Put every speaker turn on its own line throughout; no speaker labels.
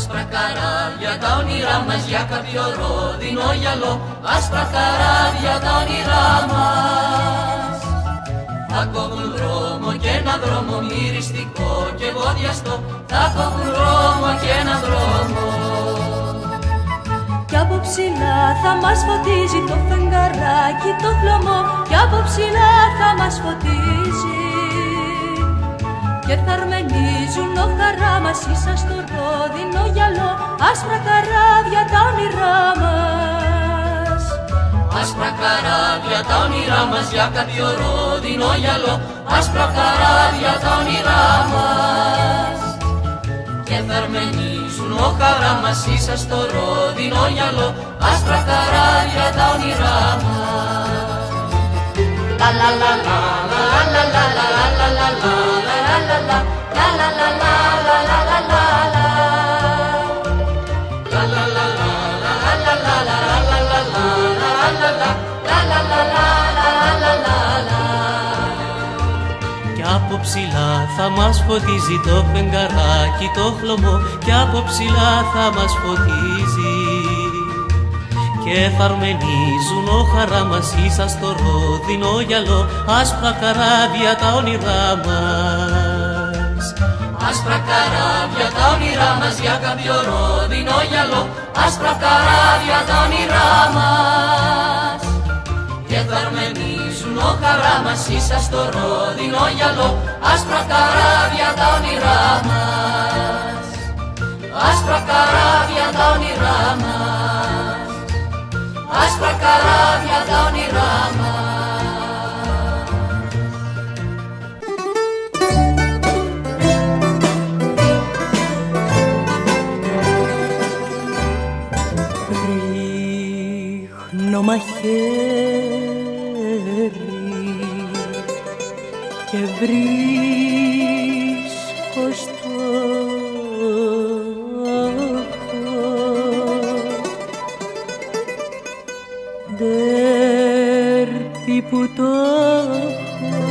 Άσπρα καράβια τα όνειρά μας για κάποιο ρόδινο γυαλό. Άσπρα καράβια τα όνειρά μας θα κόβουν δρόμο και ένα δρόμο μυριστικό και βοδιαστό. Θα κόβουν δρόμο και ένα δρόμο.
Κι από ψηλά θα μας φωτίζει το φεγγαράκι το χλωμό. Κι από ψηλά θα μας φωτίζει και θα αρμενίζουν ο χαρά μας ίσα στο ρόδινο γυαλό. Άσπρα καράβια τα όνειρά μας.
Άσπρα καράβια τα όνειρά μας για κάποιο ρόδινο γυαλό. Άσπρα καράβια τα όνειρά μας και θα αρμενίζουν ο χαρά μας ίσα στο ρόδινο γυαλό. Άσπρα καράβια τα όνειρά μας. La la la la la la la la la la la la la
Κι από ψηλά θα μας φωτίζει το φεγγαράκι το χλωμό. Κι από ψηλά θα μας φωτίζει και θα αρμενίζουν ο χαρά μας ίσα στο ρόδινο γυαλό. Άσπρα καράβια τα όνειρά μας.
Άσπρα καράβια τα όνειρά μας για κάποιο ρόδινο γυαλό. Άσπρα καράβια τα όνειρά μας και θα αρμενίζουν ο χαρά μας ίσα στο ρόδινο γυαλό. Άσπρα καράβια τα όνειρά μας. Άσπρα καράβια τα όνειρά μας. Άσπρα καράβια τα όνειρά μας.
Ρίχνω μαχαίρι και βρίσκω ντέρτη που το έχω,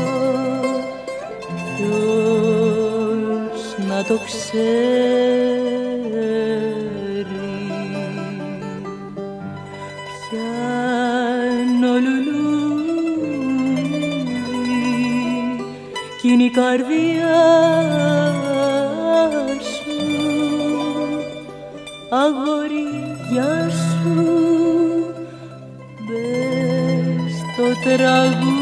ποιος να το ξέρει. Πιάνω λουλούδι κι είναι η καρδιά σου, αγόρι γεια σου. Μπες στο τραγούδι,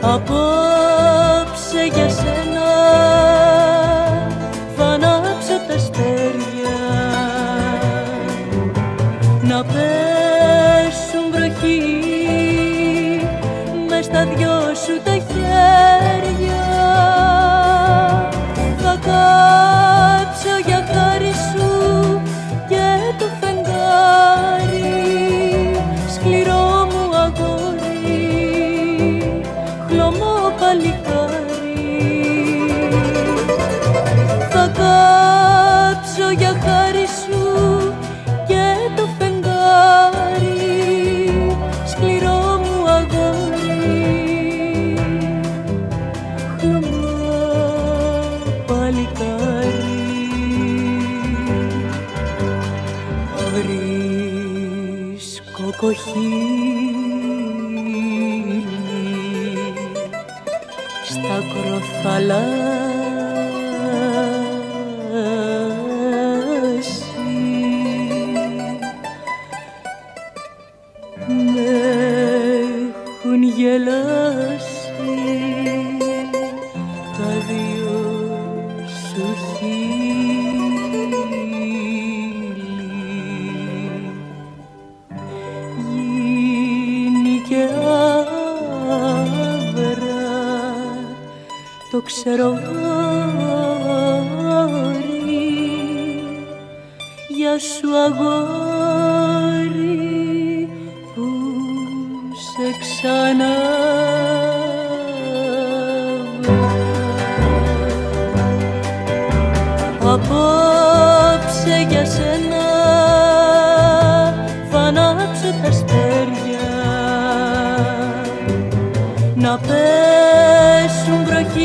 απόψε για σένα θα ανάψω τα αστέρια, να πέσουν βροχή μες στα δυο σου τα χέρια. Θα κάψω για χάρη σου και το φεγγάρι, σκληρό μου αγόρι, χλωμό παλικάρι. Θα κάψω για χάρη σου και το φεγγάρι, σκληρό μου αγόρι, χλωμό παλικάρι. Βρίσκω κοχύλι στα κροθαλάσσι, με έχουν γελάσει τα δυο σου χείλη. Γίνει και άβρα, το ξέρω αγόρι, για σου αγόρι που σε ξανά. Απόψε για σένα θα ανάψω τα αστέρια, να πέσουν βροχή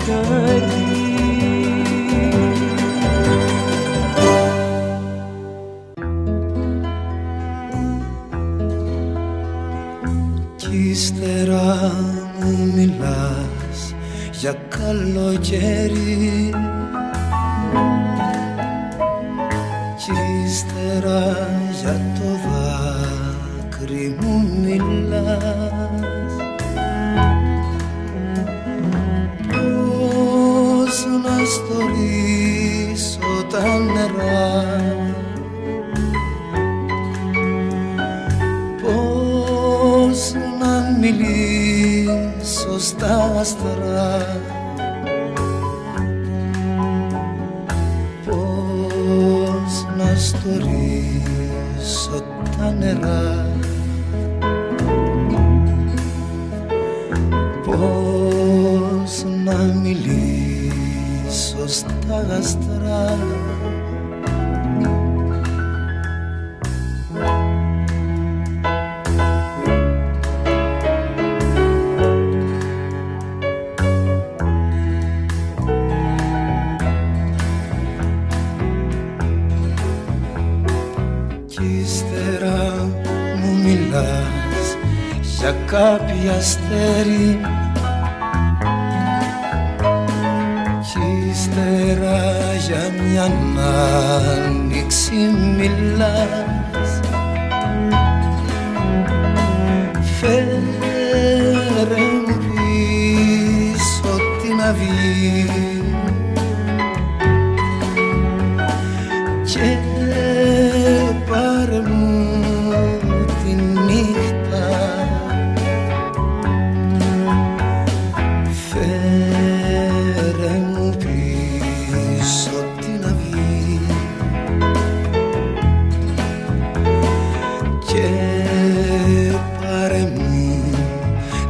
φεγγάρι.
Κι ύστερα μου μιλάς για καλοκαίρι, κι ύστερα για το δάκρυ μου μιλάς. Πώς να στορίσω τα νερά, πώς να μιλήσω στα άστρα, πώς να στορίσω τα νερά, πώς να μιλήσω στα άστρα. Για κάποια αστέρι, κι ύστερα για μια άνοιξη μιλάς. Φέρε μου πίσω την αυγή και πάρε μου τη νύχτα. Φέρε μου πίσω την αυγή και πάρε μου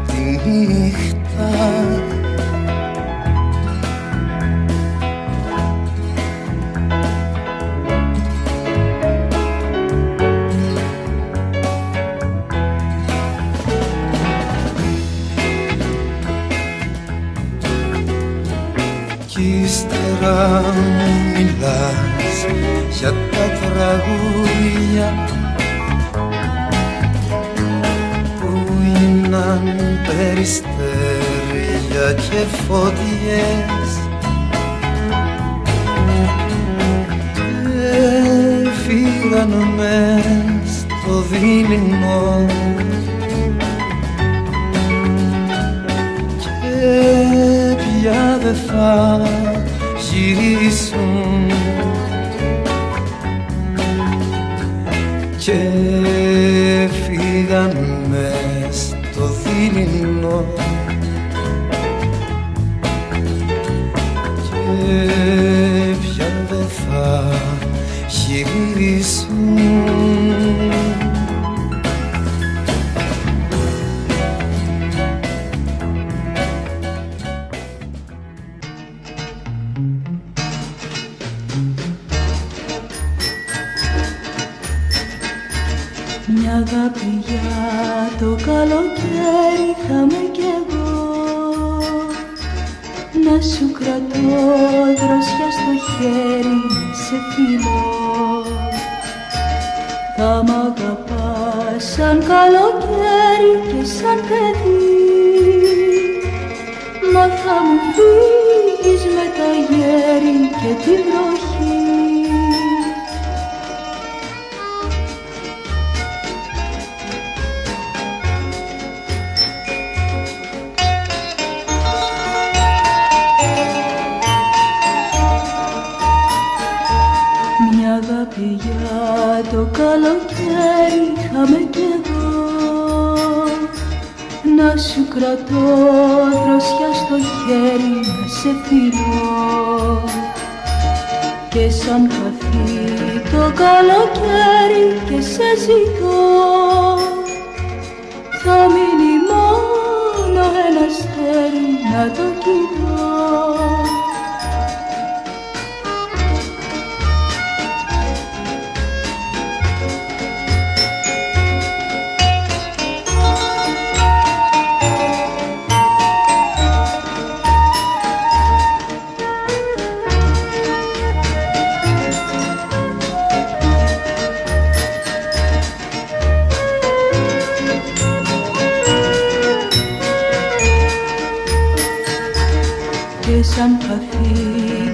τη νύχτα. Κι ύστερα μου μιλάς για τα τραγούδια που γίναν περιστέρια και φωτιές και φύγαν μες στο δειλινό και πια δε θα γυρίσουν και φύγαν μες στο δειλινό και πια δε θα γυρίσουν.
Μια αγάπη για το καλοκαίρι θα με κι εγώ, να σου κρατώ δροσιά στο χέρι, να σε φιλώ. Θα μ' αγαπάς σαν καλοκαίρι και σαν παιδί, μα θα μου φύγεις με τα γέρι και τη βροχή. Αγάπη για το καλοκαίρι είχαμε κι εγώ, να σου κρατώ δροσιά στο χέρι, να σε φιλώ. Και σαν χαθεί το καλοκαίρι και σε ζητώ, θα μείνει μόνο ένα αστέρι να το κοιτώ. και σαν χαθεί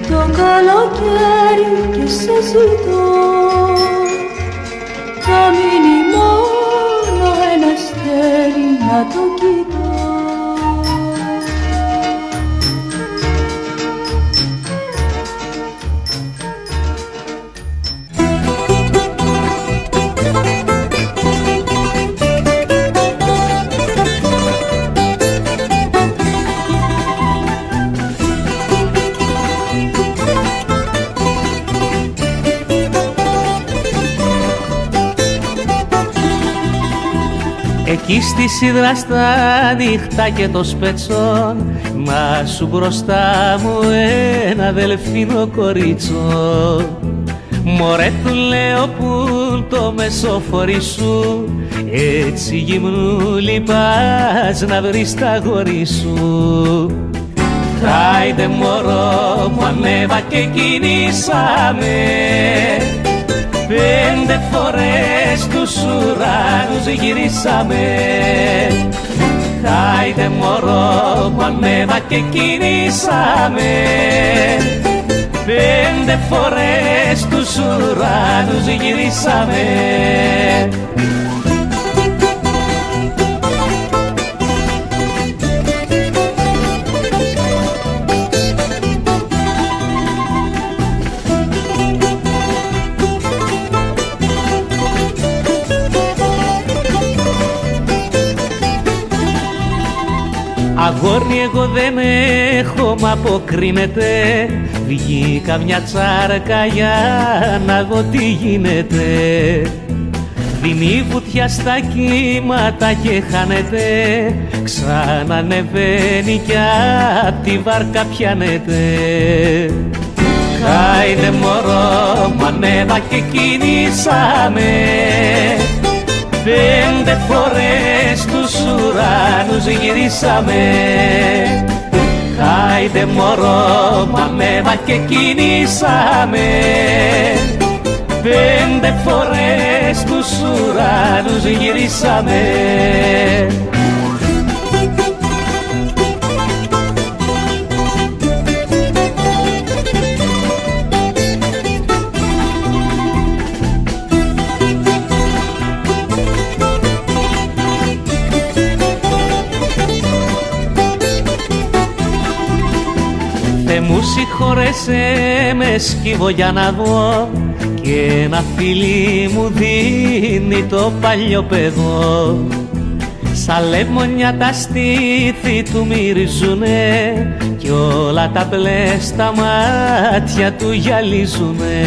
το καλοκαίρι και σε ζητώ. Θα μείνει μόνο ένα αστέρι να το κοιτώ.
Εκεί στη σίδρα στα νύχτα και το σπέτσον, μα σου μπροστά μου ένα δελφίνο κορίτσο. Μωρέ του λέω που το μεσοφορί σου, έτσι γυμνούλη πας να βρεις τα αγόρι σου. Χάιντε μωρό μου ανέβα και κινήσαμε, 5 φορές τους ουρανούς γυρίσαμε. Χάιντε μωρό μου ανέβα και κινήσαμε, 5 φορές τους ουρανούς γυρίσαμε. Αγόρι εγώ δεν έχω μ' αποκρίνεται, βγήκα μια τσάρκα για να δω τι γίνεται. Δίνει βουτιά στα κύματα και χάνεται, ξανανεβαίνει κι απ' τη βάρκα πιάνεται. Χάιντε μωρό μου ανέβα και κινήσαμε, 5 φορές τους ουρανούς γυρίσαμε. Χάιντε μωρό μου ανέβα και κινήσαμε, 5 φορές τους ουρανούς γυρίσαμε. Μου συγχωρέσαι με σκύβω για να δω, και ένα φίλι μου δίνει το παλιό παιδό. Σαν λεμονιά τα στήθη του μυρίζουνε, κι όλα τα μπλε στα μάτια του γυαλίζουνε.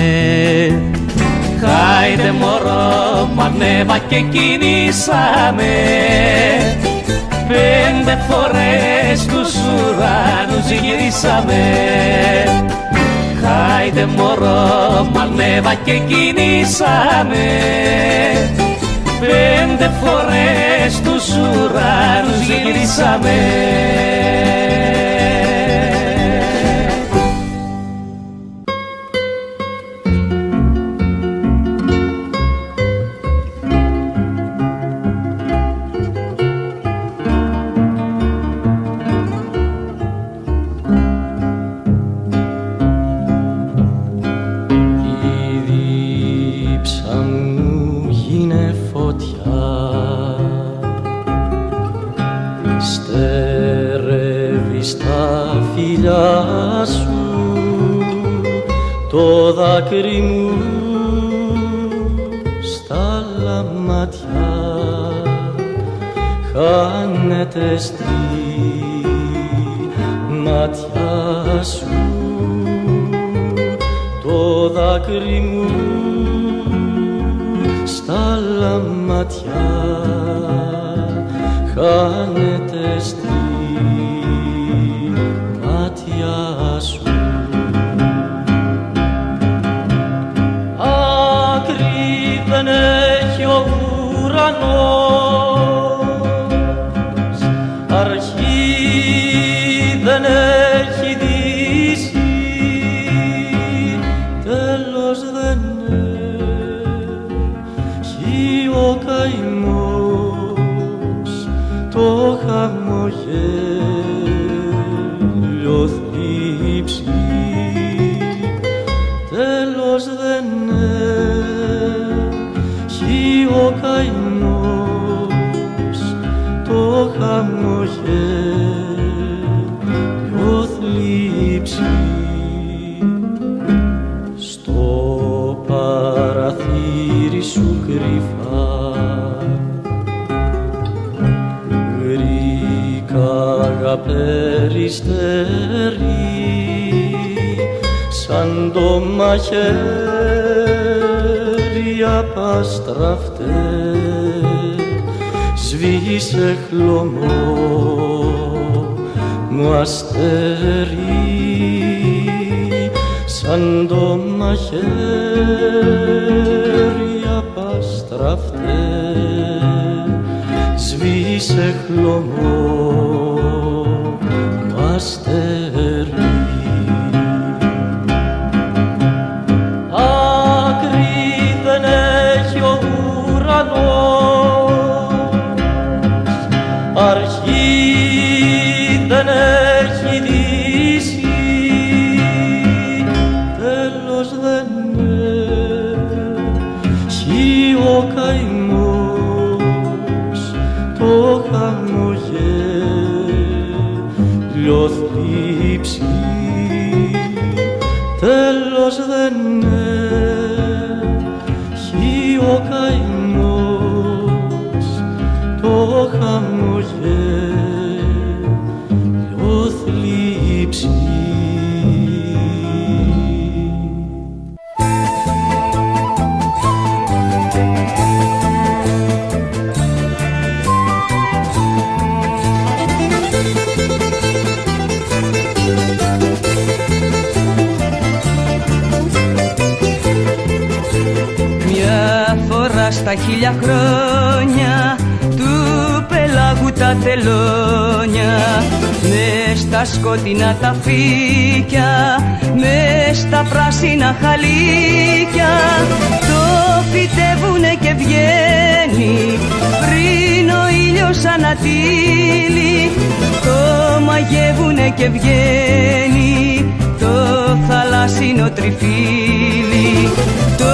Χάιντε μωρό μου ανέβα και κινήσαμε, 5 φορές τους ουρανούς γυρίσαμε. Χάιντε μωρό μου ανέβα και κινήσαμε, 5 φορές τους ουρανούς γυρίσαμε.
Το δάκρυ μου στα λαμάτια χάνεται στη μάτια σου. Το δάκρυ μου στα λαμάτια χάνεται στη μάτια σου. Δεν έχει ο ουρανός αρχή, δεν έχει δύση, τέλος δεν έχει ο καημός, το χαμογέλιο θρύλος. περιστέρι, σαν το μαχαίρι απαστραφτέ, σβήσε χλωμό μου αστέρι, σαν το μαχαίρι απαστραφτέ, σβήσε χλωμό μου αστέρι. Άκρη δεν έχει ο ουρανός, αρχή δεν έχει δύση, τέλος δεν έχει ο καημός, το χαμογέλιο θλίψη, τέλος δεν έχει ο καημός, το χαμογέλιο θλίψη.
Στα 1000 χρόνια του πελάγου τα τελώνια, μες στα σκοτεινά τα φύκια, μες στα πράσινα χαλίκια, το φυτεύουνε και βγαίνει πριν ο ήλιος ανατείλει, το μαγεύουνε και βγαίνει το θαλάσσινο τριφύλι, το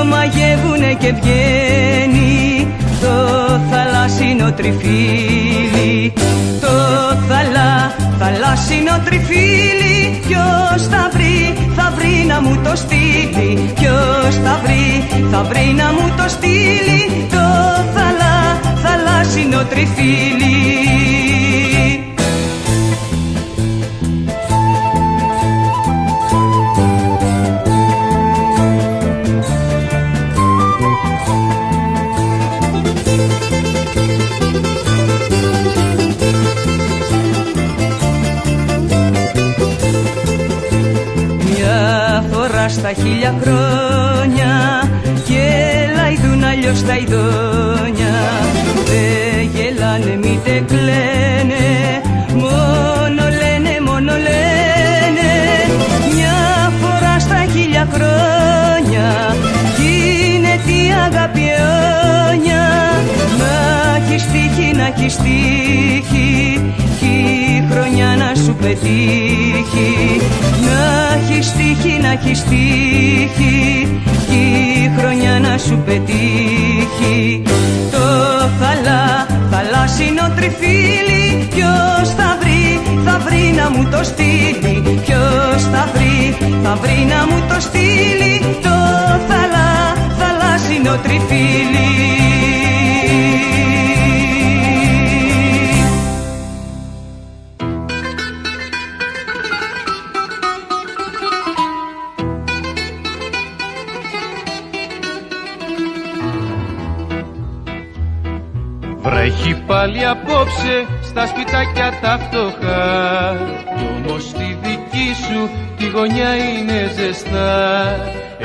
μαγεύουνε και βγαίνει το θαλάσσινο τριφύλι, το θαλάσσινο τριφύλι. Ποιος θα βρει να μου το στείλει, ποιος θα βρει να μου το στείλει, το θαλάσσινο τριφύλι. Στα 1000 χρόνια γελάιδουν αλλιώς τα ειδόνια, δε γελάνε μήτε κλαίνε, μόνο λένε. Μια φορά στα 1000 χρόνια γίνεται η αγάπη αιώνια, να έχεις τύχει, να έχεις τύχει, κι η χρονιά να σου πετύχει, να έχεις τύχει, να έχεις τύχει, κι η χρονιά να σου πετύχει. Το θαλάσσινο τριφύλι, ποιος θα βρει να μου το στείλει, ποιος θα βρει να μου το στείλει, το θαλάσσινο τριφύλι.
Βρέχει πάλι απόψε στα σπιτάκια τα φτωχά, κι όμως στη δική σου τη γωνιά είναι ζεστά.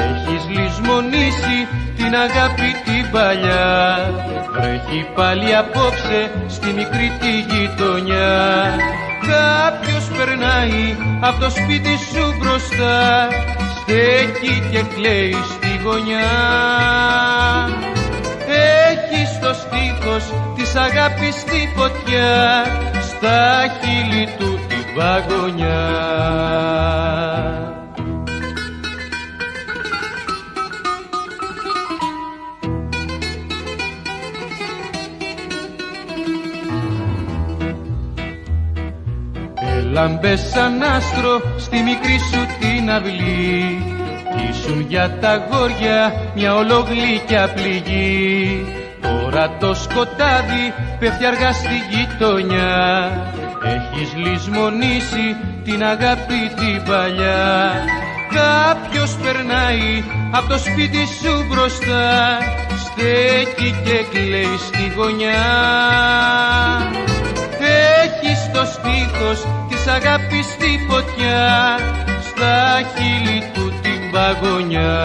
Έχεις λησμονήσει την αγάπη την παλιά, βρέχει πάλι απόψε στη μικρή τη γειτονιά. Κάποιος περνάει απ' το σπίτι σου μπροστά, στέκει και κλαίει στη γωνιά. Έχει στο στήθος της αγάπης τη φωτιά, στα χείλη του την παγωνιά. Έλαμπες σαν άστρο στη μικρή σου την αυλή, κι ήσουν για τα αγόρια μια ολογλίκια πληγή. Τώρα το σκοτάδι πέφτει αργά στη γειτονιά, έχεις λησμονήσει την αγάπη την παλιά. Κάποιος περνάει απ' το σπίτι σου μπροστά, στέκει και κλαίει στη γωνιά. Έχεις το στήθος της αγάπης στη φωτιά, στα χείλη του την παγωνιά.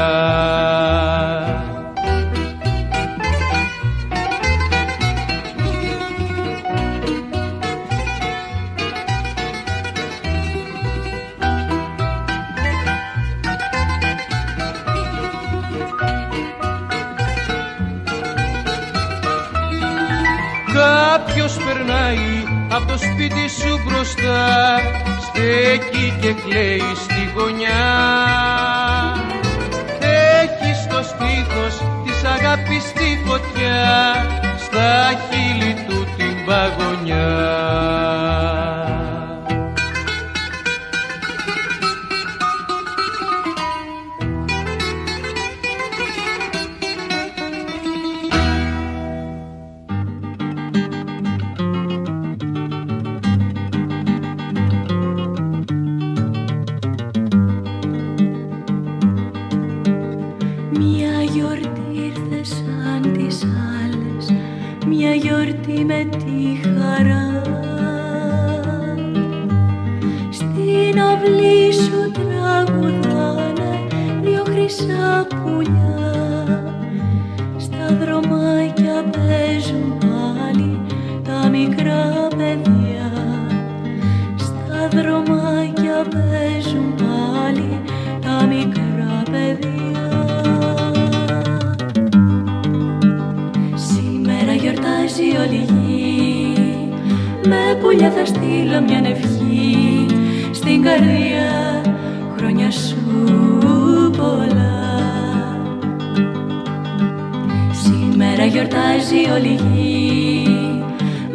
Κάποιος περνάει απ' το σπίτι σου μπροστά, στέκει και κλαίει στη γωνιά. Έχεις το στήθος της αγάπης στη φωτιά, στα χείλη του την παγωνιά.
Με τη χαρά στην αυλή σου τραγουδάνε δυο χρυσά πουλιά. Στα δρομάκια παίζουν πάλι τα μικρά παιδιά, στα δρομάκια παίζουν πάλι τα μικρά παιδιά. Σήμερα γιορτάζει όλη η γη, με πουλιά θα στείλω μια ευχή στην καρδιά, χρόνια σου πολλά. Σήμερα γιορτάζει όλη η γη,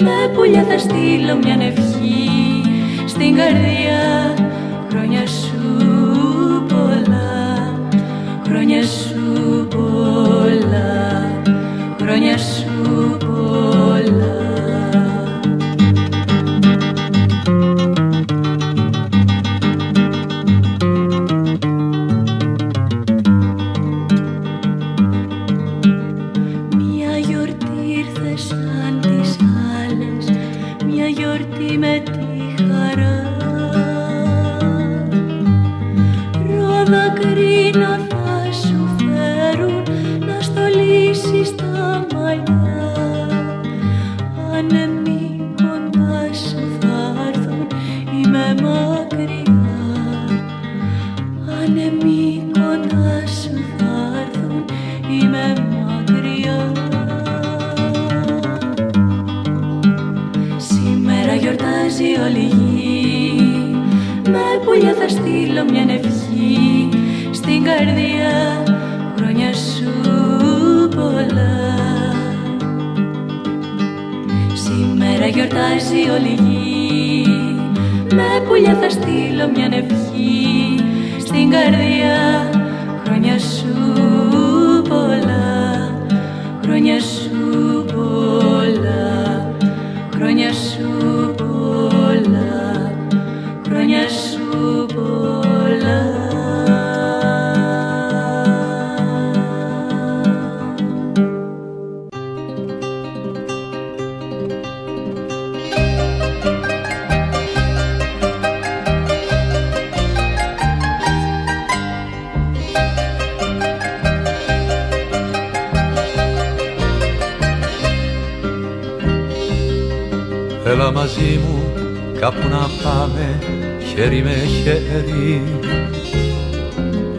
με πουλιά θα στείλω μια ευχή στην καρδιά, χρόνια σου πολλά, χρόνια σου πολλά, χρόνια σου πολλά. Μια γιορτή ήρθε σαν τις άλλες, μια γιορτή με τη χαρά. Ρόδα κρίνα θα σου φέρουν να στολίσεις τα μαλλιά. Άνεμοι κοντά σου θα έρθουν, είμαι μακριά. Άνεμοι κοντά σου θα έρθουν, είμαι μακριά. Σήμερα γιορτάζει όλη η γη, με πουλιά θα στείλω μια ευχή στην καρδιά, χρόνια σου πολλά. Σήμερα γιορτάζει όλη η γη, με πουλιά θα στείλω μια ευχή στην καρδιά, χρόνια σου πολλά, χρόνια σου πολλά, χρόνια σου πολλά, χρόνια σου πολλά.
Έλα μαζί μου κάπου να πάμε, χέρι με χέρι,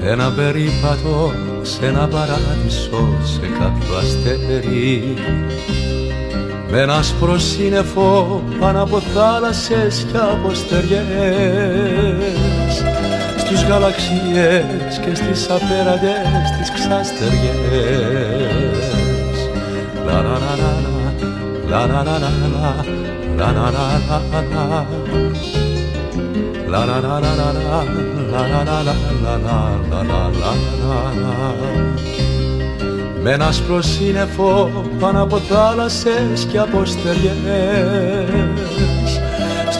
ένα περίπατο σε ένα παράδεισο, σε κάποιο αστέρι, με ένα άσπρο σύννεφο πάνω από θάλασσες κι από στεριές, στους γαλαξίες και στις απέραντες τις ξαστεριές. Λα λα λα λα λα λα λα λα λα λα λα λα λα λα λα. Με ένα άσπρο σύννεφο πάνω από θάλασσες και από στεριές,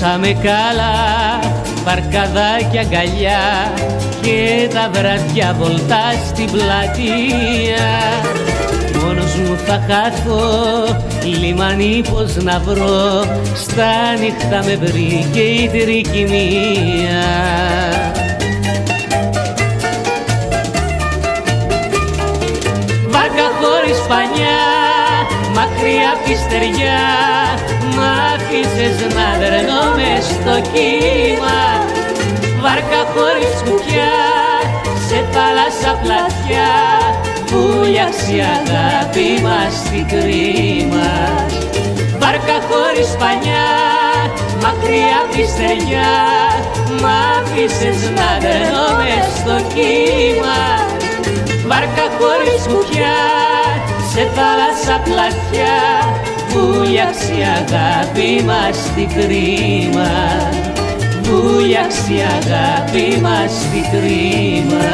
περνούσαμε καλά, βαρκαδάκια αγκαλιά και τα βραδιά βολτά στην πλατεία. Μόνος μου θα χάθω, λιμάνι πως να βρω, στα νύχτα με βρήκε η τρικυμία. Βάρκα χωρίς πανιά, μακριά απ' τη στεριά, μ' άφησες να δερνώ μες στο κύμα. Βάρκα χωρίς κουκιά, σε θάλασσα πλατιά, βούλιαξε η αγάπη μας στην κρίμα. Βάρκα χωρίς πανιά, μακριά απ' τη στεριά, μ' άφησες να δερνώ μες στο κύμα. Βάρκα χωρίς κουκιά, σε θάλασσα πλατιά, βούλιαξε η αγάπη μας στην κρίμα. Βούλιαξε η αγάπη μας στην κρίμα.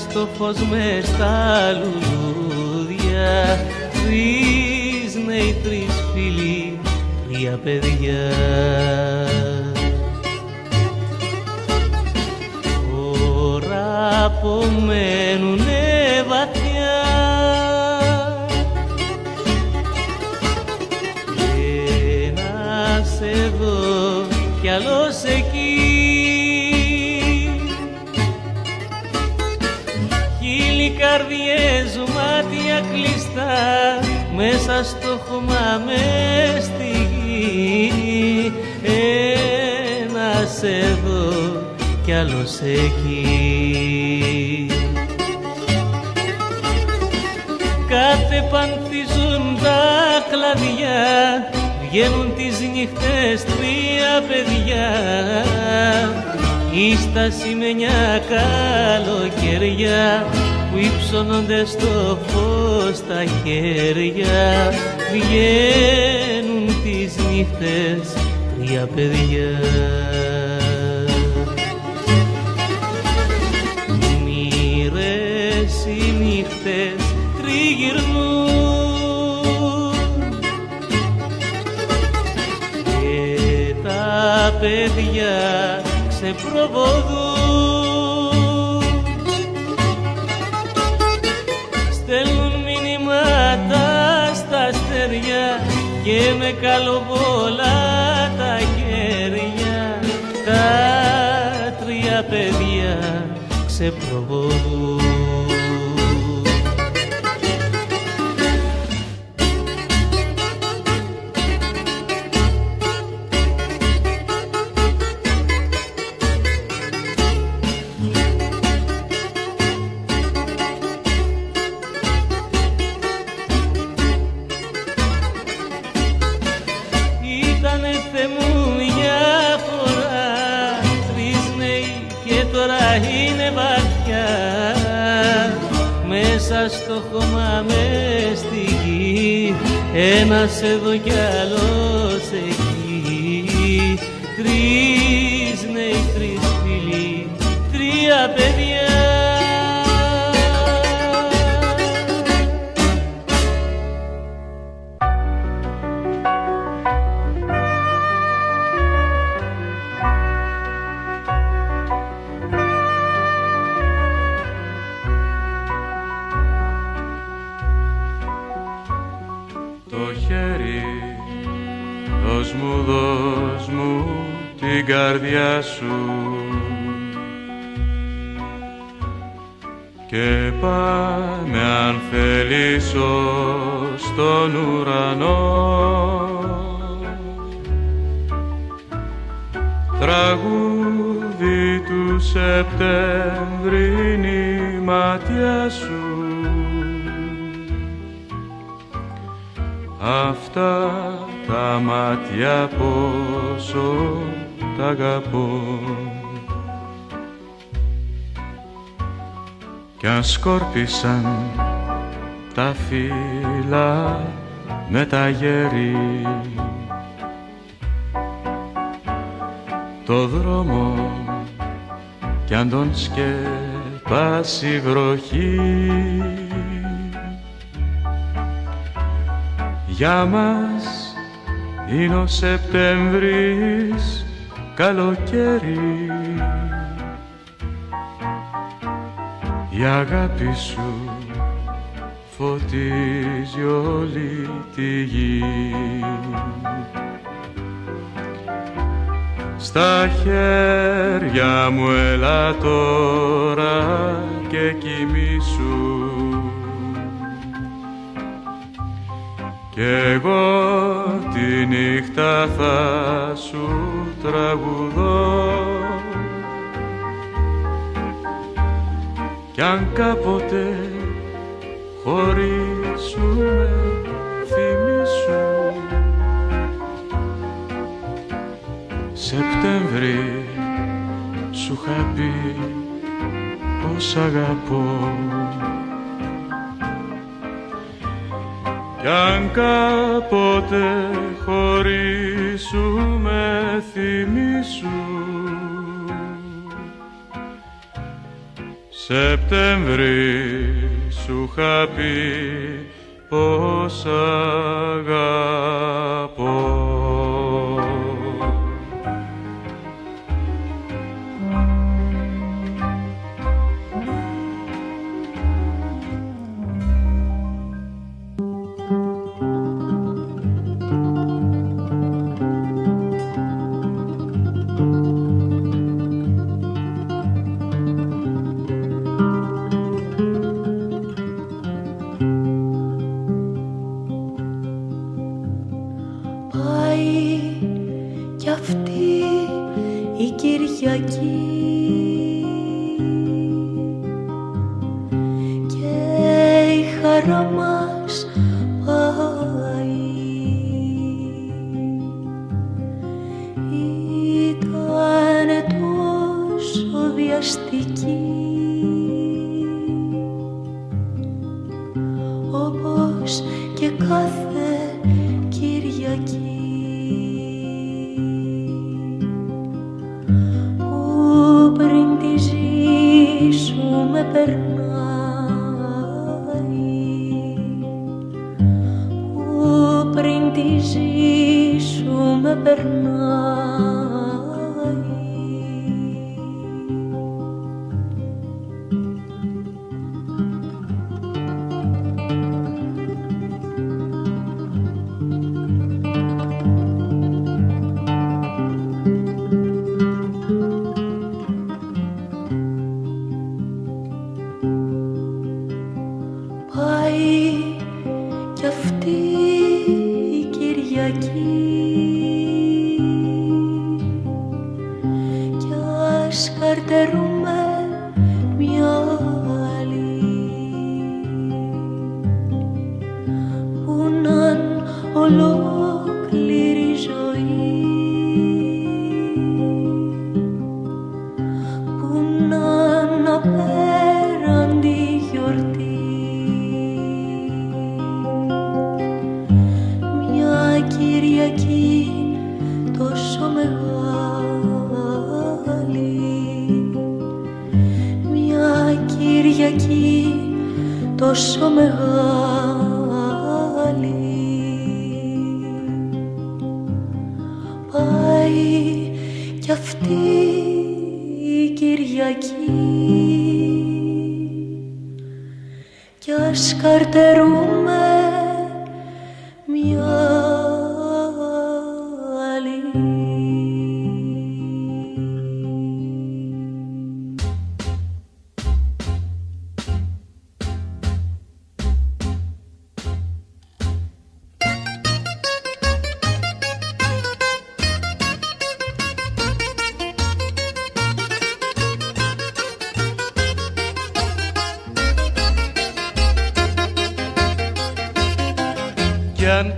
Στο φως μες στα λουλούδια, τρεις νέοι, τρεις φίλοι, τρία παιδιά. Τώρα απομένουνε βαθιά ένας εδώ κι άλλος εκεί. μέσα στο χώμα μες στη γη, ένας εδώ κι άλλος εκεί. Κάθε πανθίζουν τα κλαδιά, βγαίνουν τις νύχτες τρία παιδιά, εις τα σημενιά καλοκαιριά που υψώνονται στο φως τα χέρια, βγαίνουν τις νύχτες τρία παιδιά. Μοίρες οι νύχτες τριγυρνούν και τα παιδιά ξεπροβοδούν, στέλνουν μηνύματα στα αστέρια και με καλοβόλα τα χέρια, τα τρία παιδιά ξεπροβοδούν. Στο χώμα μες στη γη, ένας εδώ κι άλλος εκεί, τρεις νέοι, τρεις φίλοι, τρία παιδιά.
Δώσ' μου την καρδιά σου και πάμε αν θέλεις στον ουρανό, τραγούδι του Σεπτέμβρη είναι η μάτια σου. Αυτά τα μάτια πόσο τα αγαπώ, κι αν σκόρπισαν τα φύλλα με τα γέρι το δρόμο, κι αν τον σκεπάσει βροχή, για μας είναι ο Σεπτέμβρης καλοκαίρι. Η αγάπη σου φωτίζει όλη τη γη. Στα χέρια μου έλα τώρα και κοιμήσου, κι εγώ τη νύχτα θα σου τραγουδώ, κι αν κάποτε χωρίσουμε θυμήσου, Σεπτέμβρη σου είχα πει πως αγαπώ, κι αν κάποτε χωρίσουμε θυμήσου, Σεπτέμβρη σου είχα πει πως αγαπώ.
μέρα μας πάει. Ήτανε τόσο βιαστική, όπως και κάθε Κυριακή, που πριν τη ζήσουμε περνάει, που πριν τη ζήσουμε περνάει. Τόσο μεγάλη, πάει κι αυτή η Κυριακή, κι ας καρτερούμε μια άλλη.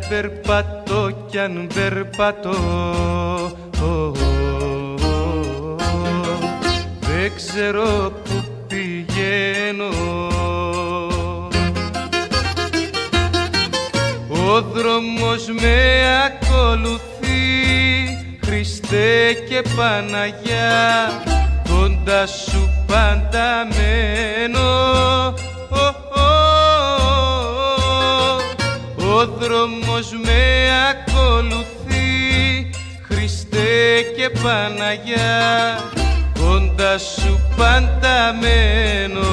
Περπατώ κι αν περπατώ, δεν ξέρω που πηγαίνω. Ο δρόμος με ακολουθεί, Χριστέ και Παναγιά, κοντά σου πάντα μένω. Ο δρόμος με ακολουθεί, Χριστέ και Παναγιά, κοντά σου πάντα μένω.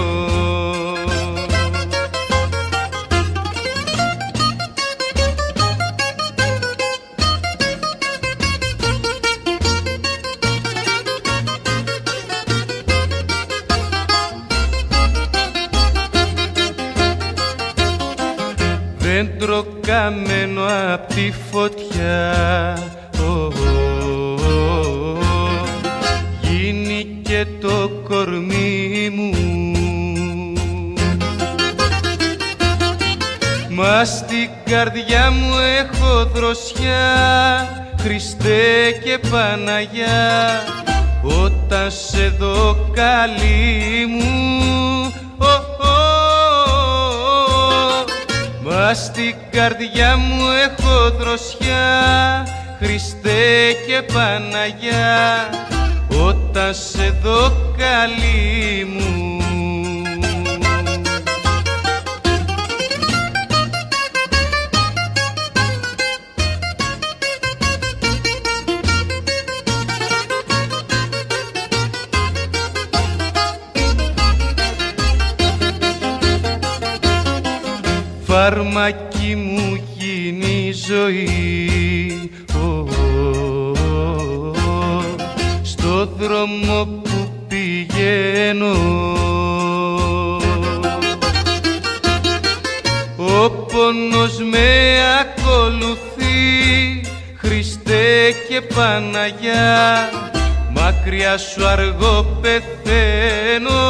Δέντρο καμένο απ' τη φωτιά, γίνει και το κορμί μου. Μα στην καρδιά μου έχω δροσιά, Χριστέ και Παναγιά, όταν σε δω καλή μου. Μα στην καρδιά μου έχω δροσιά, Χριστέ και Παναγιά, όταν σε δω καλή μου. Φάρμακι μου γίνει η ζωή, στο δρόμο που πηγαίνω. Ο πόνος με ακολουθεί, Χριστέ και Παναγιά, μακριά σου αργό πεθαίνω.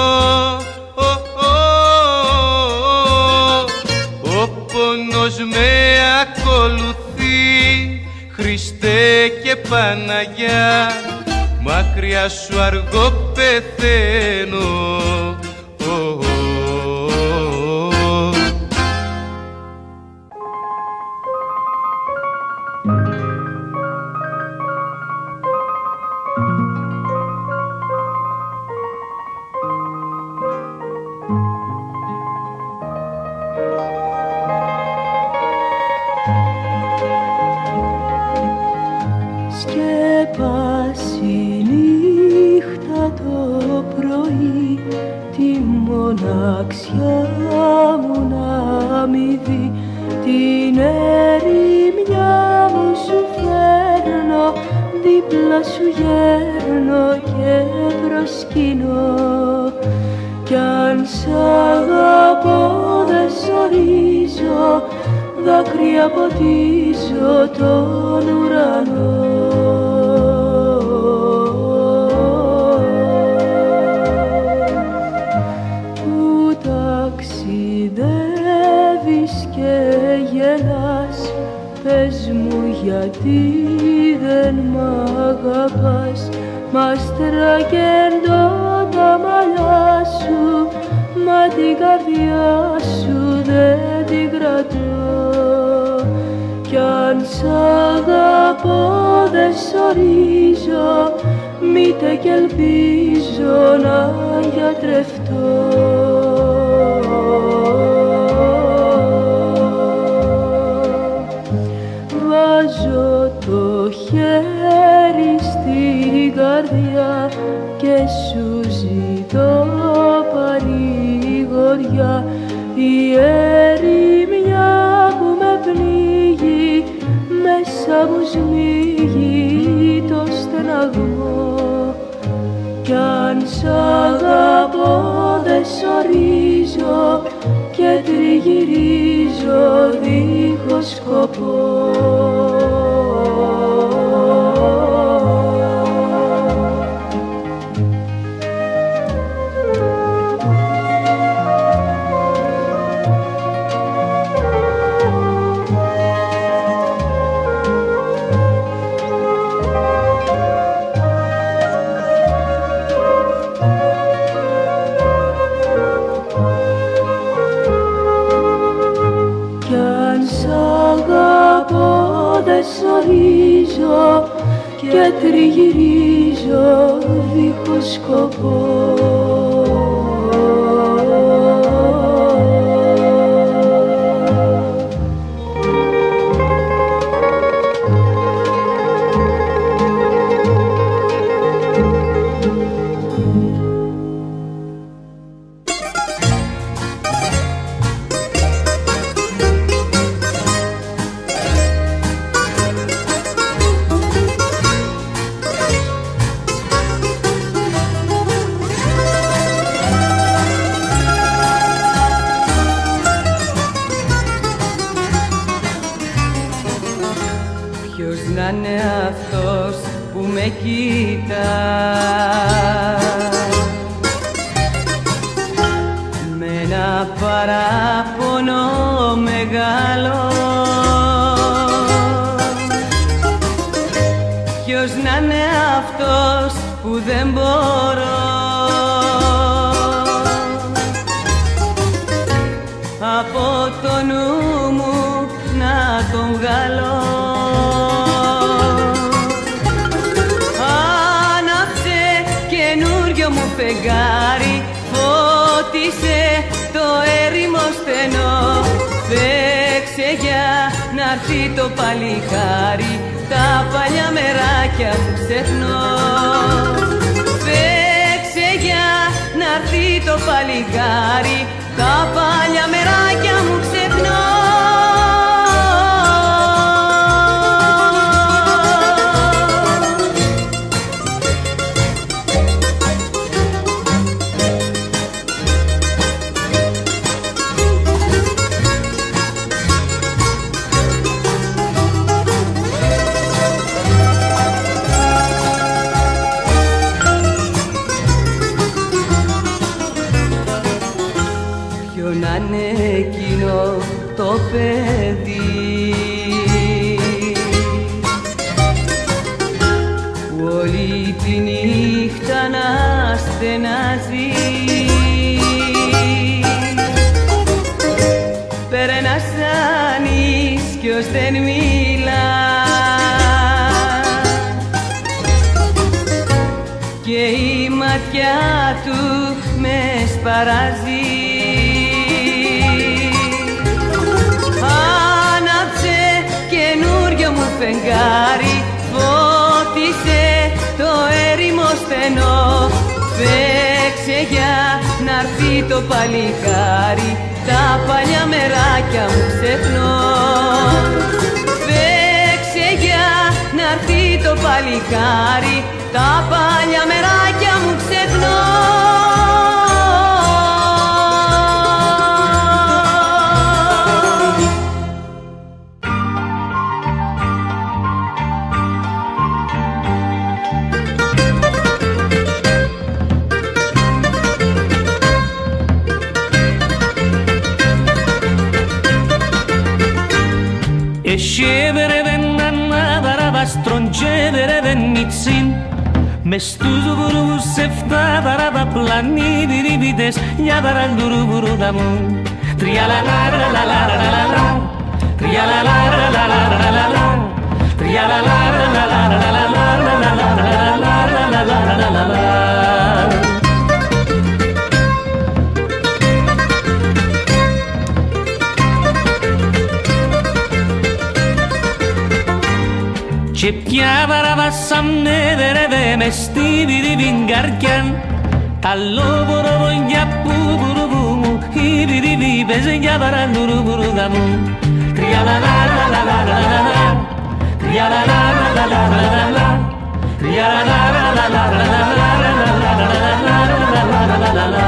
με ακολουθεί, Χριστέ και Παναγιά, μακριά σου αργό πεθαίνω.
Μοναξιά μου να μη δει, την ερημιά μου σου φέρνω, δίπλα σου γέρνω και προσκυνώ. Κι αν σ' αγαπώ δεν σ' ορίζω, δάκρυα ποτίζω τον ουρανό. Πες μου γιατί δεν μ' αγαπάς, μάστρα κεντώ τα μαλλιά σου, μα την καρδιά σου δεν την κρατώ. Κι αν σ' αγαπώ δεν σ' ορίζω, μήτε κι ελπίζω να γιατρευτώ. Βάζω το χέρι στην καρδιά και σου ζητώ παρηγοριά, η ερημιά που με πνίγει μέσα μου σμίγει το στεναγμό. Κι αν σ' αγαπώ δεν σ' ορίζω και τριγυρίζω δίχως σκοπό. Δεν σ' ορίζω και τριγυρίζω δίχως σκοπό.
Το παλικάρι, τα παλιά μεράκια που ξεχνώ. Παίξε για να'ρθεί το παλικάρι, τα παλιά μεράκια μου ξεχνώ. το παιδί που όλη τη νύχτα να στενάζει. Περνάς σαν ίσκιος δεν μιλά και η ματιά του με σπαράζει. Άναψε καινούριο μου φεγγάρι, φώτισε το έρημο στενό. Παίξε για να'ρθεί το παλικάρι, τα παλιά μεράκια μου ξεχνώ. Παίξε για να'ρθεί το παλικάρι, τα παλιά μεράκια μου ξεχνώ.
Scevere vennanna varava strongevere vennizzin Mες τους βουρούς εφτά varava πλανή διριβητές για βαραλδουρου βουρούδα μου Τριαλαλαραλαλαλαλαλα Τριαλαλαραλαλαλαλα Τριαλαλαραλαλαλαλαλα Και πια παραβάσαμε δερεύε μες στη βιριβήν καρκιάν Τα λοβοροβογιά που βουρουβού μου η βιριβή παίζε για παραλουρουβουρούδα μου Τριαλαλαλαλαλαλα Τριαλαλαλαλαλαλα Τριαλαλαλαλαλαλαλα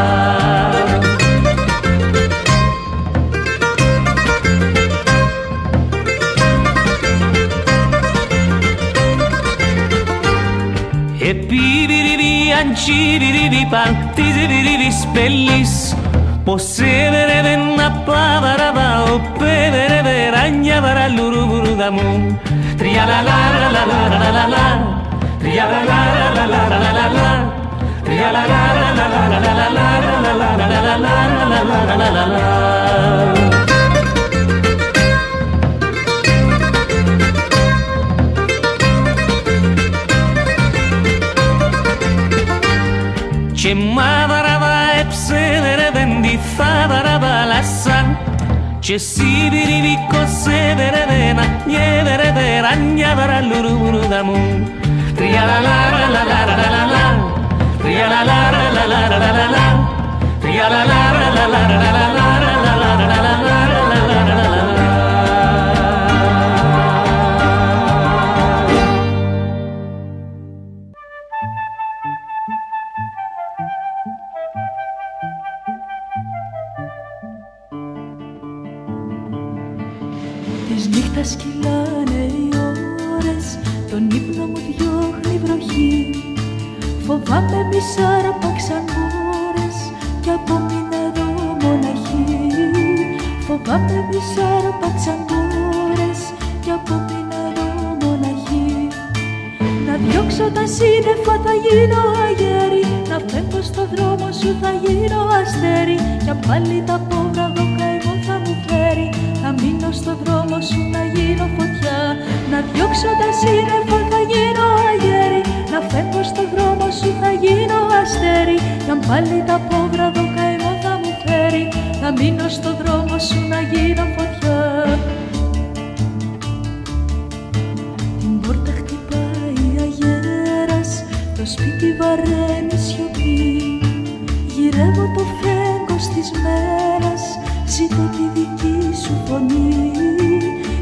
Επιβιριβι αντζιβιριβι παντής βιριβι σπελής Πως έβερευε να πάβαραβα ο πέβερευε ράνια βαραλουρουβουρούδα μου Τριαλαλαλαλαλαλα Τριαλαλαλαλαλαλα Τριαλαλαλαλαλαλα Και μάδαραβα εψέδερευεν τη θάβαραβα λασάν Και σιβιριβικό σεβερεβένα γεβερεβε ράνια βαραλουρουβουρούδα μου Τριαλαλαλαλαλαλα Τριαλαλαλαλαλαλα Τριαλαλαλαλαλαλα
Της νύχτας κυλάνε οι ώρες, τον ύπνο μου διώχνει βροχή. Φοβάμαι μη σ' άρπαξαν μπόρες κι απομείνω εδώ μοναχή. Φοβάμαι μη σ' άρπαξαν μπόρες κι απομείνω εδώ μοναχή. Να διώξω τα σύννεφα θα γίνω αγέρι, να φεύγω στο δρόμο σου θα γίνω αστέρι. Κι πάλι τα πόδρα δω καημό θα μου φέρει, να μείνω στο δρόμο σου να γίνω φωτιά. Να διώξω τα σύννεφα θα γίνω αγέρι, να φεύγω στο δρόμο σου θα γίνω αστέρι. Κι αν πάλι τα πόδρα δω καημό θα μου φέρει, να μείνω στο δρόμο σου να γίνω φωτιά. Την πόρτα χτυπάει αγέρας, το σπίτι βαραίνει σιωπή. Γυρεύω το φέγγος της μέρας, ζητώ τη δική σου φωνή.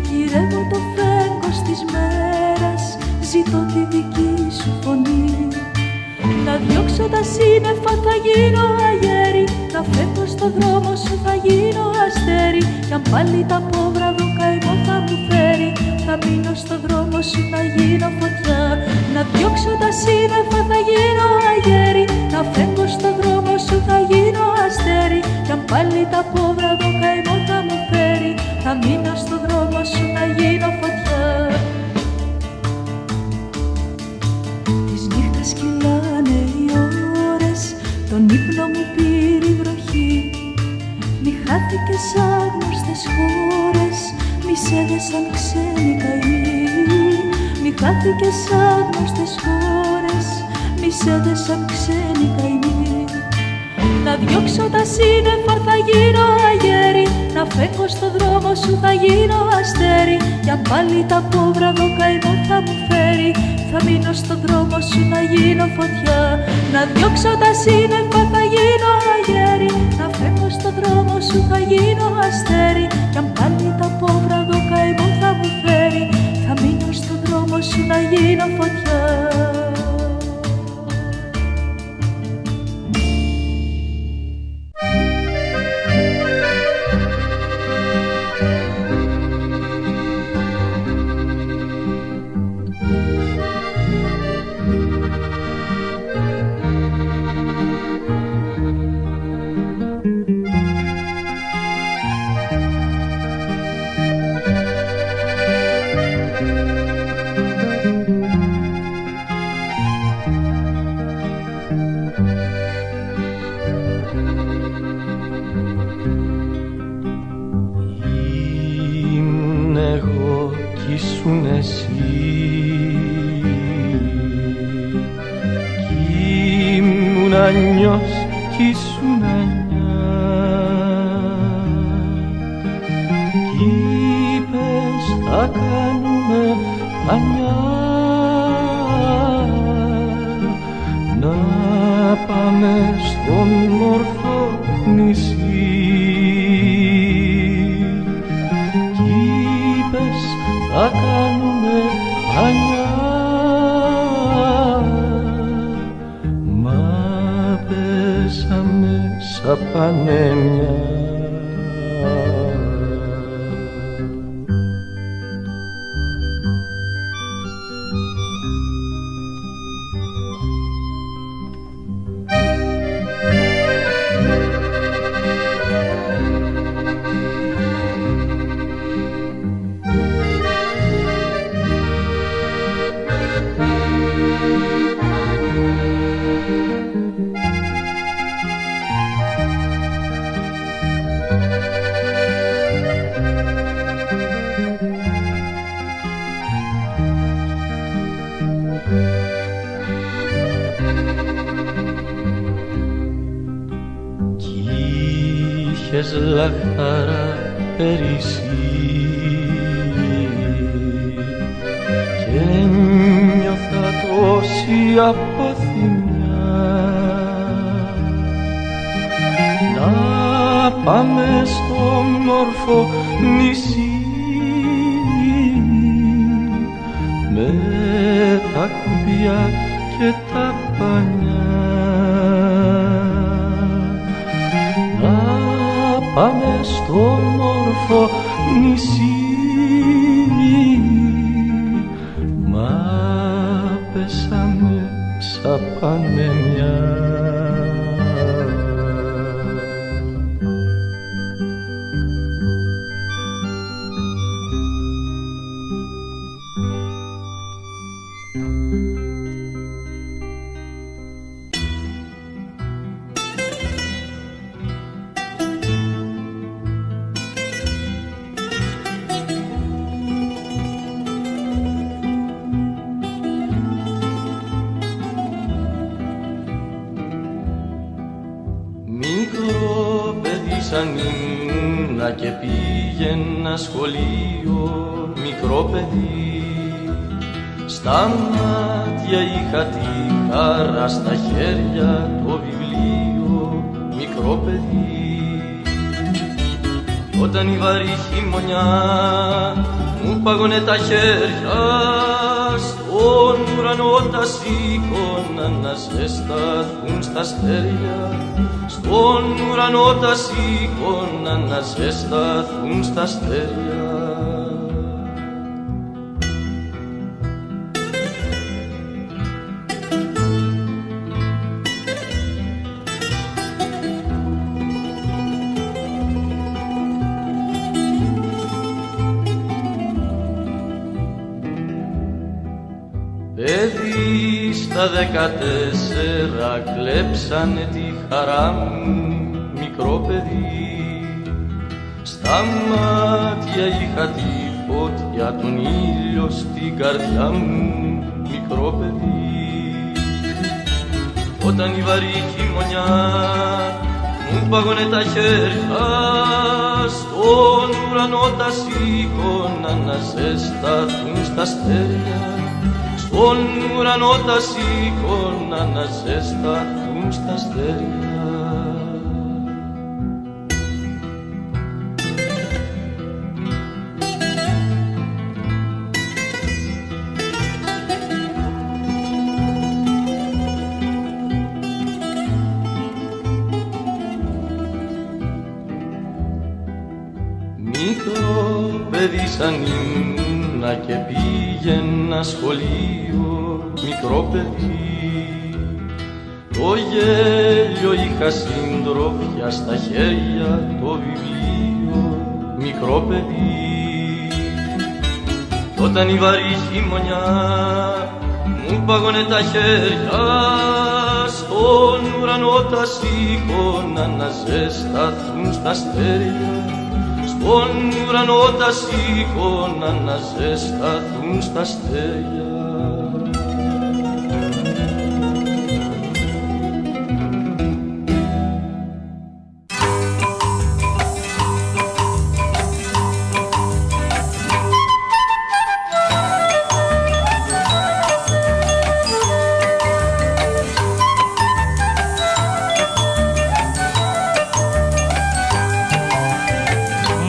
Γυρεύω το φέγγος της μέρας, ζητώ τη δική σου φωνή. Να διώξω τα σύννεφα θα γίνω αγέρι, να φεύγω στο δρόμο σου θα γίνω αστέρι. Κι αν πάλι τα πόδρα δω καημό θα μου φέρει, θα μείνω στο δρόμο σου να γίνω φωτιά. Να διώξω τα σύννεφα θα γίνω αγέρι, να φεύγω στο δρόμο σου θα γίνω αστέρι. Κι αν πάλι τα πόδρα δω καημό θα μου φέρει, έδεσαν ξένοι καημοί, μη χάθηκες άγνωστες χώρες, μη σ' έδεσαν ξένοι καημοί. Να διώξω τα σύννεφα θα γίνω αγέρι, να φεύγω στο δρόμο σου θα γίνω αστέρι, για πάλι τα πόβραδο καημό θα μου φέρει, θα μείνω στο δρόμο σου να γίνω φωτιά. Να διώξω τα σύννεφα θα γίνω αγέρι, να φεύγω στο δρόμο σου θα γίνω αστέρι, για πάλι τα πόβραδο καημό θα μου φέρει, θα μείνω στο δρόμο σου να γίνω φωτιά.
λαχτάρα περισσή και νιώθα τόση αποθυμιά. Να πάμε στο μόρφο νησί με τα κουμπιά και τα πανιά. Πάμε στο μόρφο νησί, μα πέσαμε σαν πανέμια. Και πήγαινα σχολείο μικρό παιδί, στα μάτια είχα τη χαρά, στα χέρια το βιβλίο μικρό παιδί. Όταν η βαρύ χειμωνιά μου πάγωνε τα χέρια, στον ουρανό τα σήκωνα να ζεσταθούν στα αστέρια. Στον ουρανό τα σήκωνα να ζεσταθούν στα αστέρια. Παιδί στα 14 κλέψανε τη χαρά μου, μικρό παιδί. Στα μάτια είχα τη φωτιά τον ήλιο στην καρδιά μου, μικρό παιδί. Όταν η βαρύ χειμωνιά μου πάγωνε τα χέρια, στον ουρανό τα σήκωνα να ζεσταθούν στα αστέρια. Στον ουρανό τα σήκωνα να ζεσταθούν στα αστέρια. Μικρό παιδί σαν ήμουνα και πήγαινα σχολείο, μικρό παιδί. Το γέλιο είχα συντρόφια, στα χέρια το βιβλίο, μικρό παιδί. Κι όταν η βαρύ χειμωνιά μου πάγωνε τα χέρια, στον ουρανό τα σήκωνα να ζεσταθούν στα αστέρια. Στον ουρανό τα σήκωνα να ζεσταθούν στα αστέρια.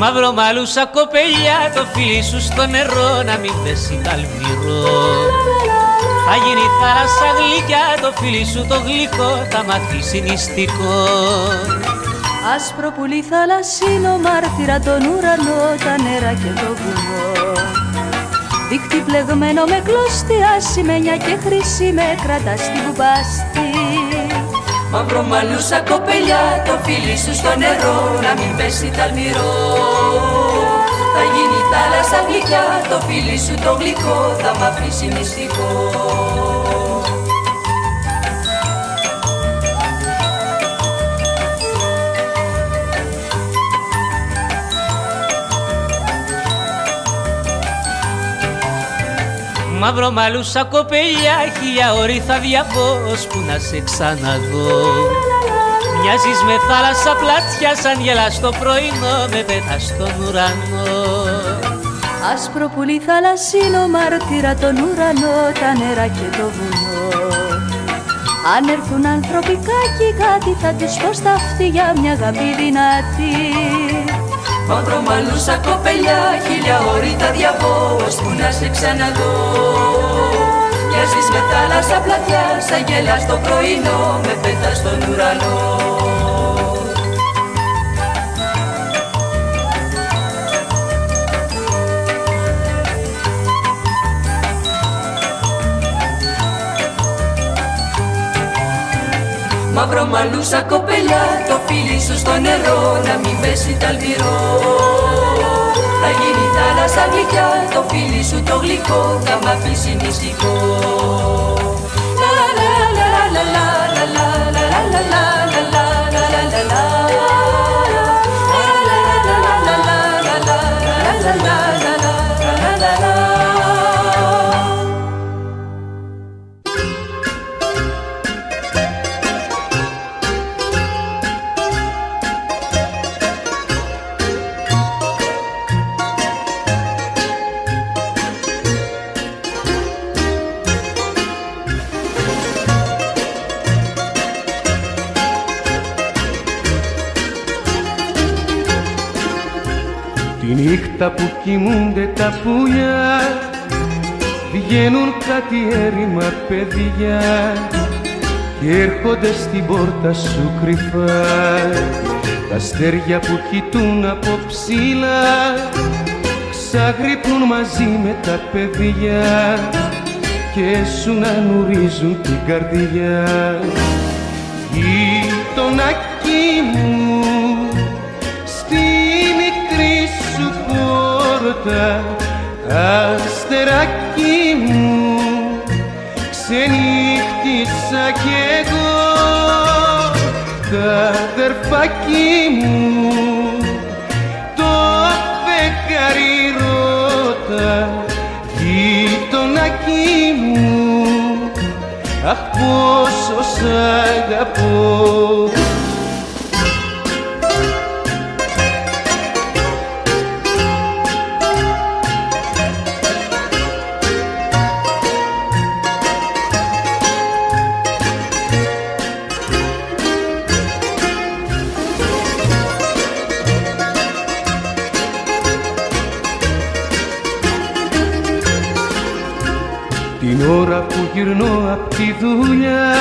Μαύρο μαλούσα κοπελιά, το φίλι σου στο νερό να μην πέσει καλμυρό. Θα γίνει θάλασσα γλυκιά, το φίλι σου το γλυκό θα μ' αφήσει νηστικό.
Άσπρο πουλί θαλασσίνο, μάρτυρα τον ουρανό, τα νερά και το βουνό. Δίχτυ πλεγμένο με κλωστή, ασημένια και χρυσή, με κρατά στην κουμπάστη.
Μαύρο μαλούσα κοπελιά, το φίλι σου στο νερό να μην πέσει ταλμυρό. Θα γίνει θάλασσα γλυκιά, το φίλι σου το γλυκό θα μ' αφήσει μυστικό.
Μαύρο μαλούσα κοπελιά, χίλια ώρη θα διαβώ, ώσπου να σε ξαναδώ. Μοιάζεις με θάλασσα πλατιά, σαν γελάς το πρωινό, με πέτας στον ουρανό.
Άσπρο πουλί θαλασσίνο, μάρτυρα τον ουρανό, τα νερά και το βουνό. Αν έρθουν ανθρωπικά και κάτι, θα τους πω στα αυτιά μια αγάπη δυνατή.
Μαύρο μαλούσα κοπελιά, χίλια ώρη θα διαβώ, ώσπου να σε ξαναδώ. Μοιάζεις με θάλασσα πλατιά, σαν γελάς το πρωινό, με πέτας στον ουρανό. Μαύρο μαλούσα κοπελιά, το φίλι σου στο νερό να μην πέσει ταλμυρό. Θα γίνει θάλασσα γλυκιά, το φίλι σου το γλυκό θα μ' αφήσει νηστικό.
Τη νύχτα που κοιμούνται τα πουλιά, βγαίνουν κάτι έρημα παιδιά και έρχονται στην πόρτα σου κρυφά. Τα αστέρια που κοιτούν από ψηλά ξαγρυπνούν μαζί με τα παιδιά και σου να νουρίζουν την καρδιά. Γείτονακι μου, στη μικρή σου πόρτα, αστεράκι μου, ξενύχτησα κι εγώ. Τα αδερφάκι μου, το φεγγάρι ρώτα, αχ πόσο σ' αγαπώ. Την ώρα που γυρνώ απ' τη δουλειά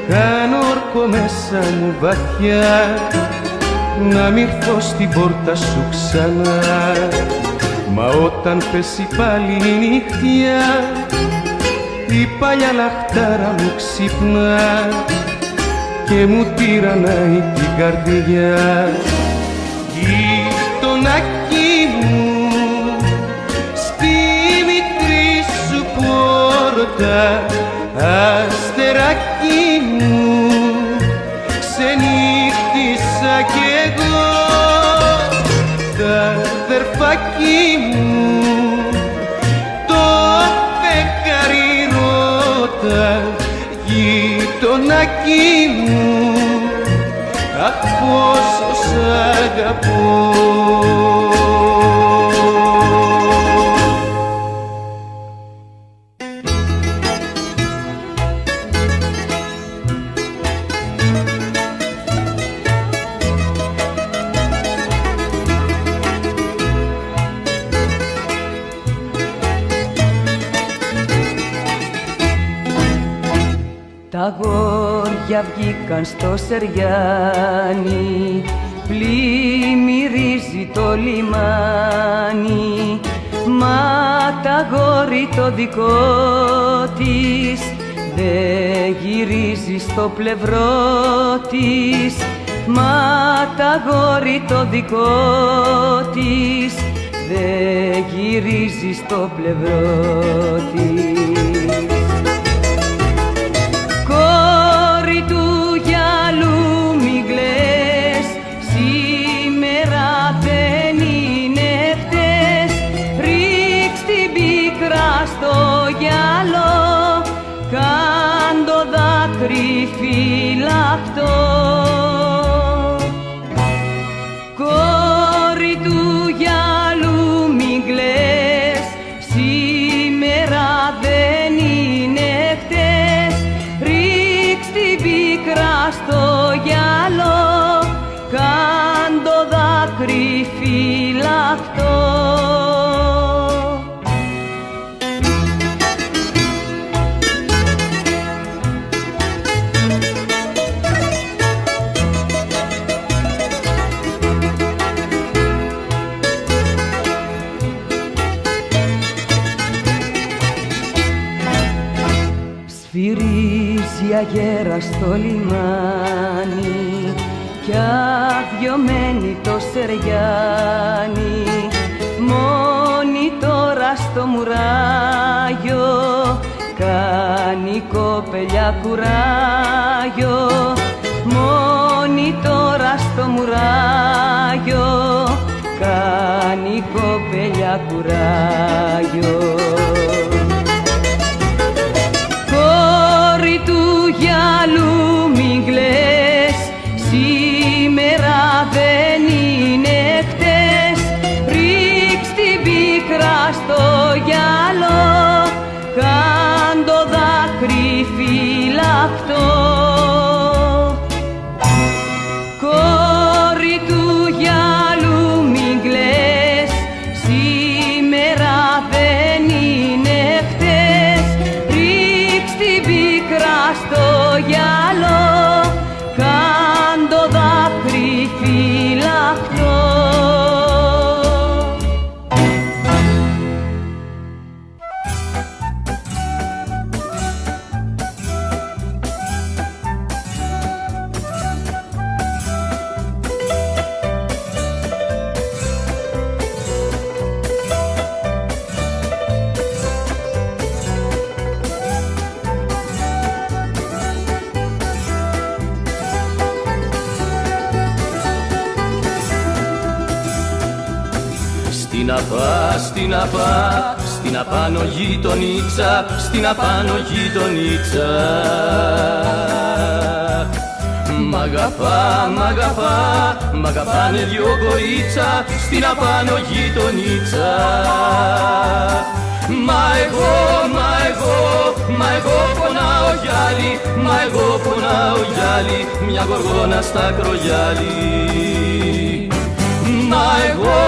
κάνω όρκο μέσα μου βαθιά να μ' ήρθω στην πόρτα σου ξανά. Μα όταν πέσει πάλι η νύχτια η παλιά λαχτάρα μου ξυπνά και μου τυραννάει την καρδιά. Γειτονάκι μου αστεράκι μου ξενύχτησα κι εγώ. Τα αδερφάκι μου το φεγγάρι ρώτα. Γειτονάκι μου αχ πόσο σ' αγαπώ.
Τα αγόρια βγήκαν στο Σεριάνι, πλημμυρίζει το λιμάνι. Μα τ' αγόρι το δικό της δεν γυρίζει στο πλευρό της. Μα τ' αγόρι το δικό της δεν γυρίζει στο πλευρό της. Φυλαχτό. Κόρη του γυαλού μην κλαις, σήμερα δεν είναι χτες. Ρίξ' την πίκρα στο γυαλό, κάν το δάκρυ φυλαχτό. Σφυρίζει αγέρα στο λιμάνι κι αδειωμένη το Σεριάνι. Μόνη τώρα στο μουράγιο κάνει κοπελιά κουράγιο. Μόνη τώρα στο μουράγιο κάνει κοπελιά κουράγιο. Γυαλού μην κλαις, σήμερα δεν είναι χτες. Ρίξ' την πίκρα στο γυαλό, κάν το δάκρυ φυλαχτό. Κόρη του γυαλού μην κλαις, σήμερα δεν είναι χτες. Ρίξ' την πίκρα στο γυαλό, κάν το δάκρυ φυλαχτό.
Στην απάνω γειτονίτσα, στην απάνω γειτονίτσα. Μ' αγαπά, μ' αγαπά, μ' αγαπάνε δυο κορίτσα, στην απάνω γειτονίτσα. Μα εγώ πονάω γυάλι, μα εγώ πονάω γυάλι, μια γοργόνα στα κρογιάλι. Μα εγώ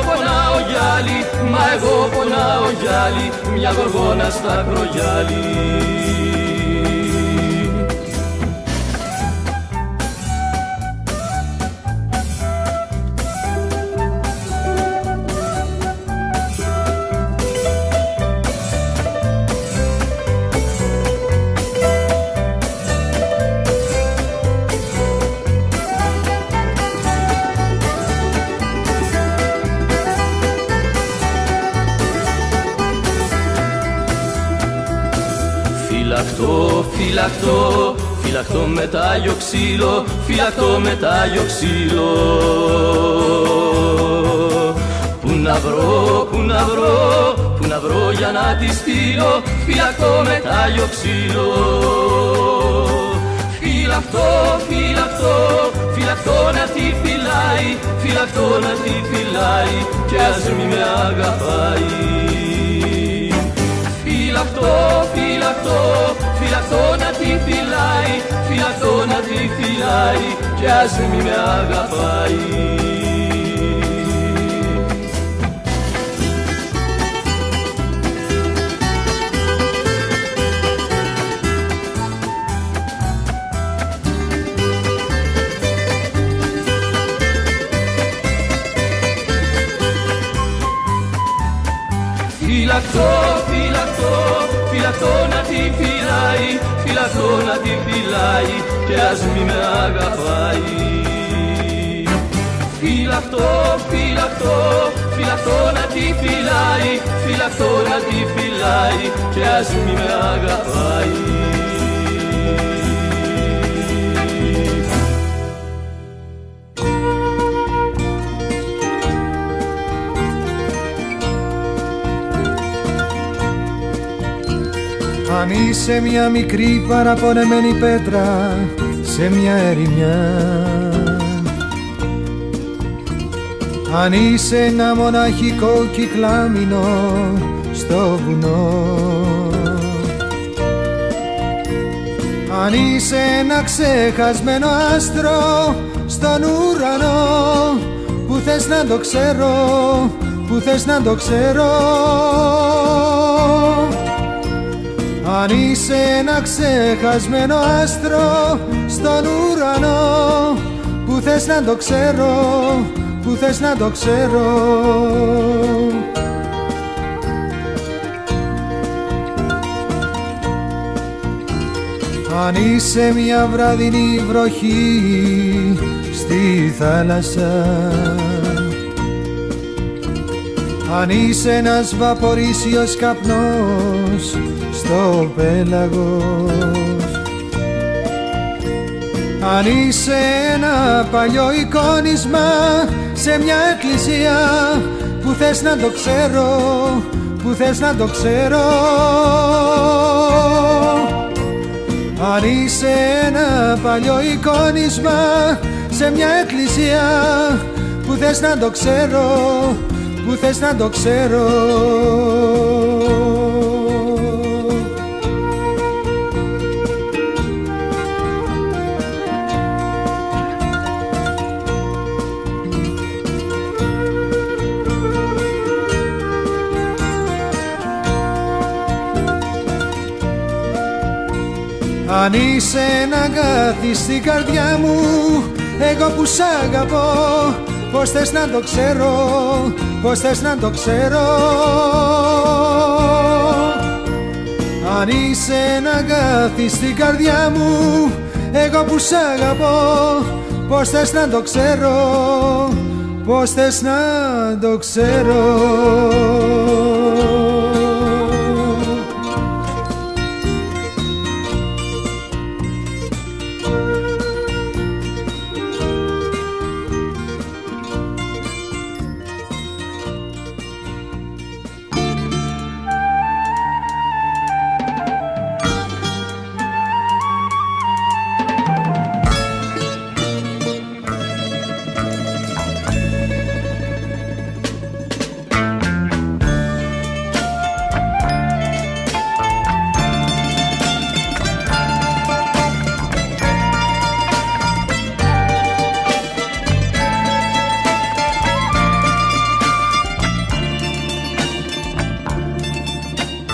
πονάω γυάλι, μα εγώ πονάω γυάλι, μια γοργόνα στα κρογιάλι. Φυλακτό με τάγιο ξύλο, φυλακτό με τάγιο ξύλο. Πού να βρω για να τη στείλω, φυλακτό με τάγιο ξύλο. Φυλακτό να τη φυλάει, φυλακτό να τη φυλάει και ας μη με αγαπάει. Φυλακτό να τη φυλάει, φυλακτό να τη φυλάει και ας μη με αγαπάει. Φυλακτό να τη φυλάει, φυλακτό να τη φυλάει και ας μη με αγαπάει. Φυλακτό να τη φυλάει, φυλακτό να τη φυλάει και ας μη με αγαπάει.
Αν είσαι μια μικρή παραπονεμένη πέτρα σε μια ερημιά, αν είσαι ένα μοναχικό κυκλάμινο στο βουνό, αν είσαι ένα ξεχασμένο άστρο στον ουρανό, που θες να το ξέρω, που θες να το ξέρω. Αν είσαι ένα ξεχασμένο άστρο στον ουρανό, που θες να το ξέρω, που θες να το ξέρω. Αν είσαι μια βραδινή βροχή στη θάλασσα, αν είσαι ένας βαπορίσιος καπνός στο πέλαγος, αν είσαι ένα παλιό εικόνισμα σε μια εκκλησία, που θες να το ξέρω, που θες να το ξέρω. Αν είσαι ένα παλιό εικόνισμα σε μια εκκλησία, που θες να το ξέρω, που θες να το ξέρω. Αν είσαι ένα αγκάθι στην καρδιά μου, εγώ που σ' αγαπώ, πώς θες να το ξέρω, πώς θες να το ξέρω. Αν είσαι ένα αγκάθι στην καρδιά μου, εγώ που σ' αγαπώ, πώς θες να το ξέρω, πώς θες να το ξέρω.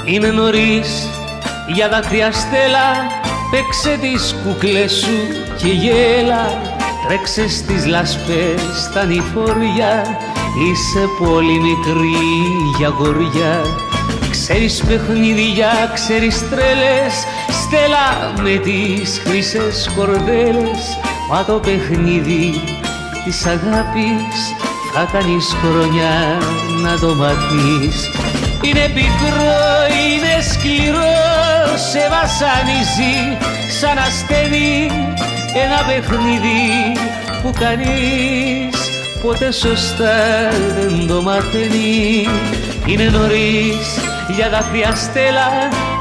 Είναι νωρίς για δάκρυα στέλα, παίξε τις κούκλες σου και γέλα. Τρέξε στις λάσπες στα νηφοριά, είσαι πολύ μικρή για γοριά. Ξέρεις παιχνίδια, ξέρεις τρέλες, στέλα με τις χρυσές κορδέλες. Μα το παιχνίδι της αγάπης θα κάνεις χρόνια να το μάθεις. Είναι πικρό, είναι σκληρό, σε βασανίζει σαν ασθένη. Ένα παιχνίδι που κανείς ποτέ σωστά δεν το μαθαίνει. Είναι νωρίς για δάκρυα στέλα,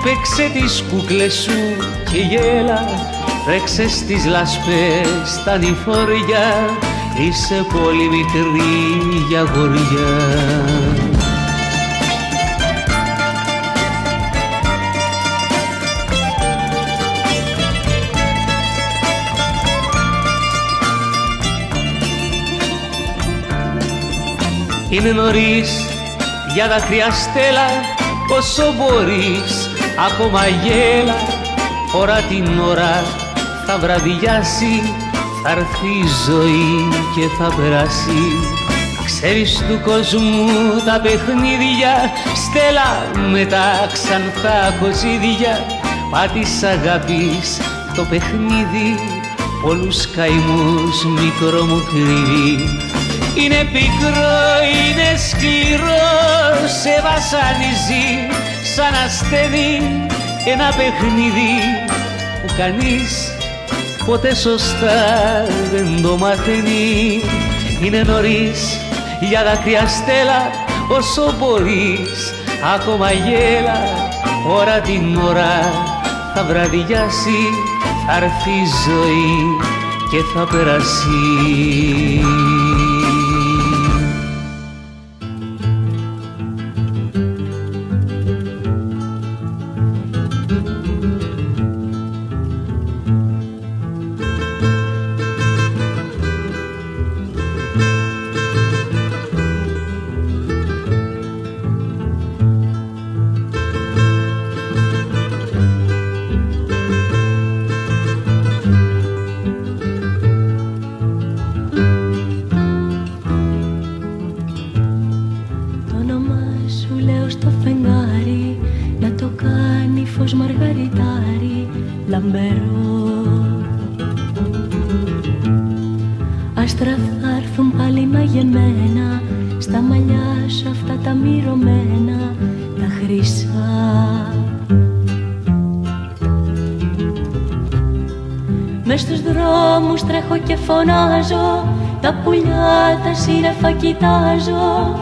παίξε τις κούκλες σου και γέλα. Τρέξε στις λάσπες στα νηφοριά, είσαι πολύ μικρή για γοριά. Είναι νωρίς για δάκρυα στέλα, όσο μπορείς ακόμα γέλα. Ώρα την ώρα θα βραδιάσει, θα έρθει η ζωή και θα περάσει. Ξέρεις του κόσμου τα παιχνίδια, στέλα με τα ξανθά κοζίδια. Μα της αγάπης το παιχνίδι πολλούς καημούς μικρό μου κρύβει. Είναι πικρό, είναι σκληρό, σε βασανίζει σαν ασθένη. Ένα παιχνίδι που κανείς ποτέ σωστά δεν το μαθαίνει. Είναι νωρίς για δάκρυα στέλα, όσο μπορείς ακόμα γέλα. Ώρα την ώρα θα βραδιάσει, θα έρθει η ζωή και θα περάσει.
Άστρα θα έρθουν πάλι μαγεμένα στα μαλλιά σου αυτά τα μυρωμένα, τα χρυσά. Μες στους δρόμους τρέχω και φωνάζω, τα πουλιά τα σύννεφα κοιτάζω.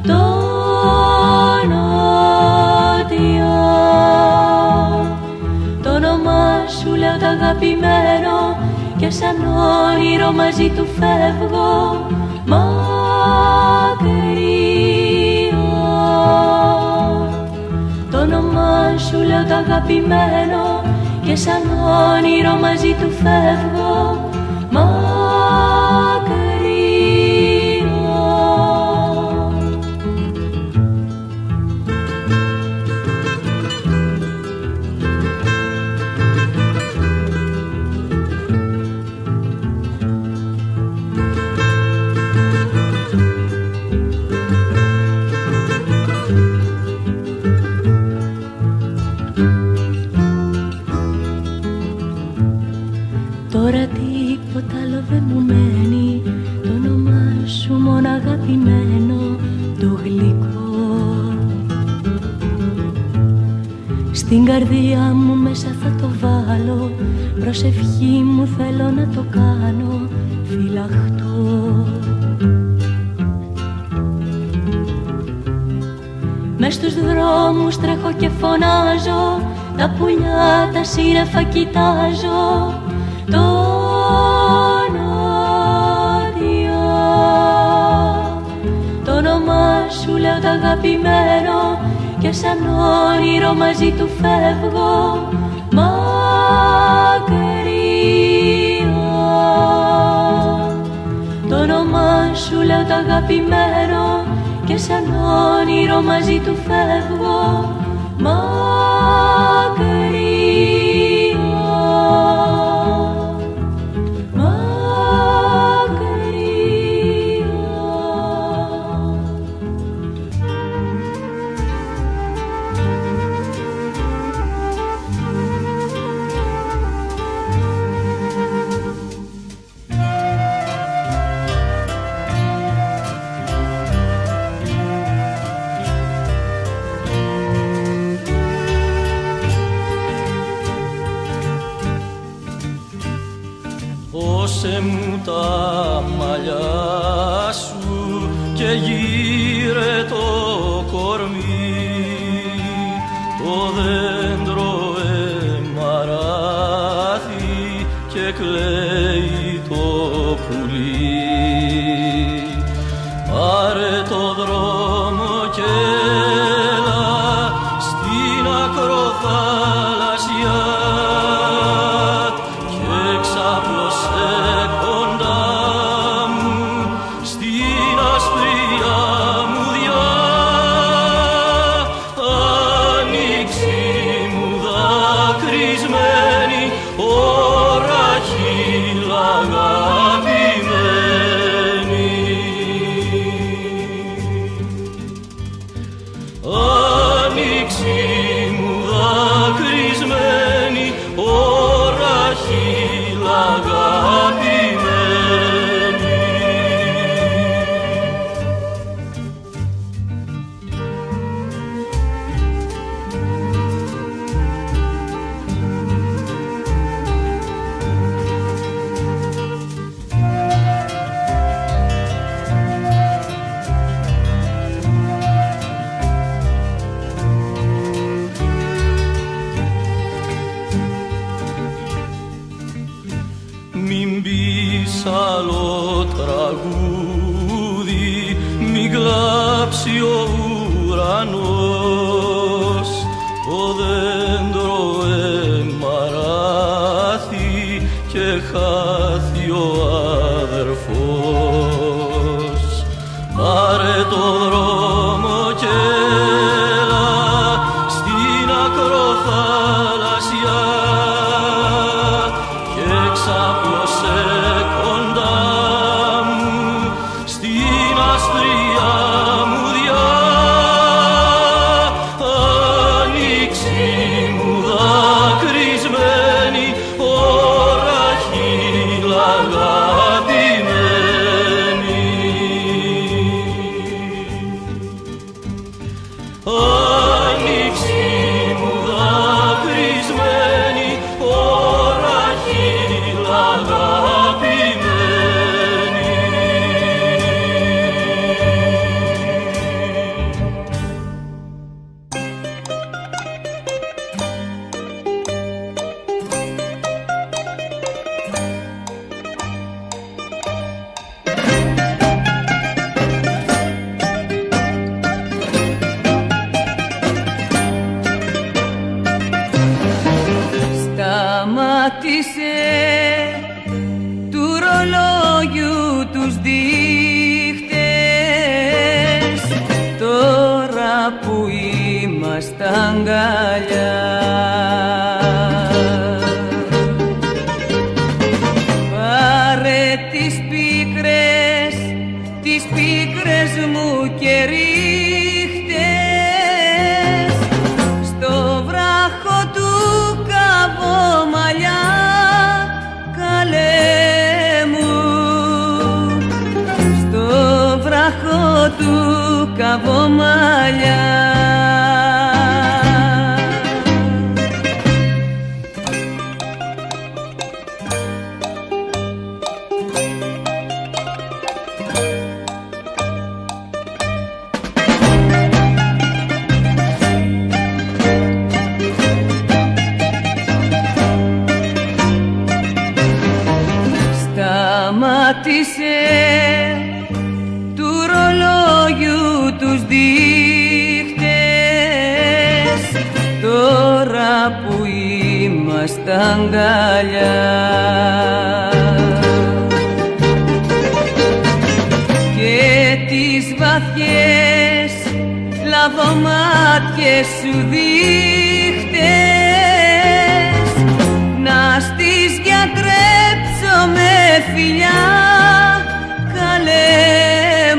Το νότιο, το όνομά σου λέω το αγαπημένο, και σαν όνειρο μαζί του φεύγω μακριά. Το όνομά σου λέω το αγαπημένο, και σαν όνειρο μαζί του φεύγω μακριά. Τώρα τίποτα άλλο δεν μου μένει, το όνομά σου μόνο αγαπημένο, το γλυκό. Στην καρδιά μου μέσα θα το βάλω, προσευχή μου θέλω να το κάνω φυλαχτό. Μες στους δρόμους τρέχω και φωνάζω, τα πουλιά τα σύννεφα κοιτάζω. Το νότιο, το όνομά σου λέω το αγαπημένο, και σαν όνειρο μαζί του φεύγω μακριά. Το όνομά σου λέω το αγαπημένο, και σαν όνειρο μαζί του φεύγω μακριά.
Δώσε μου τα μαλλιά σου και γύρε το κορμί, το δέντρο εμαράθη και κλαίει το πουλί. Πάρε το δρόμο και έλα στην ακροθαλασσιά και ξάπλωσε κοντά μου στην άσπρη αμμουδιά. Άνοιξη μου δακρυσμένη, ώρα χείλα αγαπημένη. Άνοιξη μου δακρυσμένη, ώρα χείλα αγαπημένη. Μην πεις άλλο τραγούδι, μην κλάψει ο ουρανός, το δέντρο εμαράθη και χάθη ο αδερφός. Πάρε το δρόμο και έλα στην ακροθαλασσιά και ξάπλωσε κοντά μου στην άσπρη αμμουδιά. Άνοιξη μου δακρυσμένη, ώρα χείλα αγαπημένη. Άνοιξη μου δακρυσμένη, ώρα χείλα αγαπημένη.
Σταμάτησε του ρολόγιου τους δείχτες, τώρα που είμαστε αγκαλιά. Πάρε τις πίκρες μου και ρίχτες στο βράχο του Καβομαλιά, καλέ μου, στο βράχο του Καβομαλιά. Σταμάτησε του ρολόγιου τους δείχτες, τώρα που είμαστε αγκαλιά. Και τις βαθιές λαβομάτιες σου δείχτες, να στις γιατρέψω με φιλιά, καλέ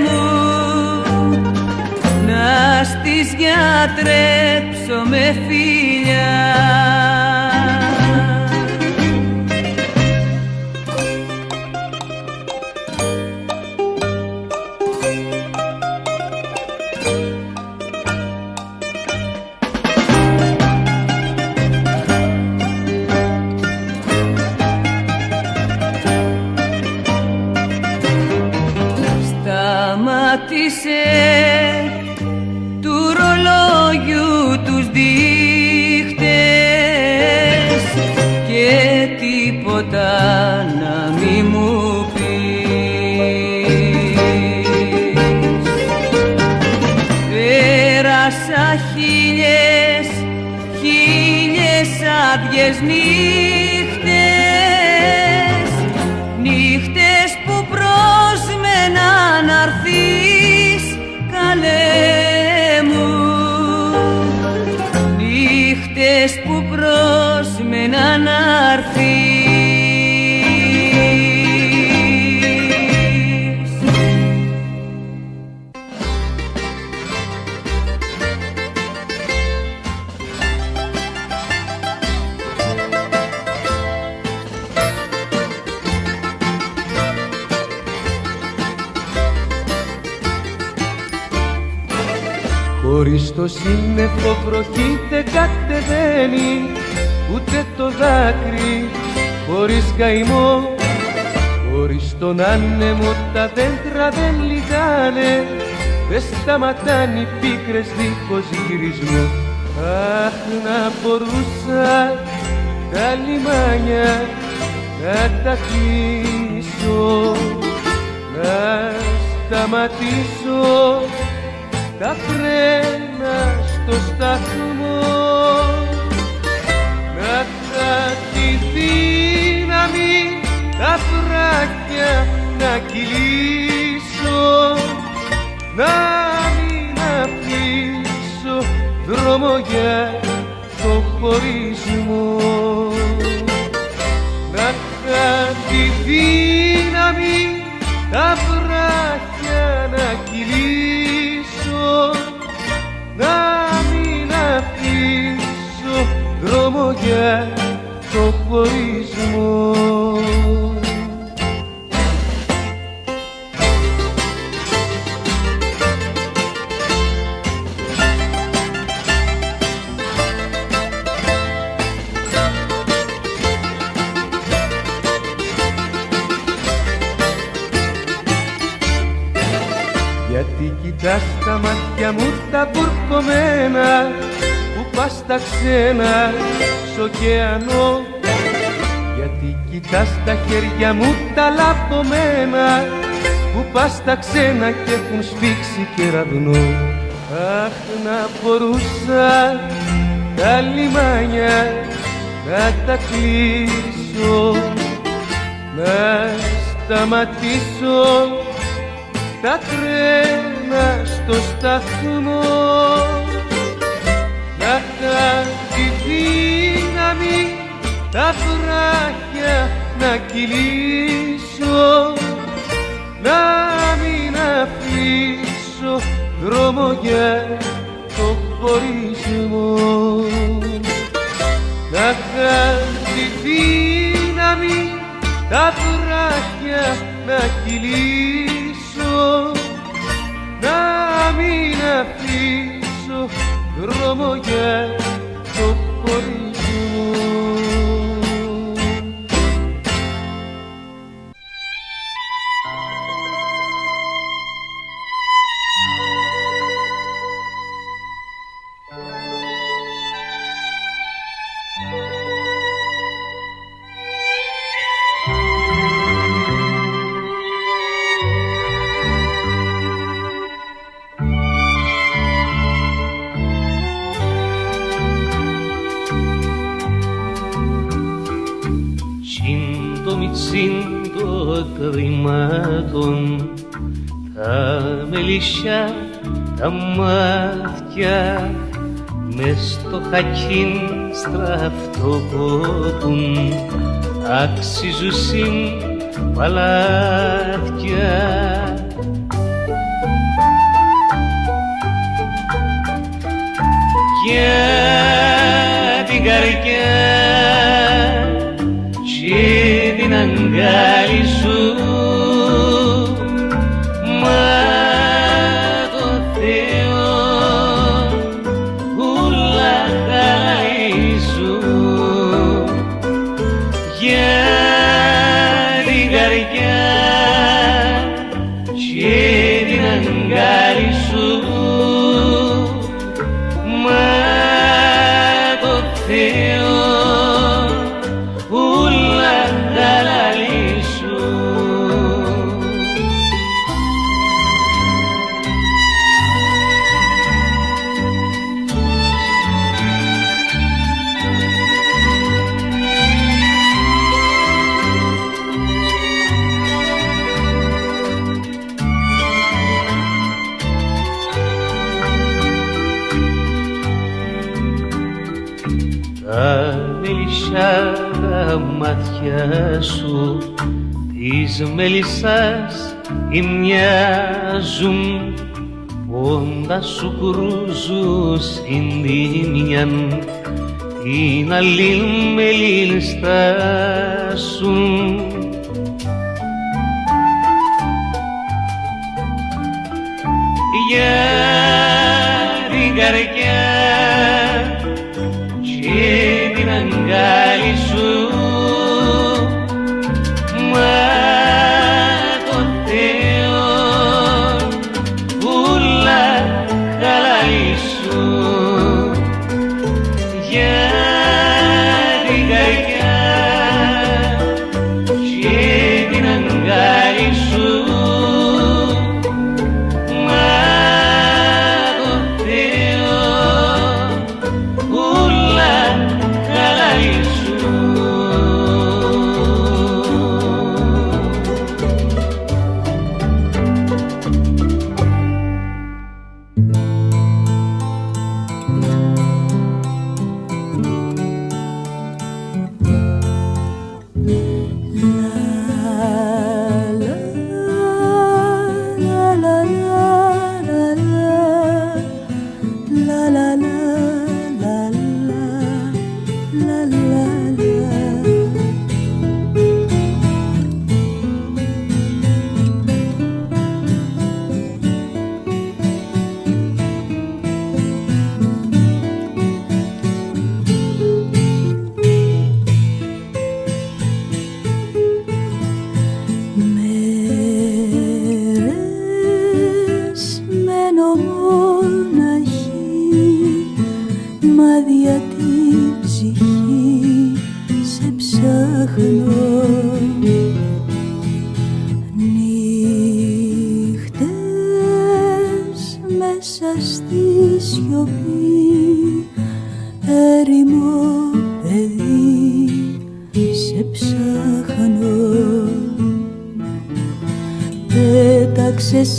μου, να στις γιατρέψω με φιλιά. Του ρολόγιου τους δείχτες και τίποτα να μη μου πεις. Πέρασα χίλιες άδειες νύχτες, νύχτες που πρόσμενα να'ρθείς, καλέ μου, νύχτες που πρόσμενα να'ρθείς.
Χωρίς το σύννεφο βροχήτε κατεβαίνει, ούτε το δάκρυ χωρίς καημό. Χωρίς τον άνεμο τα δέντρα δεν λυγάνε, δεν σταματάνε οι πίκρες δίχως γυρισμό. Αχ, να μπορούσα τα λιμάνια να τα κλείσω, να σταματήσω τα φρένα στο σταθμό, να είχα τη δύναμη τα βράχια να κυλήσω, να μην αφήσω δρόμο για το χωρισμό, να είχα τη δύναμη τα βράχια να κυλήσω, να μην αφήσω δρόμο για το χωρισμό. Γιατί κοιτάς τα μάτια μου τα μπουρκωμένα, που πας στα ξένα σ' ωκεανό. Γιατί κοιτάς τα χέρια μου τα λαπωμένα, που πας στα ξένα και έχουν σφίξει κεραυνό. Αχ, να μπορούσα τα λιμάνια να τα κλείσω, να σταματήσω τα τρένα στο σταθμό, να είχα τη δύναμη τα βράχια να κυλήσω, να μην αφήσω δρόμο για το χωρισμό, να είχα τη δύναμη τα βράχια να κυλήσω, να μην αφήσω δρόμο για το χωρισμό.
Τριμάτων τα μελισσιά τα μάτια μες στο χακίν στραφτοπότουν αξιζουσιν παλάτια. Για την καρδιά και την αγκάλι σου, μα το Θεό ούλα χαρίζουν. Για την καρδιά και την αγκάλι σου, μα το Θεό ούλα χαρίζουν. Τα μελισσάτα μάτια σου της μελισσάς μοιάζουν, πόντα σου κρούζουν στην τιμιάν, την άλλη μελιστάσουν. Για την καρδιά και την αγκάλι σου, μα το Θεό ούλα χαλαλίσουν. Για την καρδιά και την αγκάλι σου, μα το Θεό ούλα χαρίζουν.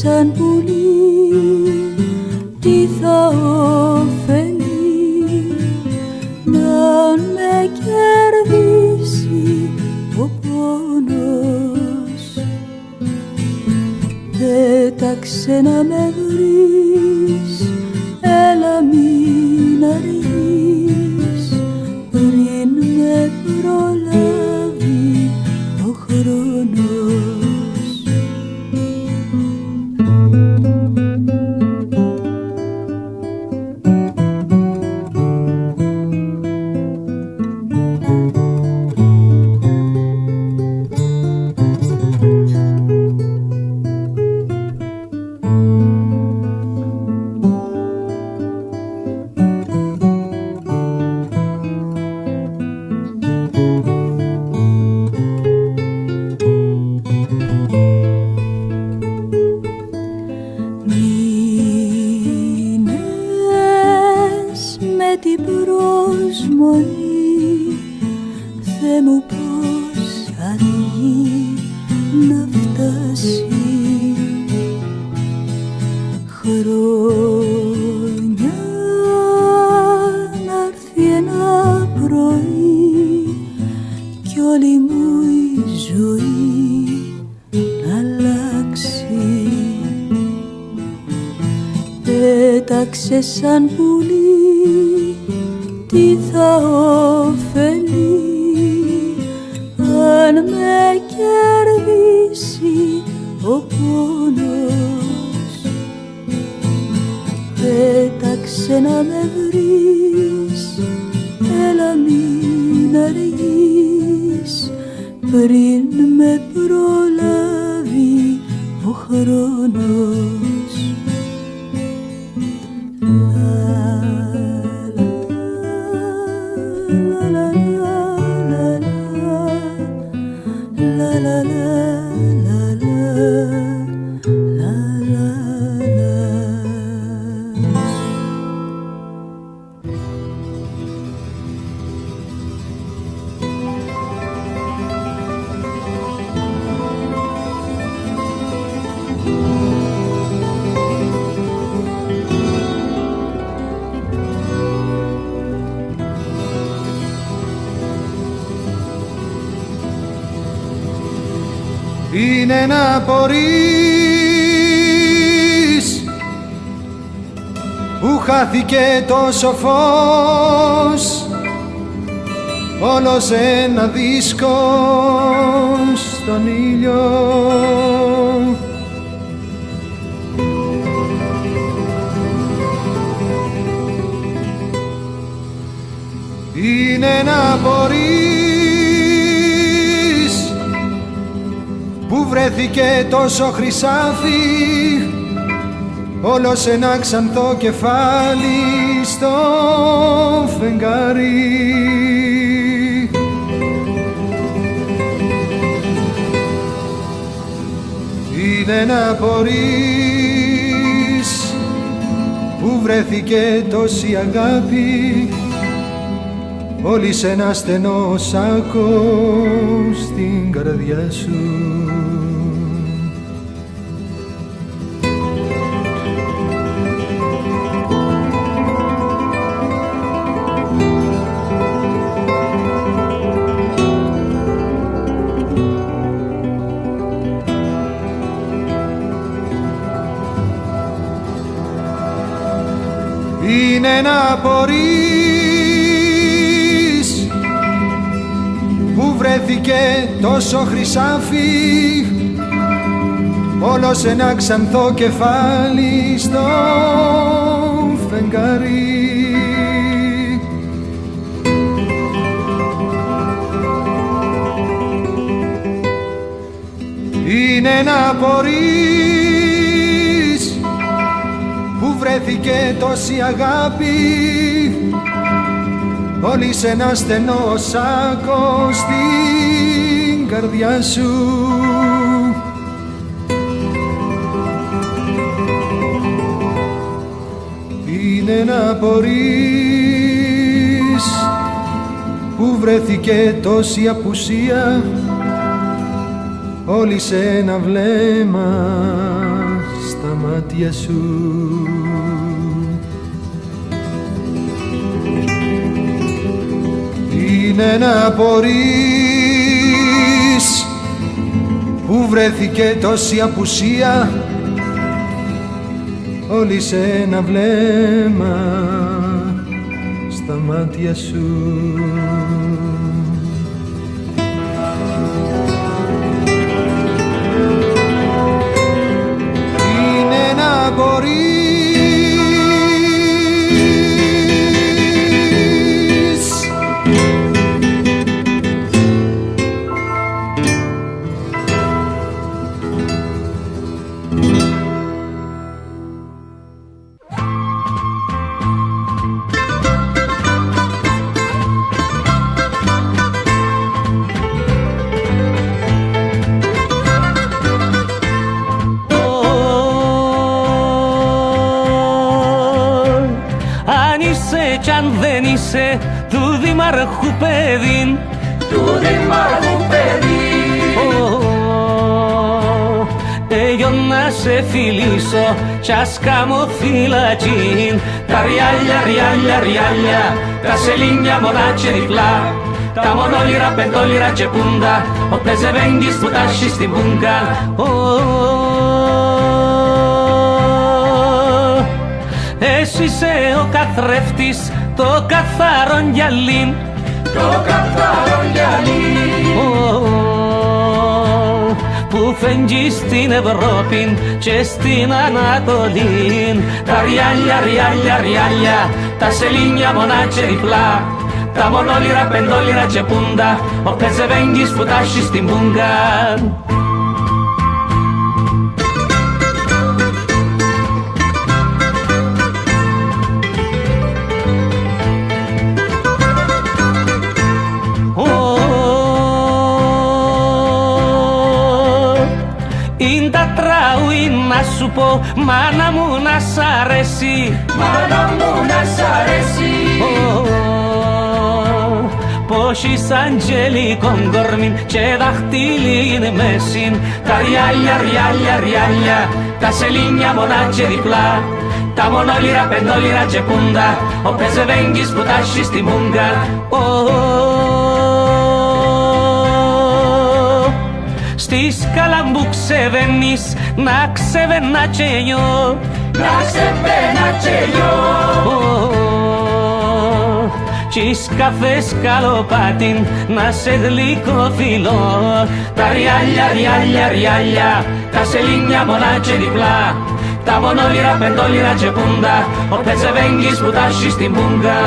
Σαν πουλί, τι θα ωφελεί να με κερδίσει ο πόνος. Πέταξε να με βρεις, έλα μην αργείς, πριν με προλάβει ο χρόνος.
την προσμονή, Θεέ μου πως αργεί να φτάσει. πέταξε σαν πουλί, τι θα ωφελεί αν με κερδίσει ο πόνος. Πέταξε να με βρεις, έλα μην αργείς, πριν με προλάβει ο χρόνος.
Είναι να μπορείς που χάθηκε τόσο φως, όλος ένα δίσκο στον ήλιο. Είναι να μπορείς που βρέθηκε τόσο χρυσάφι, όλος ένα ξανθό κεφάλι στο φεγγάρι. Είναι να μπορείς που βρέθηκε τόση αγάπη, όλη σε ένα στενό σάκο στην καρδιά σου. Είναι να μπορείς που βρέθηκε τόσο χρυσάφι, όλος ένα ξανθό κεφάλι στο φεγγάρι. Είναι να μπορείς που βρέθηκε τόση αγάπη, όλη σε ένα στενό σάκο στην καρδιά σου. Είναι να μπορείς που βρέθηκε τόση απουσία, όλη σε ένα βλέμμα στα μάτια σου. Είναι να μπορείς που βρέθηκε τόση απουσία, όλη σε ένα βλέμμα στα μάτια σου. Είναι να μπορείς
του Δημάρχου παιδί,
του Δημάρχου παιδί.
Εγώ να σε φιλήσω κι ας κάμω φυλακήν, τα ριάλια, ριάλια, ριάλια, τα σελίνια μονάτια διπλά, τα μονόλυρα, πεντόλυρα και πούντα, όποιες ευέγγεις που τάσεις στην πούγκα. εσύ είσαι ο καθρέφτης, το καθαρόν γυαλίν,
το καθαρόν γυαλίν
που φεγγεί στην Ευρώπη και στην Ανατολή. Τα ριάλια, ριάλια, ριάλια, τα σελίνια μονά και διπλά, τα μονόλυρα, πεντόλυρα και πούντα, ο πεζεβέγγις που τάσει στην πούγκα. Είναι τα τραούι να σου πω, μάνα μου να σ' αρέσει,
μάνα μου να σ' αρέσει.
Πως είσαι αγγελικόν κορμήν και δαχτυλίν μέσιν, τα ριάλια, ριάλια, ριάλια, τα σελίνια μονά και διπλά, τα μονόλυρα, πεντόλυρα και πούντα, ο πεζεβέγγις που τάσει στην πούγκα. Στη σκάλα που ξεβαίνεις, να ξεβαίνα και νιώ,
να ξεβαίνα και νιώ.
Κι καφές καλοπάτιν, να σε γλυκοφιλώ. Τα ριάλια, ριάλια, ριάλια, τα σελίνια μονά και διπλά, τα μονόλυρα, πεντόλυρα και πούντα, ο πεζεβέγγις που τάσει στην πούγκα.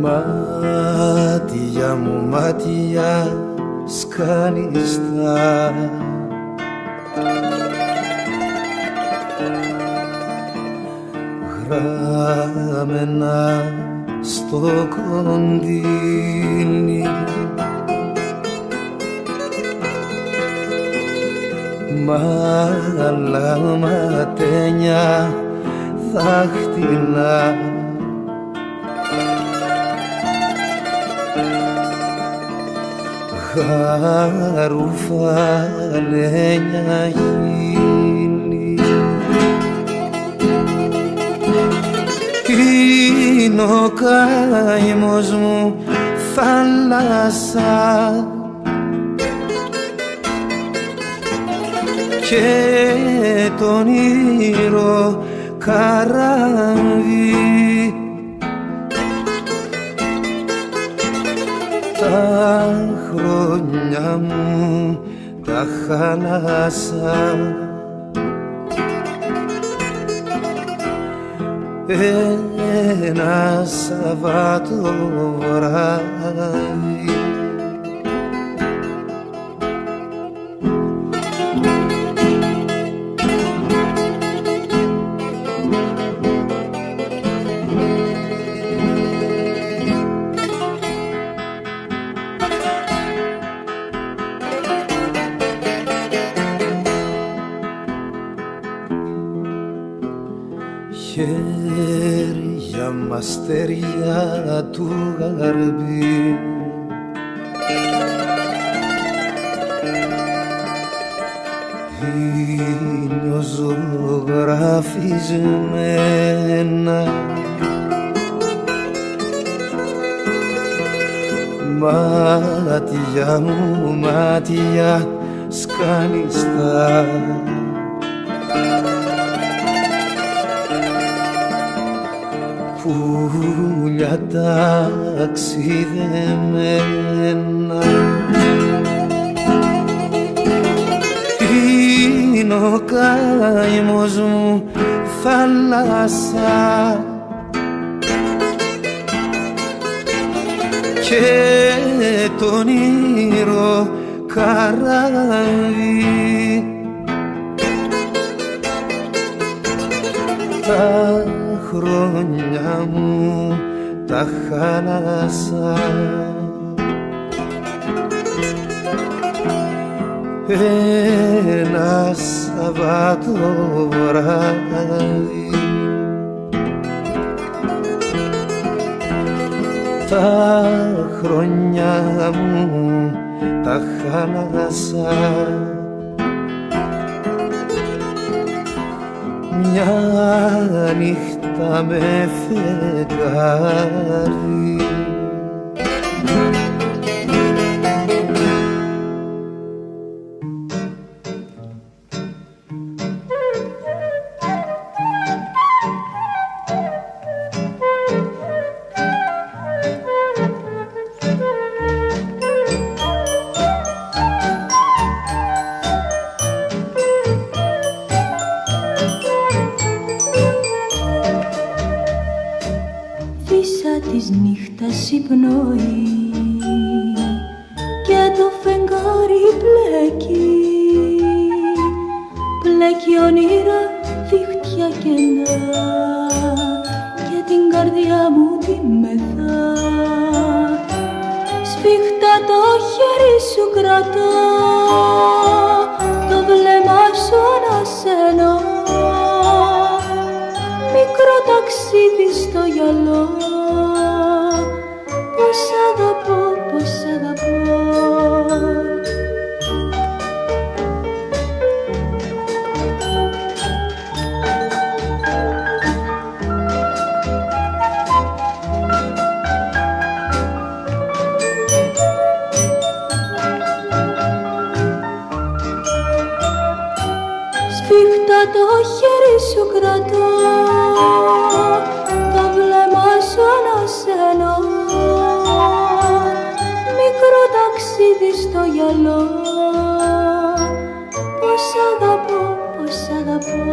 Μάτια μου, μάτια σκανιστά, γραμμένα στο κοντίνι, μάλα ματένια δάχτυλα, χαρουφαλένια χείλη. Είναι ο καημός μου θάλασσα και το όνειρο καράβι, τα χρόνια μου τα χάλασα. Ένα Σαββάτο βράδυ χέρια μαστέρια του γαρμπή, ήλιο ζωγραφισμένα, μάτια μου, μάτια σκανιστά, πουλιά ταξιδεμένα. Είναι ο καημός μου θάλασσα και το όνειρο καράβι, τα χρόνια μου τα χάλασα. Ένα Σαββάτο βράδυ
τα χρόνια μου τα χάλασα. Μια νύχτα με φεγγάρι
πνοή και το φεγγάρι πλέκει όνειρα, δίχτυα κενά και την καρδιά μου τη μεθά. Σφίχτα το χέρι σου κρατώ, το βλέμμα σου ανασένω, μικρό ταξίδι στο γυαλό. Πώς αγαπώ, πώς αγαπώ. Σφίχτα το χέρι σου κρατώ, το βλέμμα σου ανασένω, μικρό ταξίδι στο γυαλό. Πώς αγαπώ, πώς αγαπώ.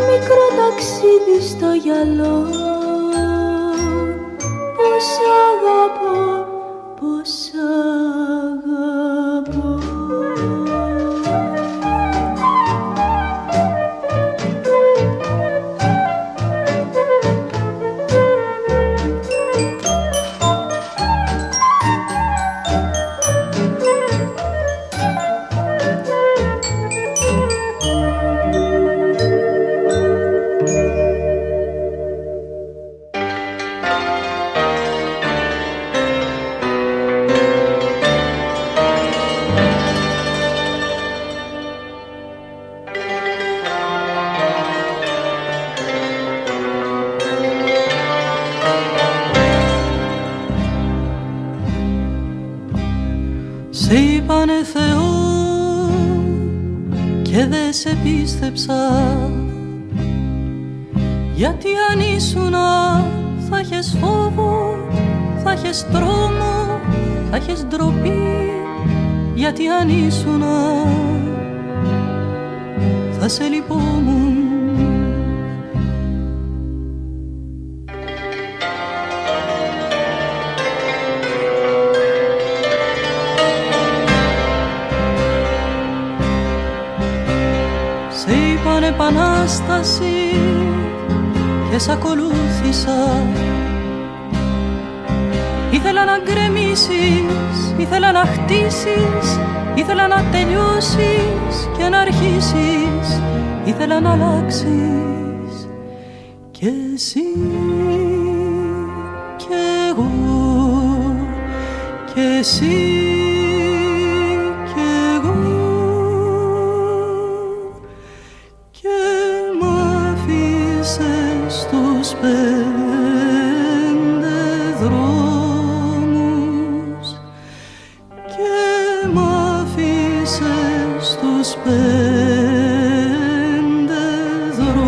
Μικρό ταξίδι στο γυαλό. Πώς αγαπώ, πώς αγαπώ.
Σε είπανε Θεό και δε σε πίστεψα, γιατί αν ήσουνα θα έχεις φόβο, θα έχεις τρόμο, θα έχεις ντροπή. Γιατί αν ήσουνα θα σε λυπόμουν. Επανάσταση και σ' ακολούθησα. Ήθελα να γκρεμίσεις, ήθελα να χτίσεις, ήθελα να τελειώσεις και να αρχίσεις, ήθελα να αλλάξεις κι εσύ κι εγώ κι εσύ. Στους 5 δρόμους και μ' άφησες στους 5 δρόμους.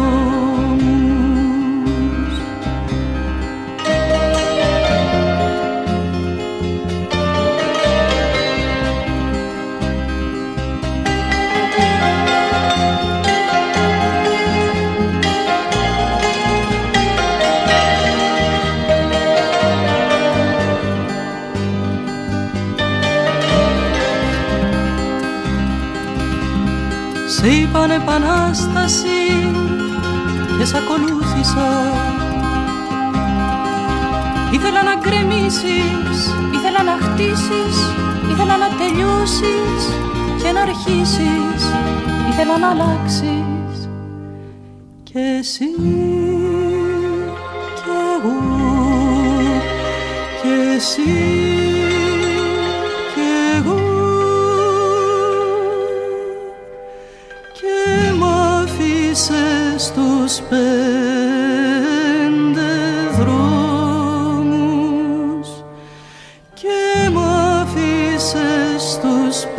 Σε είπαν επανάσταση και σ' ακολούθησα. Ήθελα να γκρεμίσεις, ήθελα να χτίσεις, Ήθελα να τελειώσεις και να αρχίσεις, ήθελα να αλλάξεις κι εσύ κι εγώ κι εσύ κι εγώ και μ' άφησες στους 5 δρόμους και μ' άφησες στους 5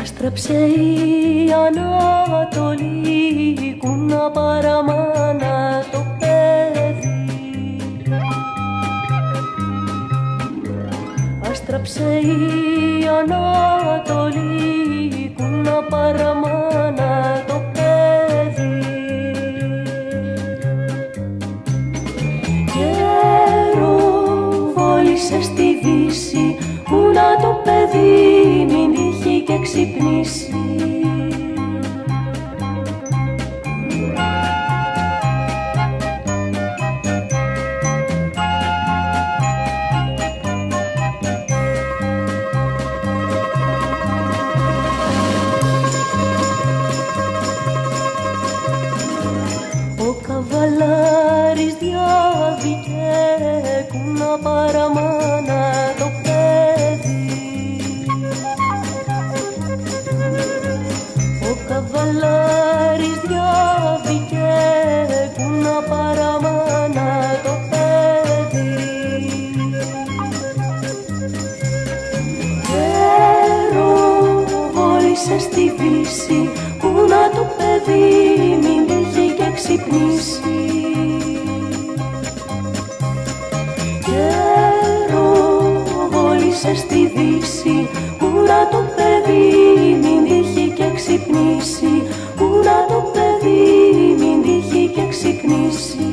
Άστραψε η Ανατολή, κούνα παραμάνα το παιδί. Άστραψε η Ανατολή, κούνα παραμάνα το παιδί. Καιρό βόλησε στη Δύση, κούνα το παιδί, μην τύχει και ξυπνήσει. Ο καβαλάρης διάβηκε, κούνα παραμάνα το παιδί. Ο καβαλάρης διάβηκε, κούνα παραμάνα το παιδί. Καιρό βόλησε στη Δύση, κούνα το παιδί, μην τύχει και ξυπνήσει. Καιρό βόλησε στη Δύση, κούνα το παιδί, μην τύχει και ξυπνήσει. Κούνα το παιδί, μην τύχει και ξυπνήσει.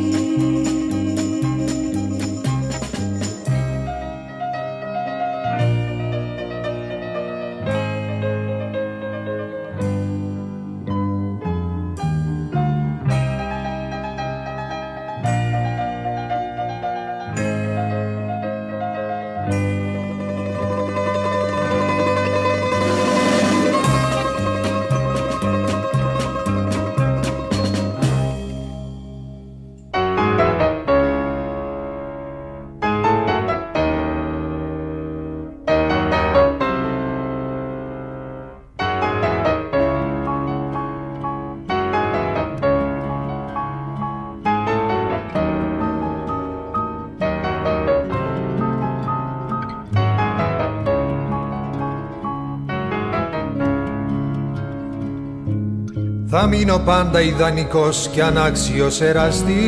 Θα μείνω πάντα ιδανικός και ανάξιος εραστής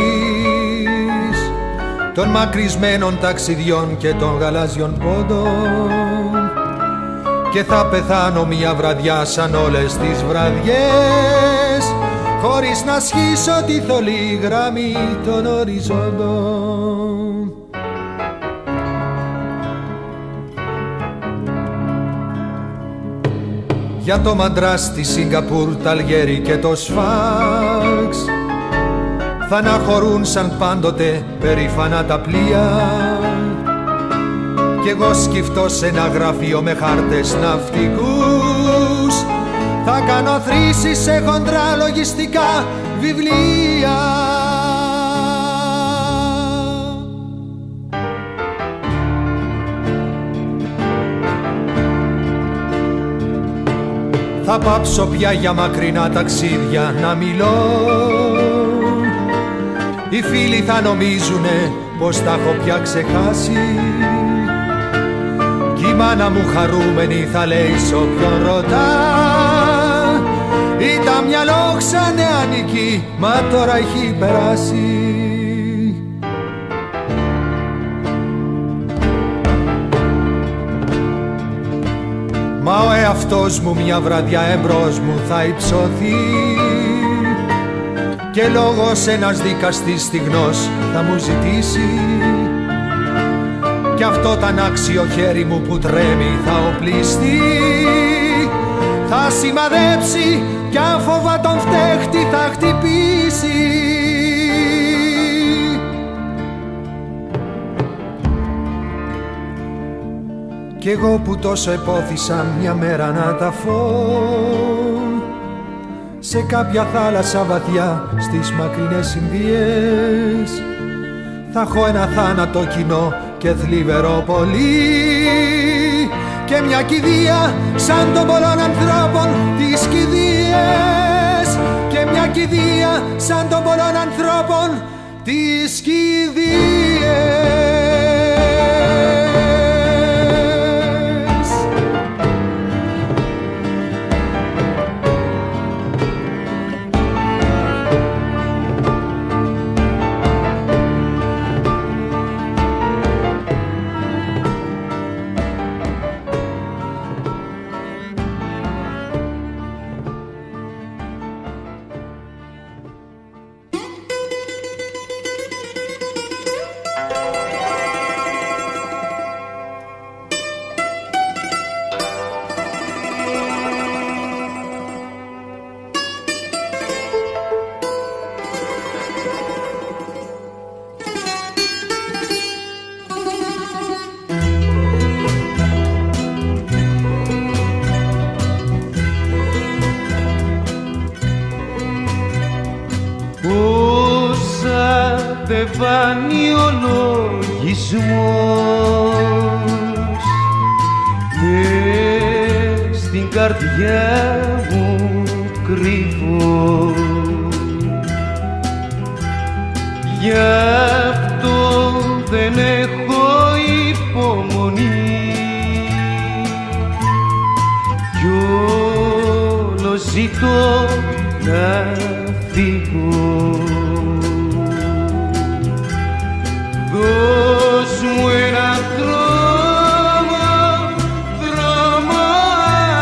των μακρισμένων ταξιδιών και των γαλάζιων πόντων, και θα πεθάνω μια βραδιά σαν όλες τις βραδιές, χωρίς να σχίσω τη θολή γραμμή των οριζόντων. Για το Μαντράς, τη Σιγκαπούρ, τα Αλγέρι και το Σφάξ θα αναχωρούν σαν πάντοτε περήφανα τα πλοία, κι εγώ σκυφτώ σε ένα γραφείο με χάρτες ναυτικούς θα κάνω αθροίσεις σε χοντρά λογιστικά βιβλία. Θα πάψω πια για μακρινά ταξίδια να μιλώ, οι φίλοι θα νομίζουνε πως τα έχω πια ξεχάσει, κι η μάνα μου χαρούμενη θα λέει σ' όποιον ρωτά, ήταν μια λόξα νεανική, μα τώρα έχει περάσει. μα ο εαυτός μου μια βραδιά εμπρός μου θα υψωθεί και λόγος ένας δικαστής στιγνός θα μου ζητήσει κι αυτό τ' ανάξιο χέρι μου που τρέμει θα οπλιστεί, θα σημαδέψει κι αν φόβα τον φταίχτη θα χτυπήσει. Κι εγώ που τόσο επώθησα μια μέρα να ταφώ σε κάποια θάλασσα βαθιά στις μακρινές Ινδίες, θα έχω ένα θάνατο κοινό και θλιβερό πολύ και μια κηδεία σαν των πολλών ανθρώπων τις κηδείες και μια κηδεία σαν των πολλών ανθρώπων τις κηδείες.
Βάνει ο λογισμός μες στην καρδιά μου κρύβω, γι' αυτό δεν έχω υπομονή κι όλο ζητώ να φύγω. Δώσ' μου ένα δρόμο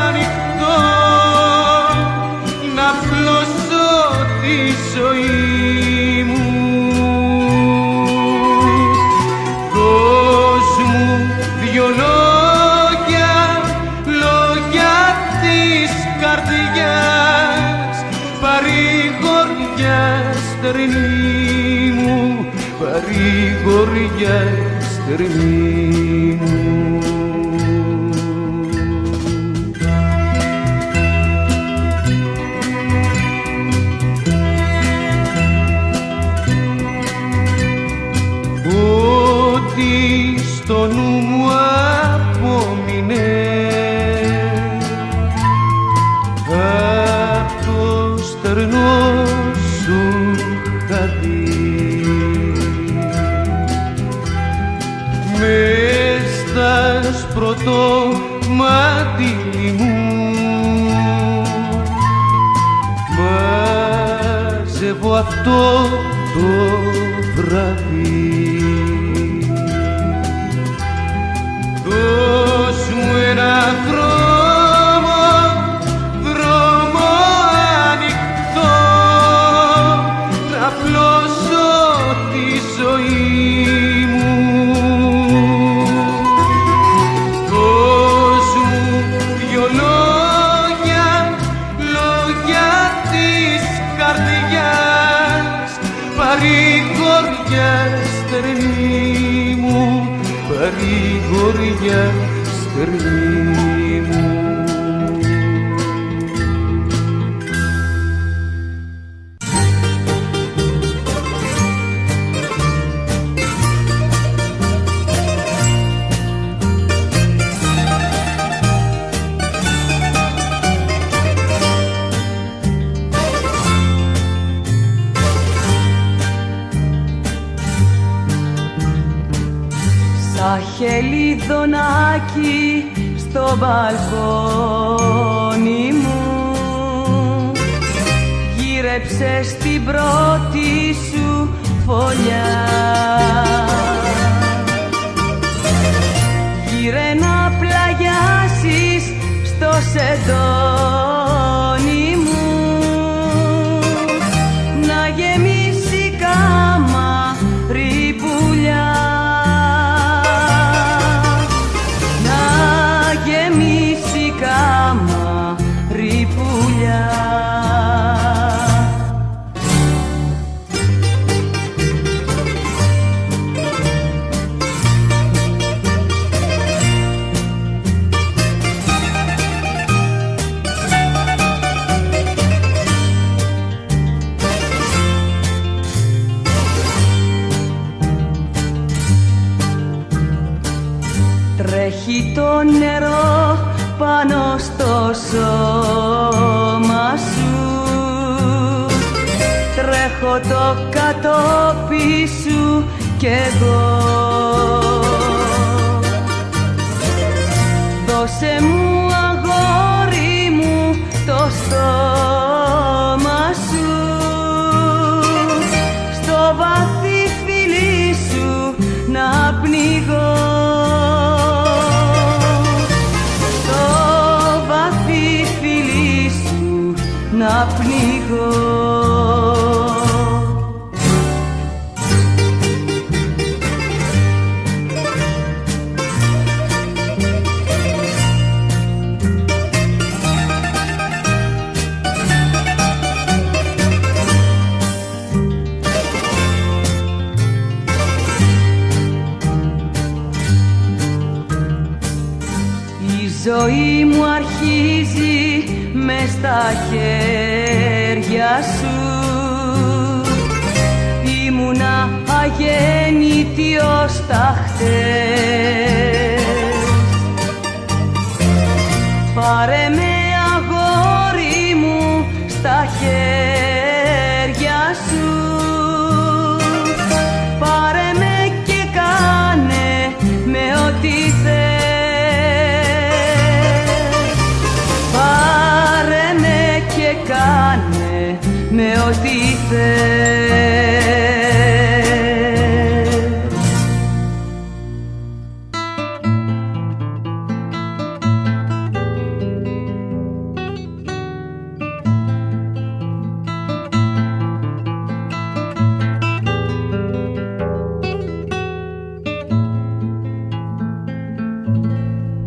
ανοιχτό να πλώσω τη ζωή μου. Δώσ' μου δυο λόγια της καρδιάς, παρηγοριά στερνή μου, παρηγοριά στερνή μου. Ό,τι στο νου μου απόμεινε απ' το στερνό σου χαδί, μες στα σπρωτό μάτι μου μαζεύω αυτό το βράδυ. Δώσ' μου ένα δρόμο ανοιχτό να πλώσω τη ζωή μου. Δώσ' μου δυο λόγια της καρδιάς, παρηγοριά στερνή μου, παρηγοριά στερνή μου.
Χελιδονάκι στο μπαλκόνι μου, γύρεψε στην πρώτη σου φωλιά, γύρε να πλαγιάσεις στο σεντόνι μου να γεμίσει καμαρή πουλιά, να γεμίσει καμαρή πουλιά. Τρέχει το νερό πάνω στο σώμα σου, τρέχω το κατόπι σου κι εγώ. Δώσε μου αγόρι μου το στόμα σου, στο βαθύ φιλί σου να πνιγώ, να πνιγώ. Η ζωή μου αρχίζει μες στα χέρια σου, ήμουνα αγέννητη ως τα χτες. Πάρε με αγόρι μου στα χέρια σου, πάρε με και κάνε με ό,τι θες. Κάνε με ό,τι θες.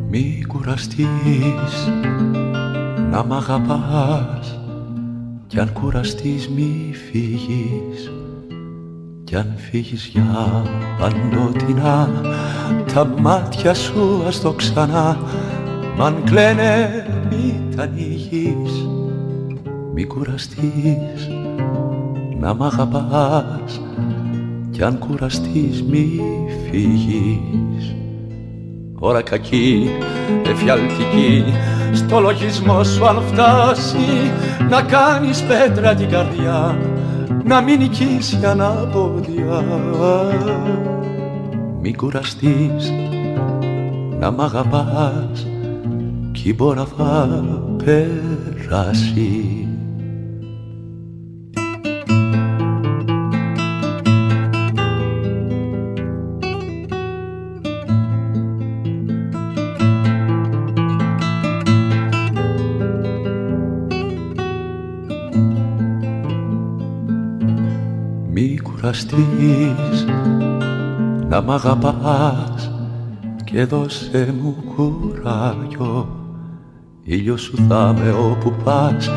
Μη κουραστείς να μ' αγαπάς, κι αν κουραστείς μη φύγεις, κι αν φύγεις για παντότινα, τα μάτια σου ας το ξανά, μ' αν κλαίνε μη τ' ανοίγεις. Μη κουραστείς να μ' αγαπάς, κι αν κουραστείς μη φύγεις. Ώρα κακή, εφιαλτική, στο λογισμό σου αν φτάσει, να κάνεις πέτρα την καρδιά, να μην νικήσει ανάποδια. Μη κουραστείς να μ' αγαπάς, κι η μπόρα θα περάσει. Να μ' αγαπάς και δώσε μου κουράγιο. Ήλιος σου θα με όπου πας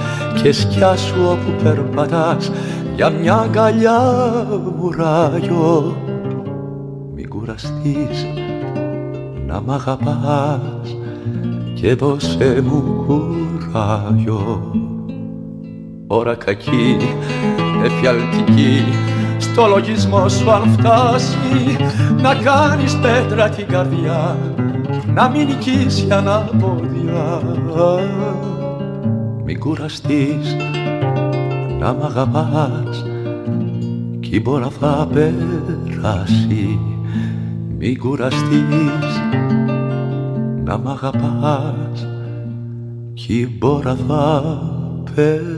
και σκιά σου όπου περπατάς, για μια αγκαλιά μουράγιο. Μη κουραστείς να μ' αγαπάς και δώσε μου κουράγιο. Ώρα κακή, εφιαλτική, στο λογισμό σου αν φτάσει, να κάνεις πέτρα την καρδιά, να μην νικήσει ανάποδια. Μη κουραστείς να μ' αγαπάς, κι η μπόρα θα περάσει. Μη κουραστείς να μ' αγαπάς, κι η μπόρα θα περάσει.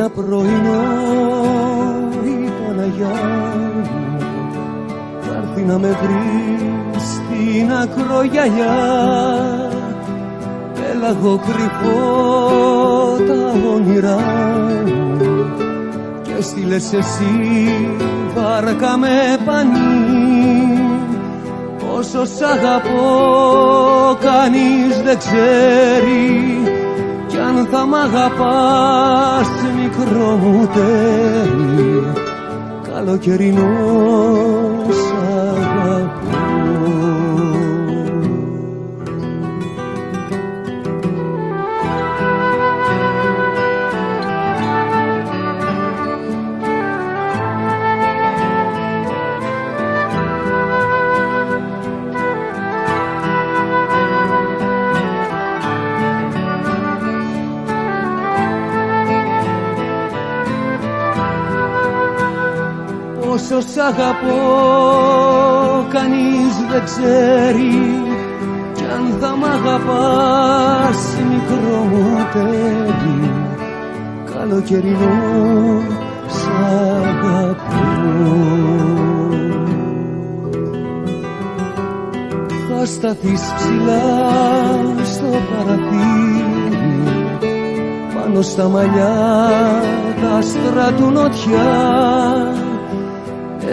ένα πρωινό η Παναγιά μου θα έρθει να με βρει στην ακρογιαλιά. Πέλαγω κρυφό τα όνειρά μου και στείλες εσύ βάρκα με πανί. Όσο σ' αγαπώ κανείς δεν ξέρει κι αν θα μ' αγαπάς μικρό μου τέρι, καλοκαιρινό σ' αγαπώ. Όσο σ' αγαπώ κανείς δεν ξέρει κι αν θα μ' αγαπάς μικρό μου παιδί, καλοκαιρινό σ' αγαπώ. Θα σταθείς ψηλά στο παραθύρι πάνω στα μαλλιά τα άστρα του νοτιά.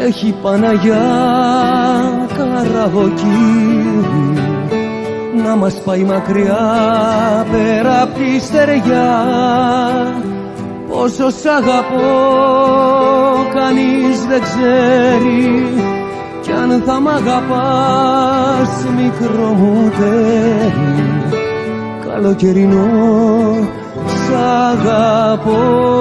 Έχει Παναγιά καραβοκύρι να μας πάει μακριά πέρα απ' τη στεριά. Πόσο σ' αγαπώ κανείς δεν ξέρει κι αν θα μ' αγαπάς μικρό μου τέρι, καλοκαιρινό σ' αγαπώ.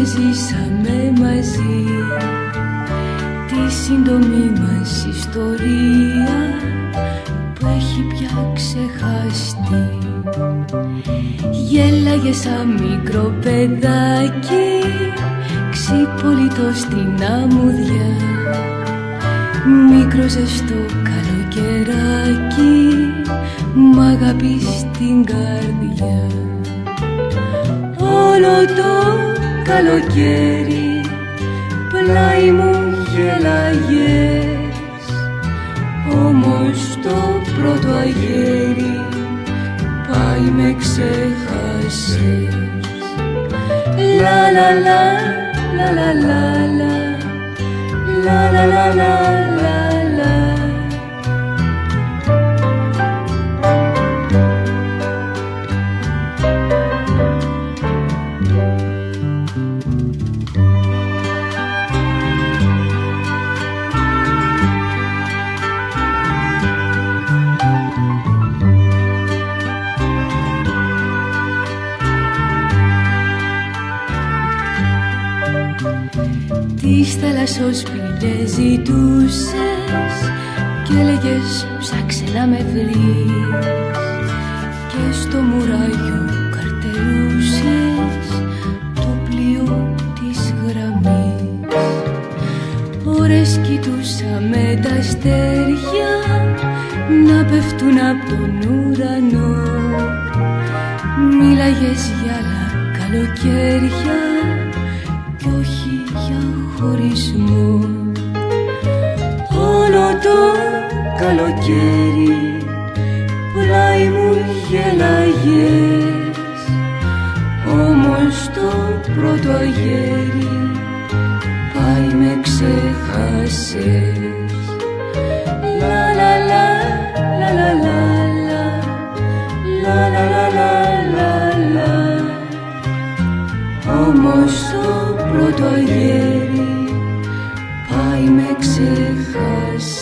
Ζήσαμε μαζί τη σύντομη μας ιστορία που έχει πια ξεχαστεί. Γέλαγε σαν μικρό παιδάκι ξυπολιτό στην αμμουδιά, μικρό ζεστό καλοκαιράκι μ' αγάπη στην καρδιά. Όλο το καλοκαίρι πλάι μου γέλαγες, όμως το πρώτο αγέρι πάει με ξέχασες. Λα λα λα λα λα λα λα λα λα λα. Της θάλασσος σπίτες ζητούσες κι έλεγες ψάξε να με βρεις και στο μουράγιο καρτερούσες το πλοίο της γραμμής. Ώρες κοιτούσαμε τα αστέρια να πέφτουν απ' τον ουρανό. Μίλαγες για άλλα καλοκαίρια κι όχι για χωρισμό. Όλο το καλοκαίρι πλάι μου γέλαγες, όμως το πρώτο αγέρι πάει με ξέχασες. Λα λα λα λα λα λα λα λα λα λα λα. Όμως το πρώτο αγέρι πάει με ξέχασες.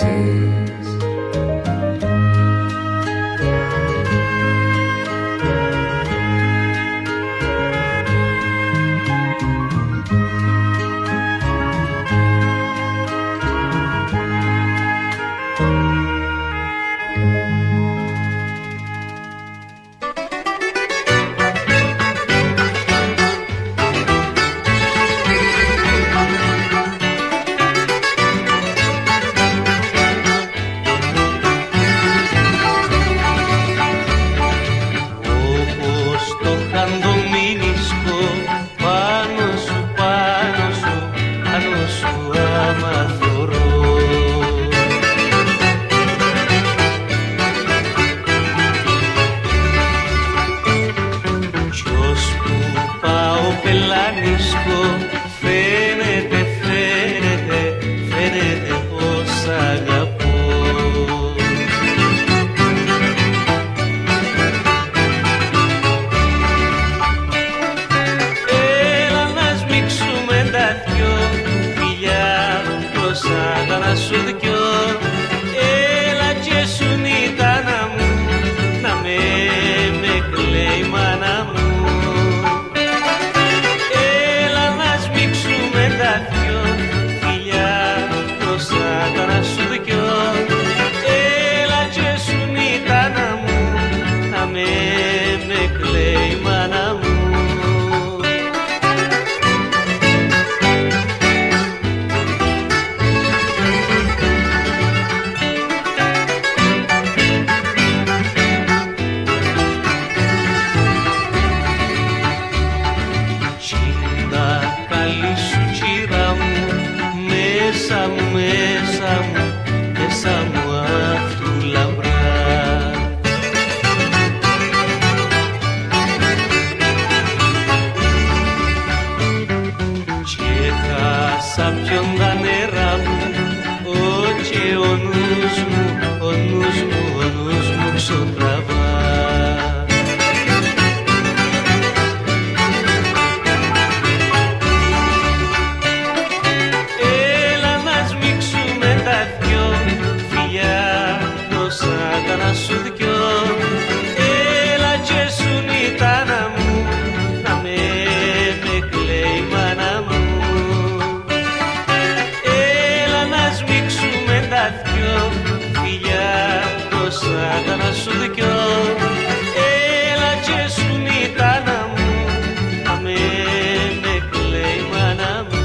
να σου δυο. Έλα και σου νητάνα μου, να με κλαίει η μάνα μου. Έλα να σμίξουμε τα δυο, φιλιά τόσα να σου δυο. Έλα και σου νητάνα μου, να με κλαίει η μάνα μου.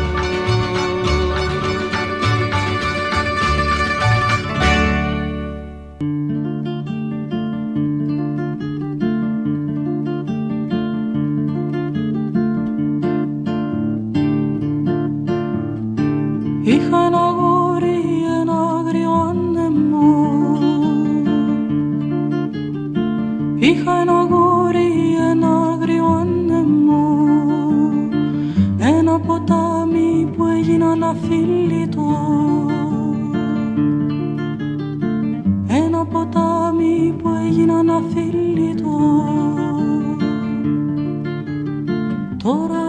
Είχα ένα αγόρι, ένα άγριο άνεμο. Είχα ένα αγόρι, ένα άγριο άνεμο. Ένα ποτάμι που έγιναν αφίλητο. Ένα ποτάμι που έγιναν αφίλητο. Τώρα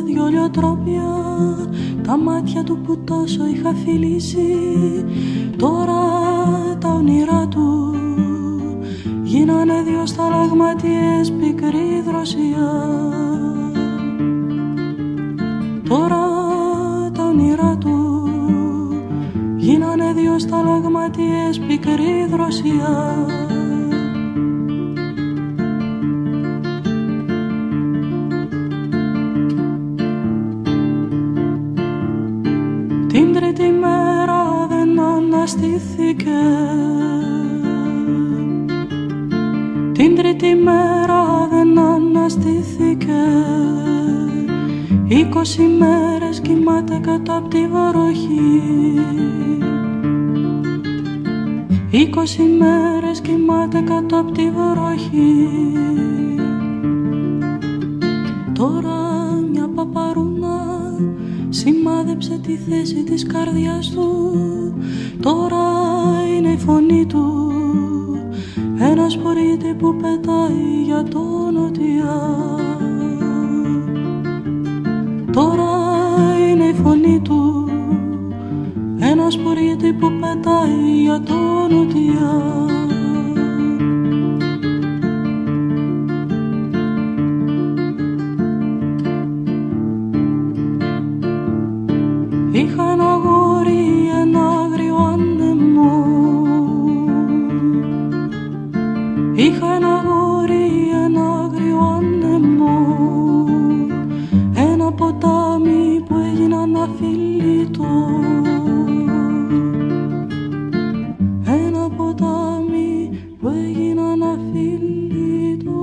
δυο λιοτρόπια τα μάτια του που τόσο είχα φιλήσει, τώρα τα όνειρά του γίνανε δυο σταλαγματιές πικρή δροσιά. Τώρα τα όνειρά του γίνανε δυο σταλαγματιές πικρή δροσιά. Την τρίτη μέρα δεν αναστήθηκε. Την τρίτη μέρα δεν αναστήθηκε. 20 μέρες κοιμάται κάτω απ' τη βροχή. 20 μέρες κοιμάται κάτω απ' τη βροχή. Τώρα μια παπαρούνα σημάδεψε τη θέση της καρδιάς του. Τώρα είναι η φωνή του, ένα σπορίτι που πετάει για το νοτιά. Τώρα είναι η φωνή του, ένα σπορίτι που πετάει για το νοτιά. Είχα ένα αγόρι, ένα άγριο άνεμο. Είχα ένα αγόρι, ένα άγριο άνεμο. Ένα ποτάμι που έγιναν αφίλητο. Ένα ποτάμι που έγιναν αφίλητο.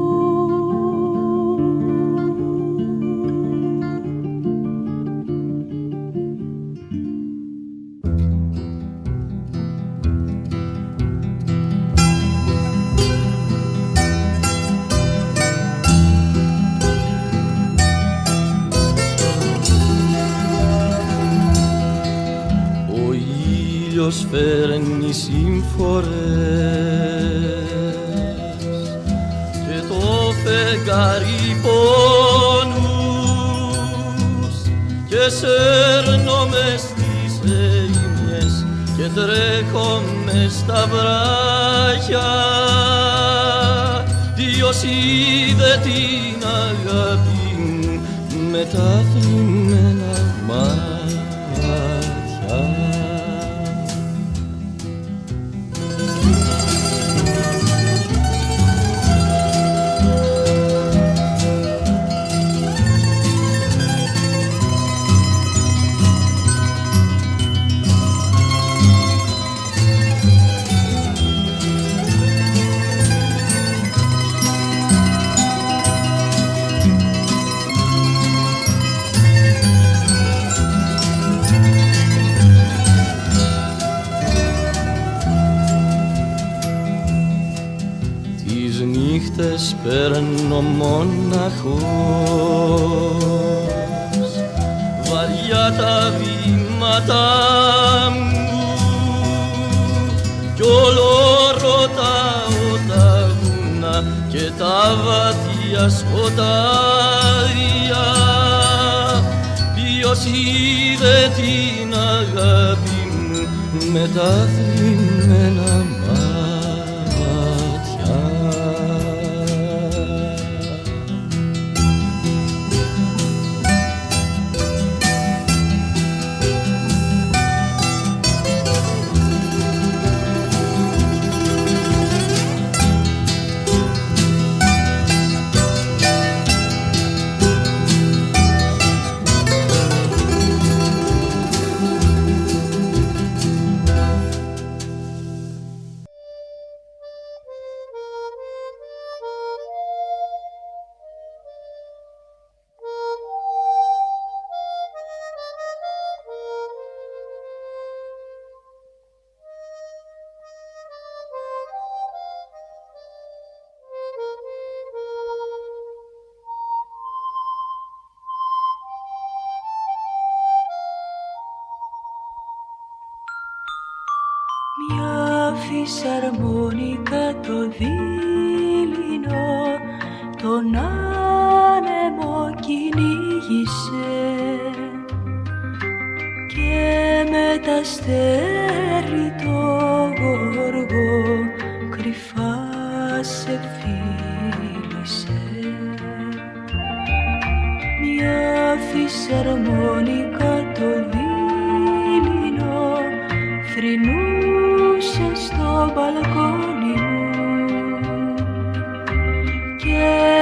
Φέρνει σύμφορες και το φεγγάρι πόνους και σέρνω μες στις ερήμιες και τρέχω μες στα βράχια. Ποιος είδε την αγάπη μου με τα θλιμμένα μάτια. Παίρνω μοναχός, βαριά τα βήματα μου κι όλο ρωτάω τα βουνά και τα βαθιά σκοτάδια. Ποιος είδε την αγάπη μου με τα θλιμμένα μάτια.
φυσαρμόνικα το δείλινο τον άνεμο κυνήγησε και με τα αστέρι το γοργό κρυφά σε φίλησε. Μια φυσαρμόνικα το δείλινο θρηνούσε στο μπαλκόνι μου κι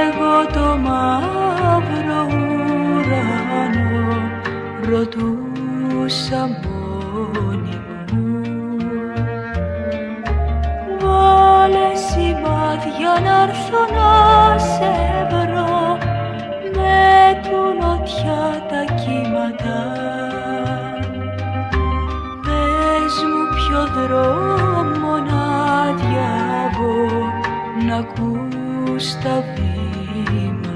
εγώ το μαύρο ουρανό ρωτούσα μόνη μου. Βάλε σημάδια να'ρθω να σε βρω με του νοτιά τα κύματα. Πες μου ποιο δρόμο να διαβώ να ακούς τα βήματα.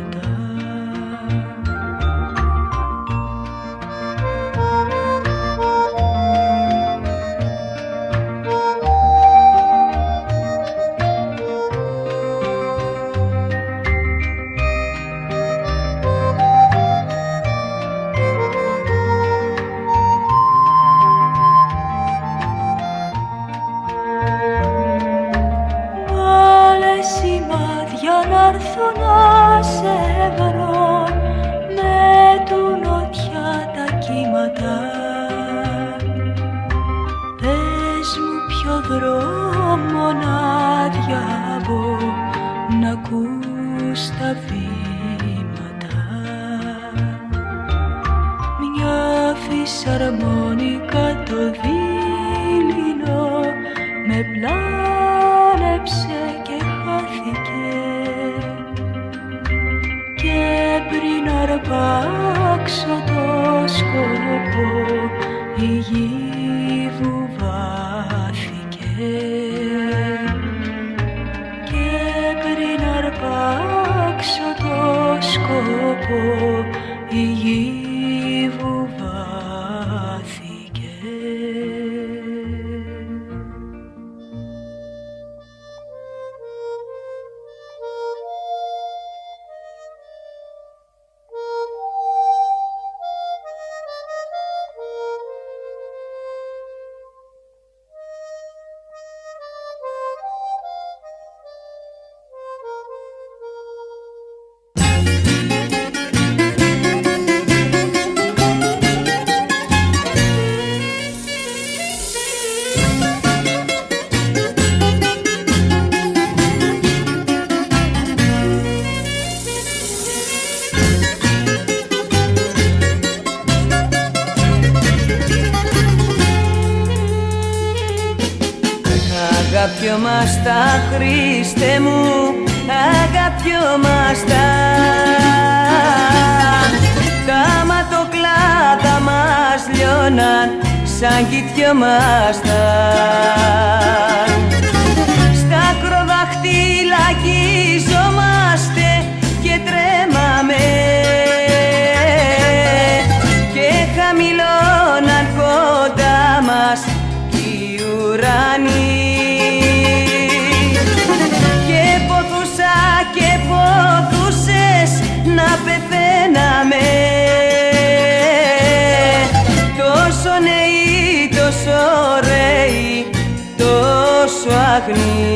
Να'ρθω να σε βρω με του νοτιά τα κύματα. Πες μου ποιο δρόμο να διαβώ να ακούς τα βήματα. Μια φυσαρμόνικα το δείλινο με πλάνεψε και χάθηκε και πριν αρπάξω το σκοπό η γη βουβάθηκε και πριν αρπάξω το σκοπό η γη βουβάθηκε.
Αγαπιόμαστα, Χριστέ μου, αγαπιόμαστα. Τα ματοκλάδα μας λιώναν σαν κοιτιόμαστα. Στα ακροδάχτυλα αγγίζομαστε και τρέμαμε και χαμηλώναν κοντά μας οι ουρανοί. Και πόθουσες να πεθαίναμε τόσο νέοι, τόσο ωραίοι, τόσο αγνοί.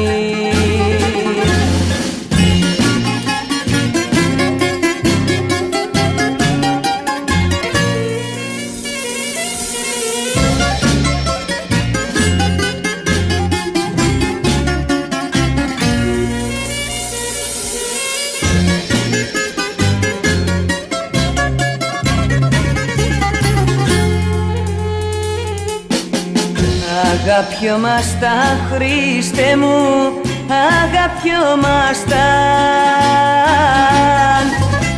Αγαπιόμαστα, Χριστέ μου, αγαπιόμασταν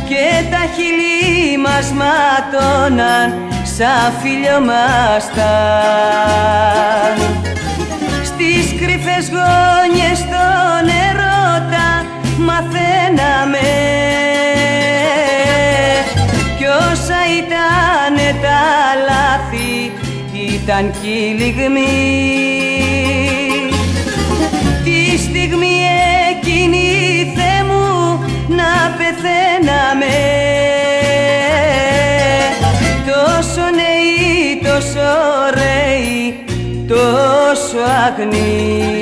και τα χείλη μας ματώναν σαν φιλιόμασταν. Στις κρυφές γωνιές των ερώτα μαθαίναμε κι όσα ήτανε τα λάθη ήταν κι οι λιγμοί. τόσο αγνή.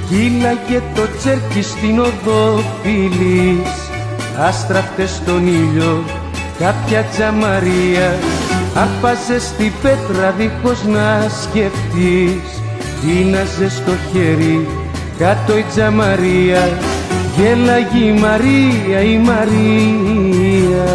Κύλαγε το τσέρκι στην οδό Φιλής, άστραφτε στον ήλιο κάποια τζαμαρία. Άρπαζε στη πέτρα δίχως να σκεφτείς, τίναζε στο χέρι κάτω η τζαμαρία. Γέλαγε η Μαρία, η Μαρία.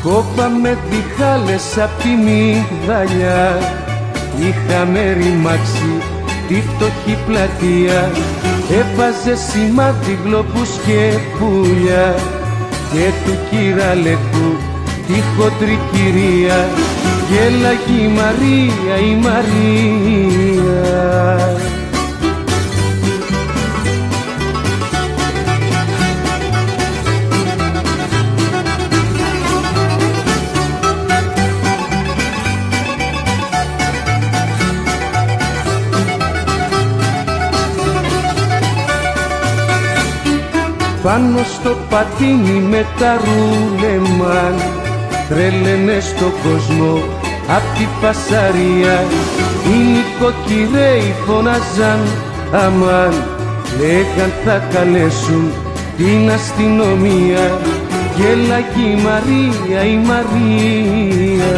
Κόπαμε διχάλες απ' τη μυγδαλιά, είχαμε ρημάξει τη φτωχή πλατεία. Έβαζε σημάδι γλοπούς και πουλιά και του κυραλεκού τη χοντρή κυρία. Γέλαγε η Μαρία, η Μαρία. Πάνω στο πατίνι με τα ρούλεμαν, τρέλαινε στον κόσμο απ' τη φασαρία. Οι νοικοκυρέοι φωνάζαν αμάν, λέγαν θα καλέσουν την αστυνομία. Γέλαγε η Μαρία, η Μαρία.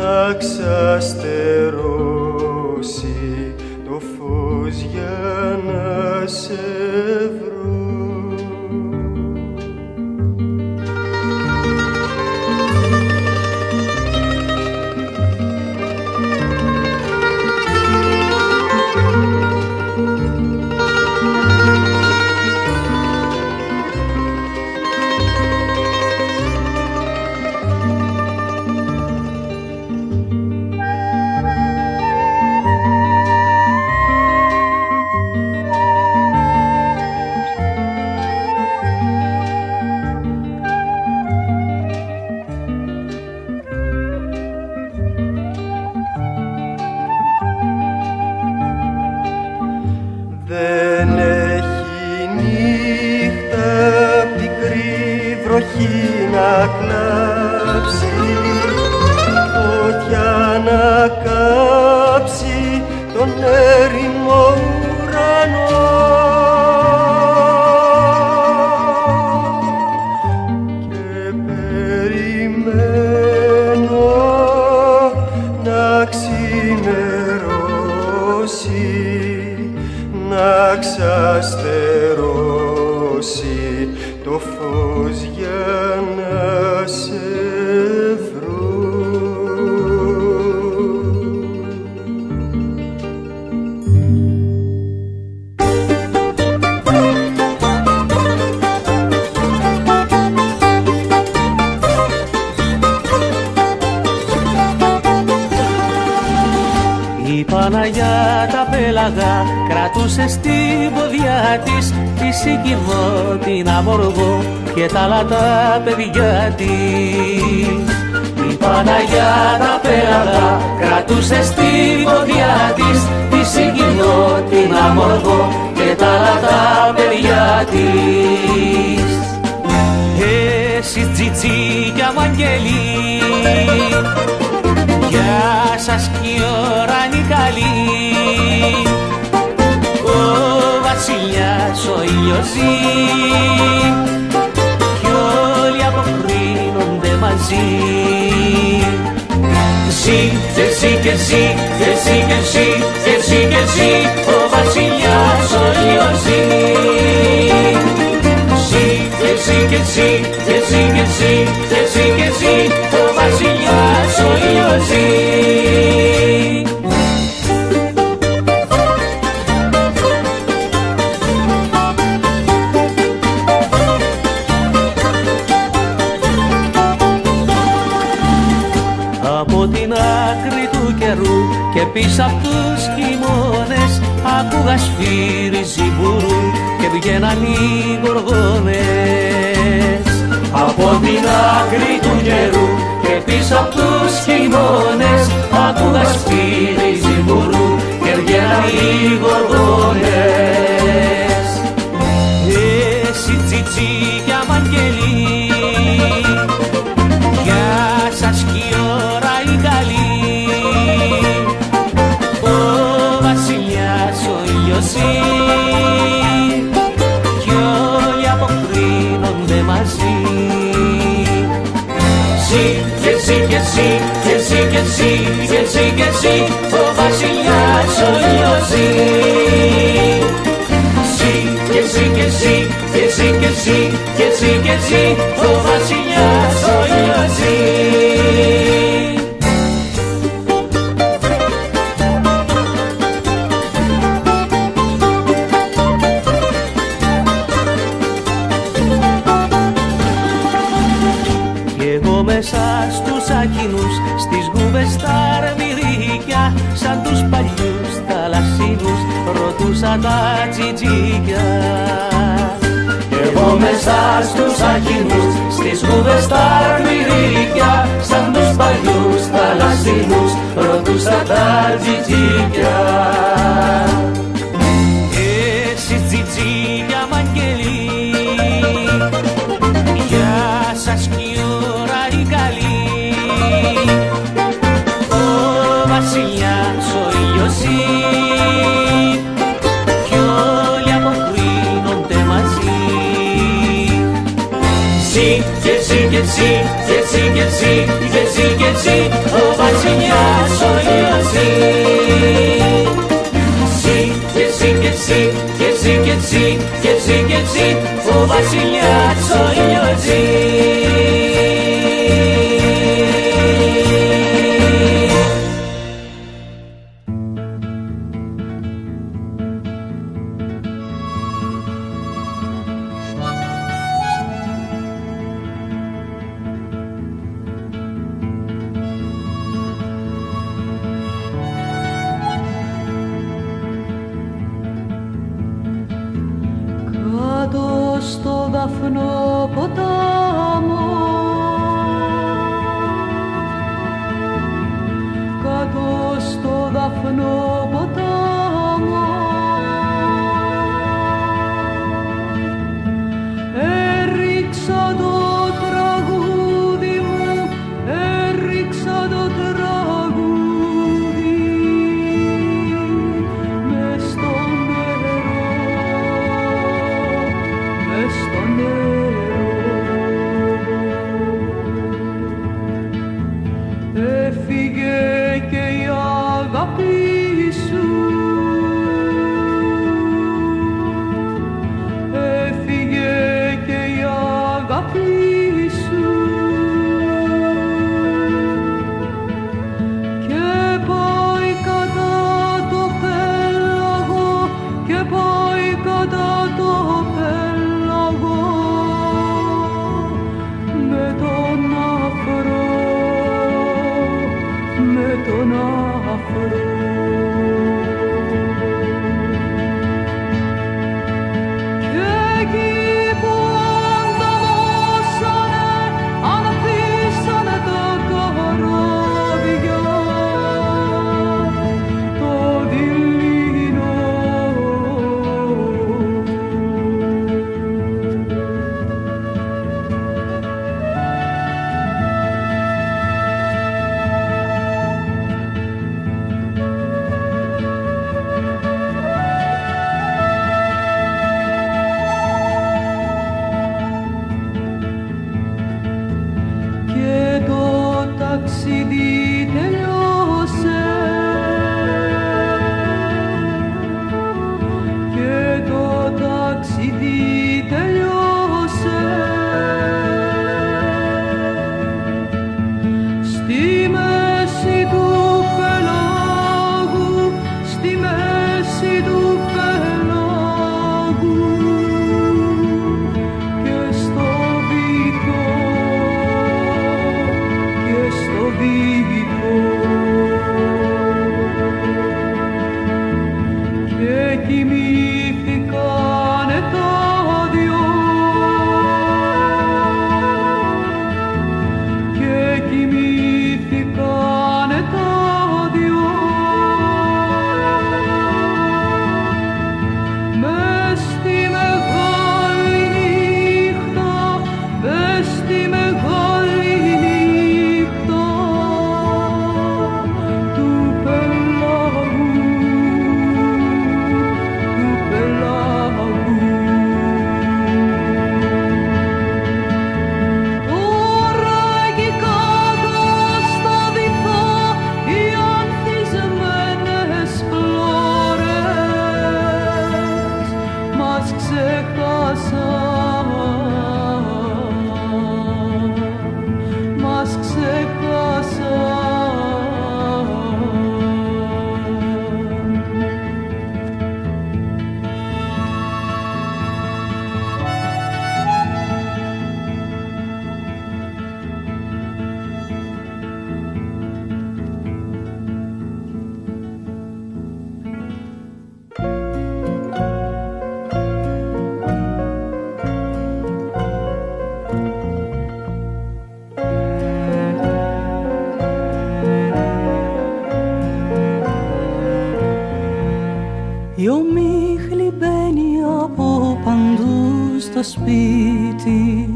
να ξαστερώσει το φως για να σε βρω.
Η Παναγιά τα πέλαγα κρατούσε στην ποδιά της τη Σικινό, την Αμοργό και τα άλλα τα παιδιά της. Η Παναγιά τα πέλαγα κρατούσε στην ποδιά της τη Σικινό, την Αμοργό και τα άλλα τα παιδιά της. Εσείς τζιτζίκια μου αγγελί, γεια σας κι η ώρα είναι καλή. Ο βασιλιάς ο ήλιος ζει κι όλοι αποκρίνονται μαζί. Ζει και ζει και ζει και ζει και ζει και ζει και ζει ο βασιλιάς ο ήλιος ζει. Ζει και ζει και ζει και ζει και ζει και ζει και ζει ο βασιλιάς ο ήλιος ζει. Από την άκρη του καιρού και πίσω απ' τους χειμώνες άκουγα σφύρι ζιμπουρού και βγαίναν οι γοργόνες. Από την άκρη του καιρού και πίσω απ' τους χειμώνες άκουγα σφύρι ζιμπουρού και βγαίναν οι γοργόνες. Εσύ τσιτσίκια μ' αγγελί, γεια σας κι η ώρα η καλή. Ο βασιλιάς ο ήλιος ζει κι όλοι αποκρίνονται μαζί. Ζει και ζει και ζει και ζει και ζει και ζει και ζει ο βασιλιάς ο ήλιος ζει. Ζει και ζει και ζει και ζει και ζει και ζει και ζει ο βασιλιάς ο ήλιος ζει. Μέσα στους άκινους, στις γούβες τα αρμυρίκια, σαν τους παλιούς θαλασσίνους, ρωτούσα τα τζιτζίκια. Εγώ μέσα στους άκινους, στις γούβες τα αρμυρίκια, σαν τους παλιούς θαλασσίνους, ρωτούσα τα τζιτζίκια. Εσείς τζιτζίκια μ' αγγελί, γεια σας κι η ώρα η καλή. Ο βασιλιάς ο ήλιος ζει κι όλοι αποκρίνονται μαζί. Ζει και ζει και ζει και ζει και ζει και ζει και ζει ο βασιλιάς ο ήλιος ζει. Ζει και ζει και ζει και ζει και ζει και ζει και ζει ο βασιλιάς ο ήλιος ζει.
Κάτω στο Δαφνό ποτάμο, κάτω στο Δαφνό ποτάμο, έριξα το τραγούδι μου, έριξα το τραγούδι μες στο νερό, μες στο νερό. Έφυγε και η αγάπη σου, έφυγε και η
ταξίδι τελειώσε και το ταξίδι τελειώσε στη μέση του πελάγου, στη μέση του πελάγου και στο βυθό, και στο βυθό και κοιμήθηκανε τα δυο και κοιμήθηκανε τα δυο μες στη μεγάλη νύχτα, μες στη μεγάλη νύχτα του πελάγου, του πελάγου. Τώρα εκεί κάτω στο βυθό οι ανθισμένες φλόρες μας ξεχάσαν, μας ξεχάσαν. Η ομίχλη μπαίνει από παντού στο σπίτι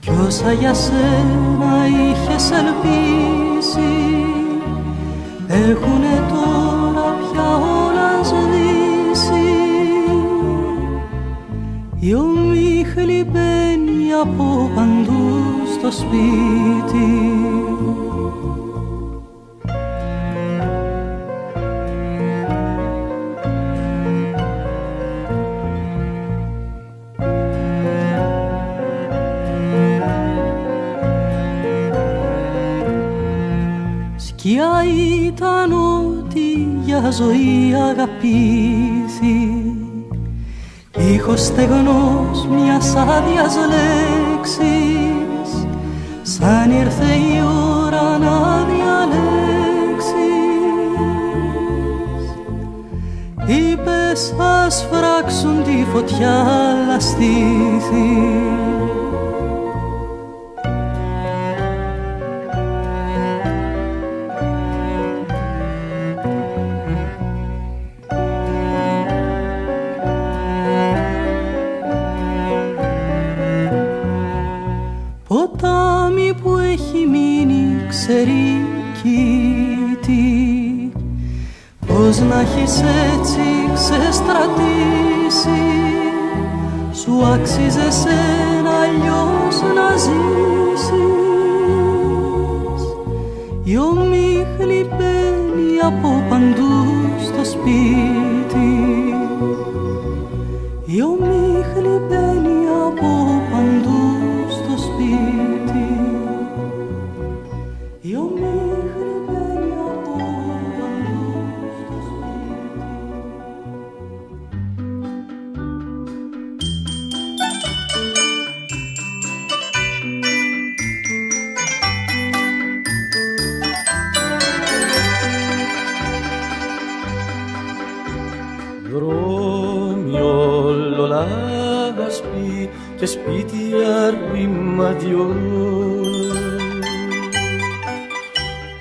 κι όσα για σένα είχες ελπίσει έχουνε τώρα πια όλα σβήσει. Η ομίχλη μπαίνει από παντού στο σπίτι. Σκιά ήταν ό,τι για ζωή αγαπήθη, ήχος στεγνός μιας άδειας λέξης, σαν ήρθε η ώρα να διαλέξεις. Είπες ας φράξουν τη φωτιά λαστήθη, ποτάμι που έχει μείνει ξέρει κήτη, πώς να έχεις έτσι ξεστρατήσει, σου άξιζε σένα αλλιώς να ζήσεις. Η ομίχλη μπαίνει από παντού στο σπίτι, η ομίχλη μπαίνει από παντού στο σπίτι, η ομίχλη μπαίνει από παντού στο σπίτι.
Δρόμοι ολολάσπη και σπίτια ρημαδιό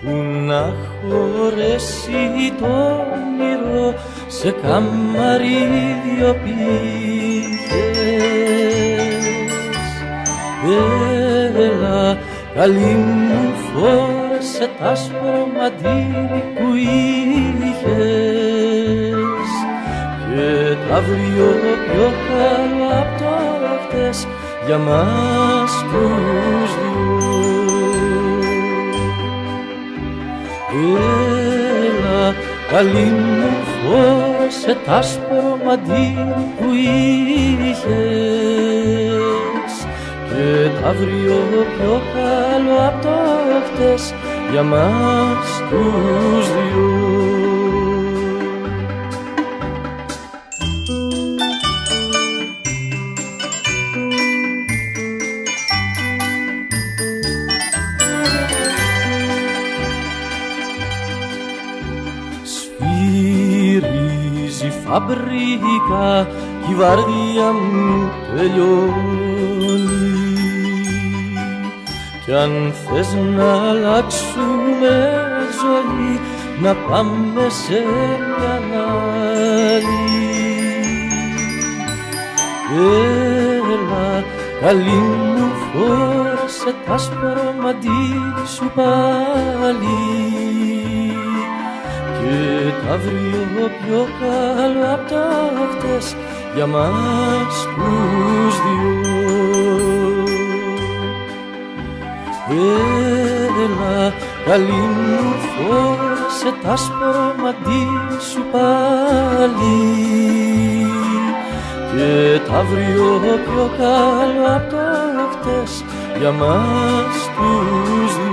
που να χωρέσει το όνειρο σε καμαρίδιο πήγες. Έλα καλή μου φόρεσε τ' άσπρο μαντίλι που είχες και τ' αύριο πιο καλό απ' το χτες για μας τους δυο.
Έλα, καλή μου, φόρεσε τ' άσπρο μαντί που είχες και τ' αύριο πιο καλό απ' το χτες για μας τους δυο. Φαμπρίκα κι η βαρδία μου τελειώνει κι αν θες να αλλάξουμε ζωή να πάμε σε μια άλλη. Έλα, καλή μου, φόρεσε τ' άσπρο μαντί σου πάλι και τ' αύριο πιο καλό απ' τα χτες για μας τους δυο. Έλα, καλή μου, φόρεσε τ' άσπρο μαντί σου πάλι και τ' αύριο πιο καλό απ' τα χτες για μας τους δυο.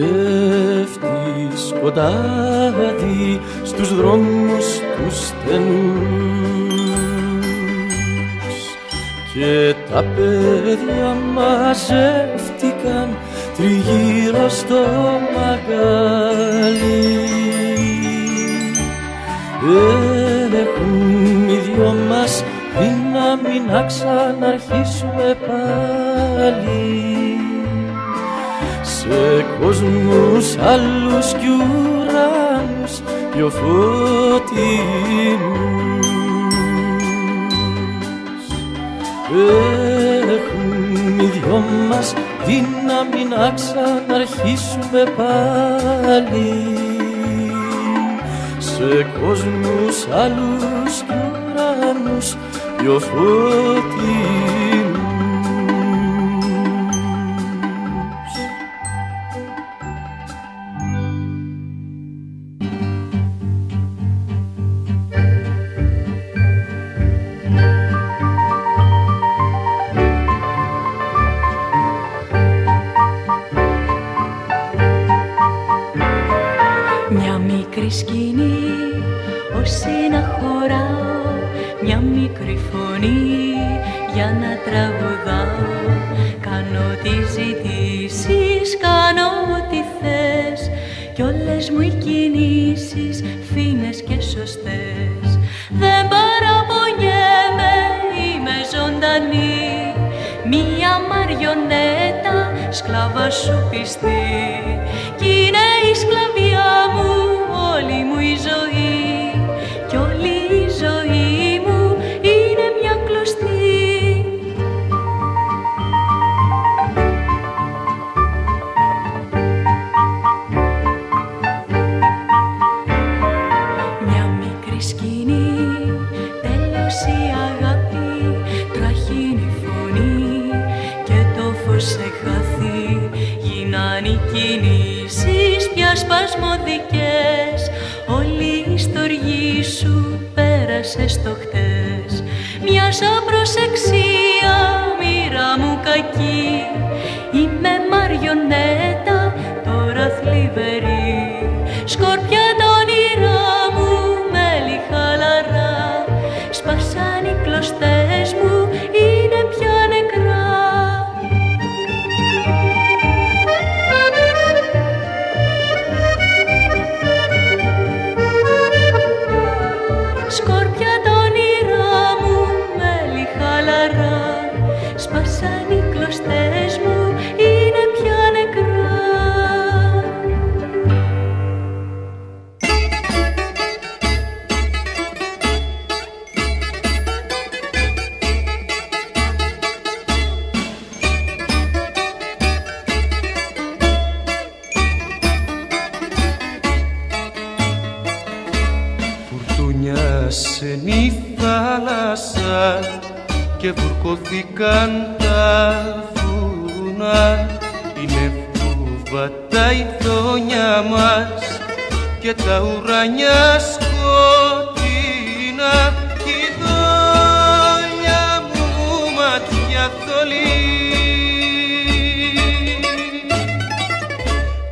Πέφτει σκοτάδι στους δρόμους τους στενούς και τα παιδιά μαζεύτηκαν τριγύρω στο μαγάλι. Έχουν οι δυο μας δύναμη να ξαναρχίσουμε πάλι σε κόσμους άλλους κι ουρανούς πιο φωτεινούς. Έχουν οι δυο μας δύναμη να ξαναρχίσουμε πάλι σε κόσμους άλλους κι ουρανούς πιο φωτεινούς.
Σπάσαν οι κλωστές μου, είναι πια νεκρά.
και βουρκωθήκαν τα βουνά. Είναι φούβα τα ειδόνια μας και τα ουρανιά σκοτεινά κι η δόλια μου μάτια θολή.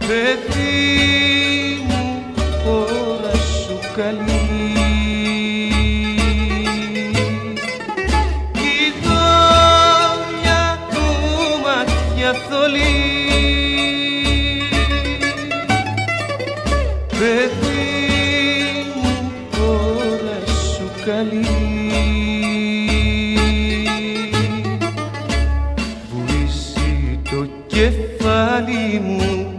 Παιδί μου, ώρα σου καλή. Παιδί μου, ώρα σου καλή. Βουήσει το κεφάλι μου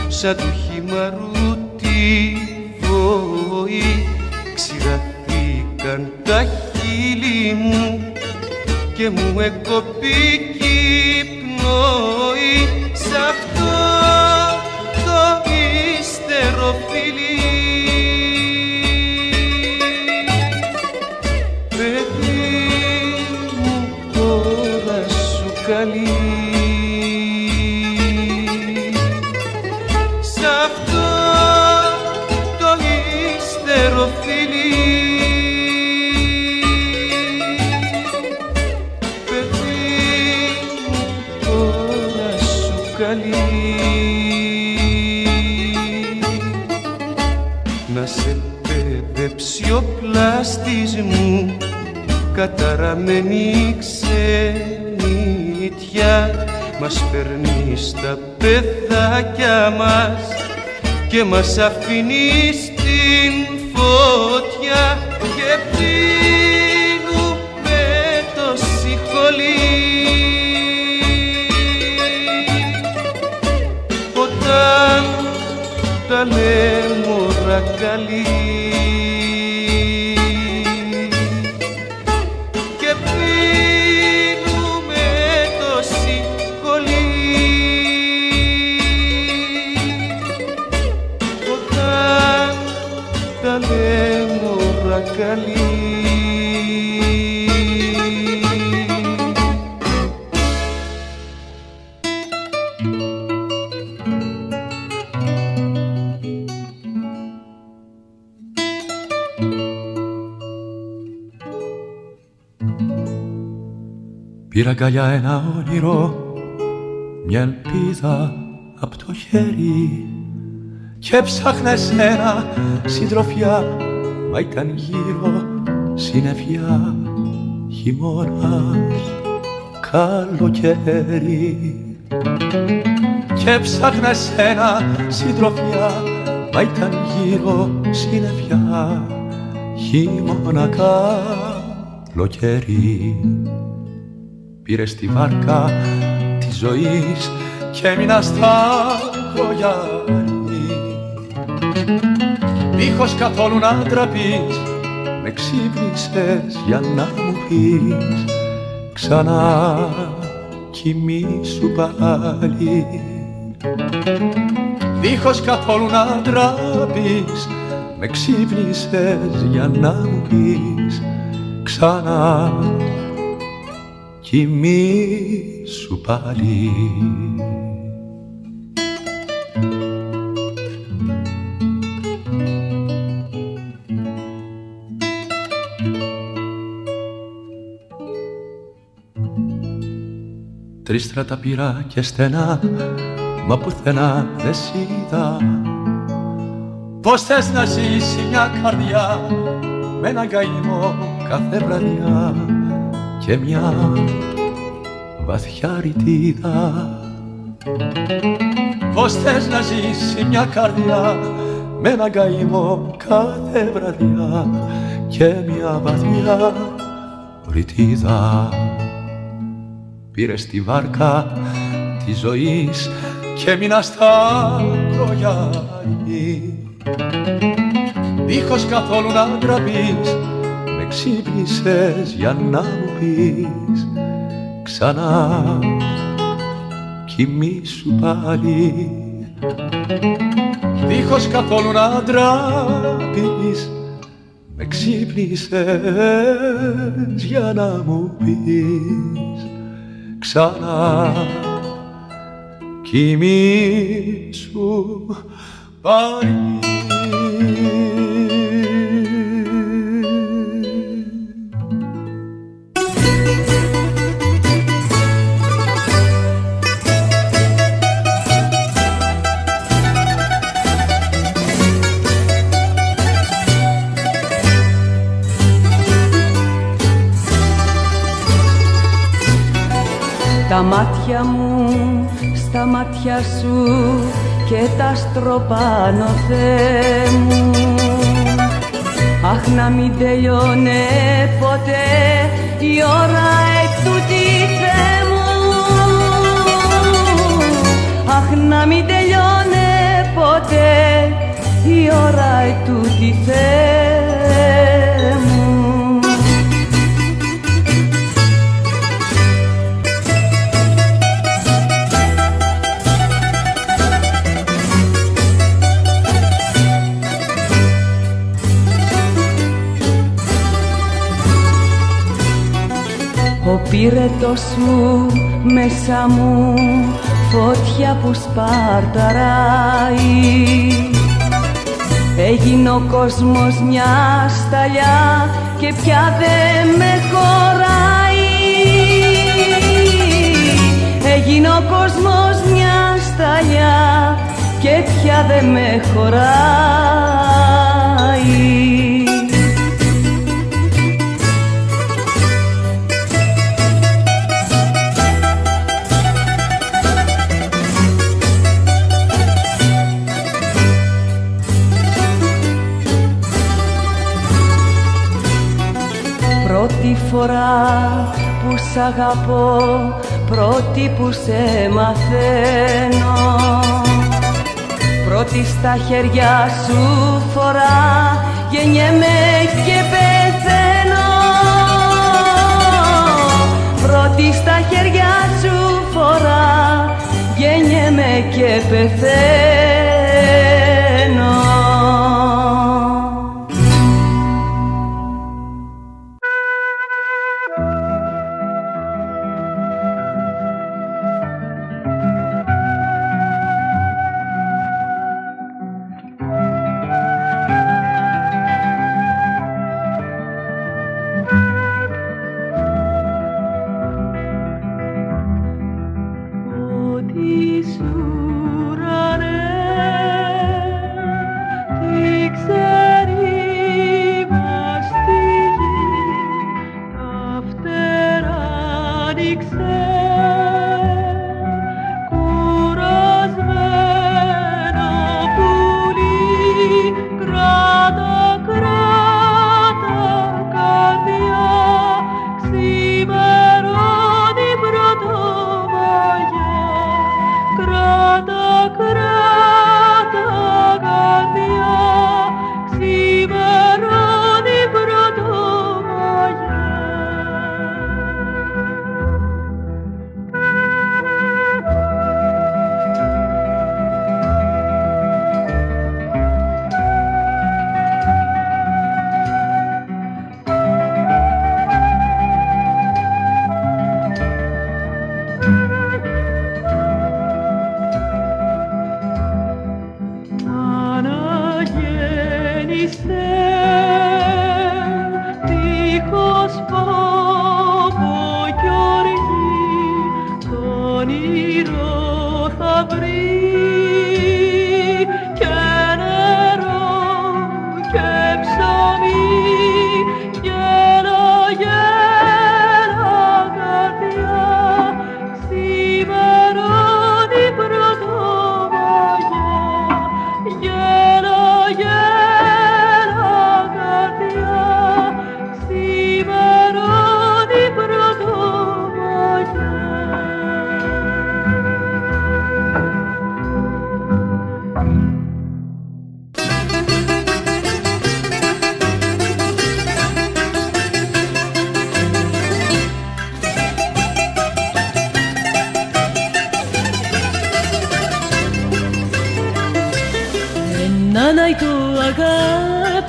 σαν του χυμαρού τη βοή. Ξηραθήκαν τα χείλη μου και μου εκοπεί κι η πνοή. Σ' αυτό το ύστερο φιλί, παιδί μου, ώρα σου καλή. Σ' αυτό το ύστερο φιλί, να σε παιδέψει ο πλάστης μου καταραμένη ξενιτιά. Μας παίρνει στα παιδάκια μας και μας αφήνει στην φωτιά και πίνουμε τόση χολή. Όταν τα λέμωρα καλή και πίνουμε τόση χολή. Όταν τα λέμωρα καλή.
Πήρα αγκαλιά ένα όνειρο, μια ελπίδα απ' το χέρι και ψάχνα εσένα συντροφιά, μα ήταν γύρω συννεφιά, χειμώνας, καλοκαίρι. Και ψάχνα εσένα συντροφιά, μα ήταν γύρω συννεφιά, χειμώνα, καλοκαίρι. Πήρες τη βάρκα της ζωής και έμεινα στα κρογιάλι. Δίχως καθόλου να ντραπείς, με ξύπνησες για να μου πεις ξανά κοιμήσου πάλι. Δίχως καθόλου να ντραπείς, με ξύπνησες για να μου πεις ξανά κοιμήσου πάλι. Τρίστρα τα πήρα και στενά, μα πουθενά δεν σ' είδα. Πώς θες να ζήσει μια καρδιά με έναν καημό κάθε βραδιά και μια βαθιά ρητίδα. Πώς θες να ζήσει μια καρδιά με έναν καημό κάθε βραδιά και μια βαθιά ρητίδα. Πήρες τη βάρκα της ζωής και έμεινα στα κρογιάλι. Δίχως καθόλου να ντραπείς, με ξύπνησες για να μου πεις ξανά κοιμήσου πάλι. Δίχως καθόλου να ντραπείς, με ξύπνησες για να μου πεις ξανά κοιμήσου πάλι.
Τα μάτια μου στα μάτια σου και τα στροπάνω, Θεέ μου. Αχ, να μην τελειώνε ποτέ η ώρα ετούτη, Θεέ μου. Αχ, να μην τελειώνε ποτέ η ώρα ετούτη, Θεέ μου. Ο πύρετος σου μέσα μου φωτιά που σπαρταράει. Έγινε ο κόσμος μια σταλιά και πια δεν με χωράει. Έγινε ο κόσμος μια σταλιά και πια δεν με χωράει. Πρώτη φορά που σ' αγαπώ, πρώτη που σε μαθαίνω, πρώτη στα χέρια σου φορά, γεννιέμαι και πεθαίνω. Πρώτη στα χέρια σου φορά, γεννιέμαι και πεθαίνω.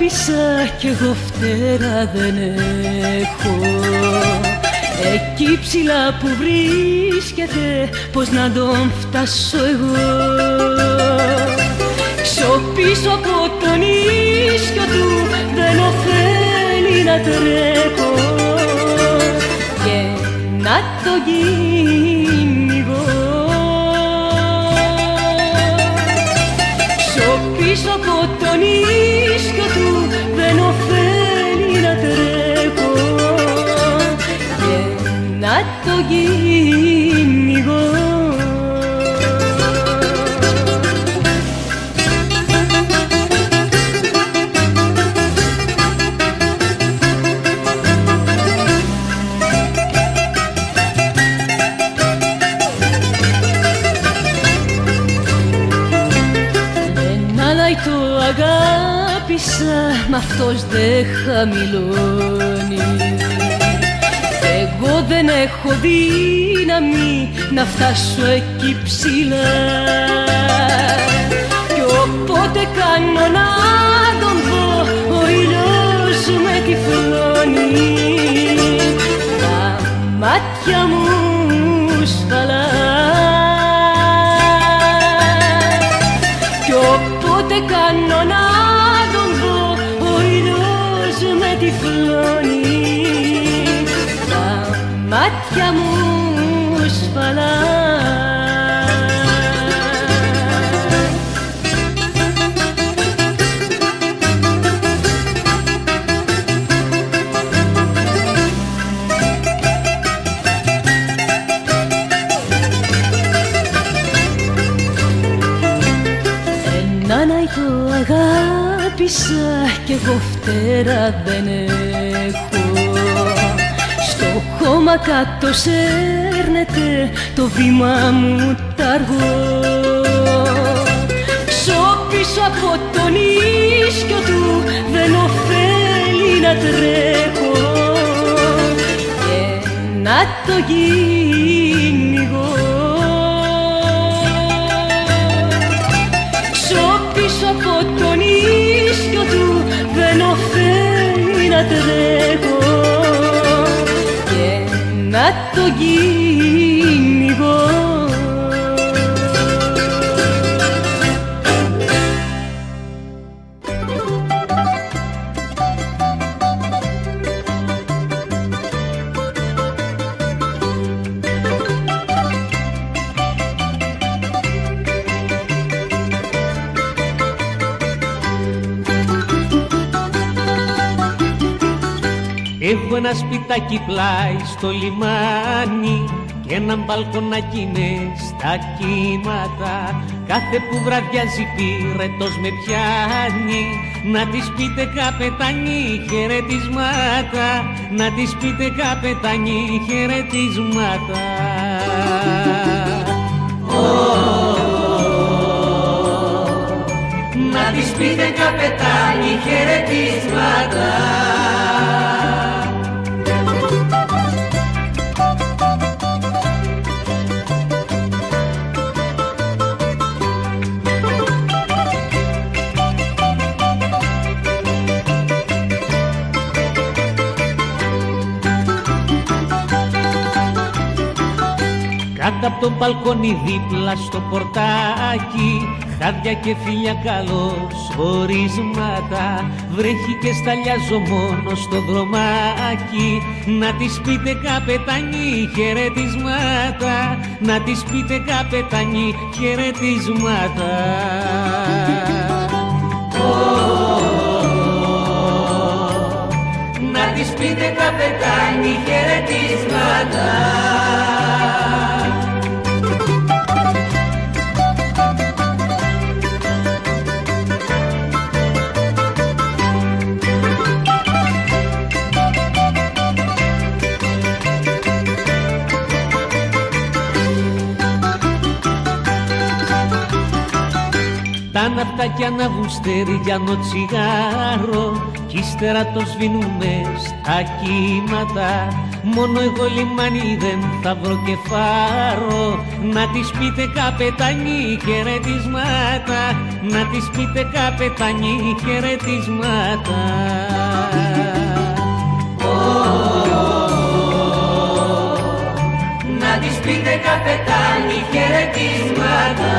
αγάπησα κι εγώ φτερά δεν έχω. Εκεί ψηλά που βρίσκεται, πώς να τον φτάσω εγώ. Πίσω από τον ίσιο του δεν ωφέλει να τρέχω και να το κυνηγώ. Πίσω από τον ίσιο του δεν ωφέλει να τρέχω και να το κυνηγώ. Αγάπησα, μ' αυτός δεν χαμηλώνει. Εγώ δεν έχω δύναμη να φτάσω εκεί ψηλά. Κι όποτε κάνω να τον δω, ο ήλιος με τυφλώνει. Τα μάτια μου σφαλά. Κι όποτε κάνω να τον δω, ο ήλιος με τυφλώνει. Τα μάτια μου σφαλά. Αγάπησα κι εγώ φτερά δεν έχω. Στο χώμα κάτω σέρνεται το βήμα μου ταργό. Πίσω από τον ίσιο του δεν ωφέλει να τρέχω και να το κυνηγώ. Πίσω από τον ίσιο του δεν ωφέλει να τρέχω και να το κυνηγώ.
Έχω ένα σπιτάκι πλάι στο λιμάνι και ένα μπαλκονάκι με στα κύματα. Κάθε που βραδιάζει πυρετός με πιάνει. Να της πείτε καπετάνι χαιρετισμάτα. Να της πείτε καπετάνι χαιρετισμάτα.
Να της πείτε καπετάνι χαιρετισμάτα.
Κάτω από το μπαλκόνι δίπλα στο πορτάκι, χάδια και φίλια καλώς ορίσματα. Βρέχει και σταλιάζω μόνο στο δρομάκι. Να της πείτε καπετάνι χαιρετισμάτα. Να της πείτε καπετάνι χαιρετισμάτα.
Να της πείτε καπετάνι χαιρετισμάτα.
Τα ναυτάκια να βουστέρι για τσιγάρο κι ύστερα το σβήνουμε στα κύματα. Μόνο εγώ λιμάνι δεν θα βρω και φάρο, να της πείτε καπετάνι χαιρετισμάτα, να της πείτε καπετάνι χαιρετισμάτα.
Να της πείτε καπετάνι χαιρετισμάτα.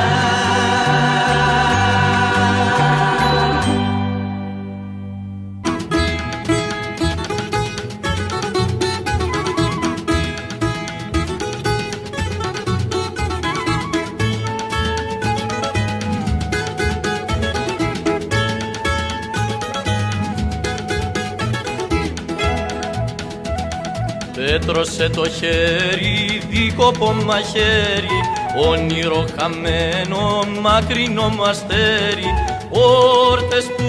Πέτρωσε το χέρι, δίκοπο μαχαίρι, όνειρο χαμένο, μακρινό μου αστέρι. Πόρτες που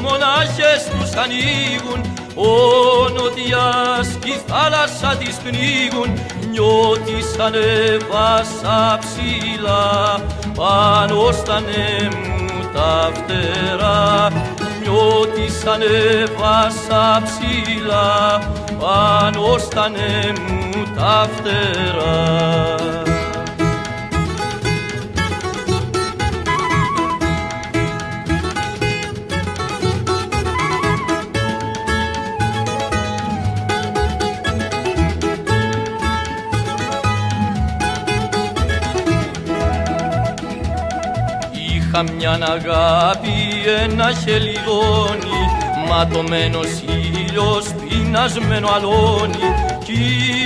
μονάχες τους ανοίγουν, ο νοτιάς κι η θάλασσα τις πνίγουν. Νιώτης ανέβασα ψηλά, πάνω στα νέμου τα φτερά. Νιώτης ανέβασα ψηλά, πάνω στα νέμου τα φτερά. Είχα μιαν αγάπη, ένα χελιδόνι, ματωμένος ήλιος, πεινασμένο αλόνι. Κι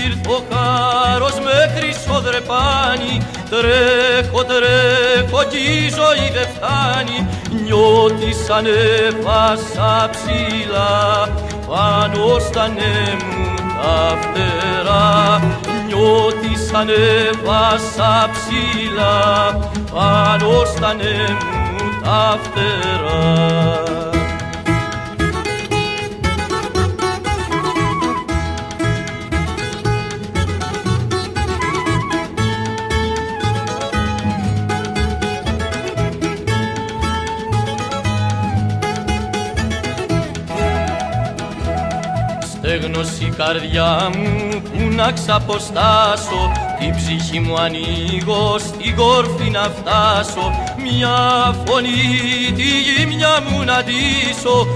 ήρθ' ο χάρος με χρυσό δρεπάνι, τρέχω, τρέχω κι η ζωή δε φτάνει. Νιώτης ανέβασα ψηλά, πάνω στα νέμου τα φτερά. Νιώτης ανέβασα ψηλά, πάνω στα νέμου τα φτερά. Στέγνωσε η καρδιά μου που να ξαποστάσω, την ψυχή μου ανοίγω στην κόρφη να φτάσω. Μια φωνή τη γύμνια μου να ντύσω,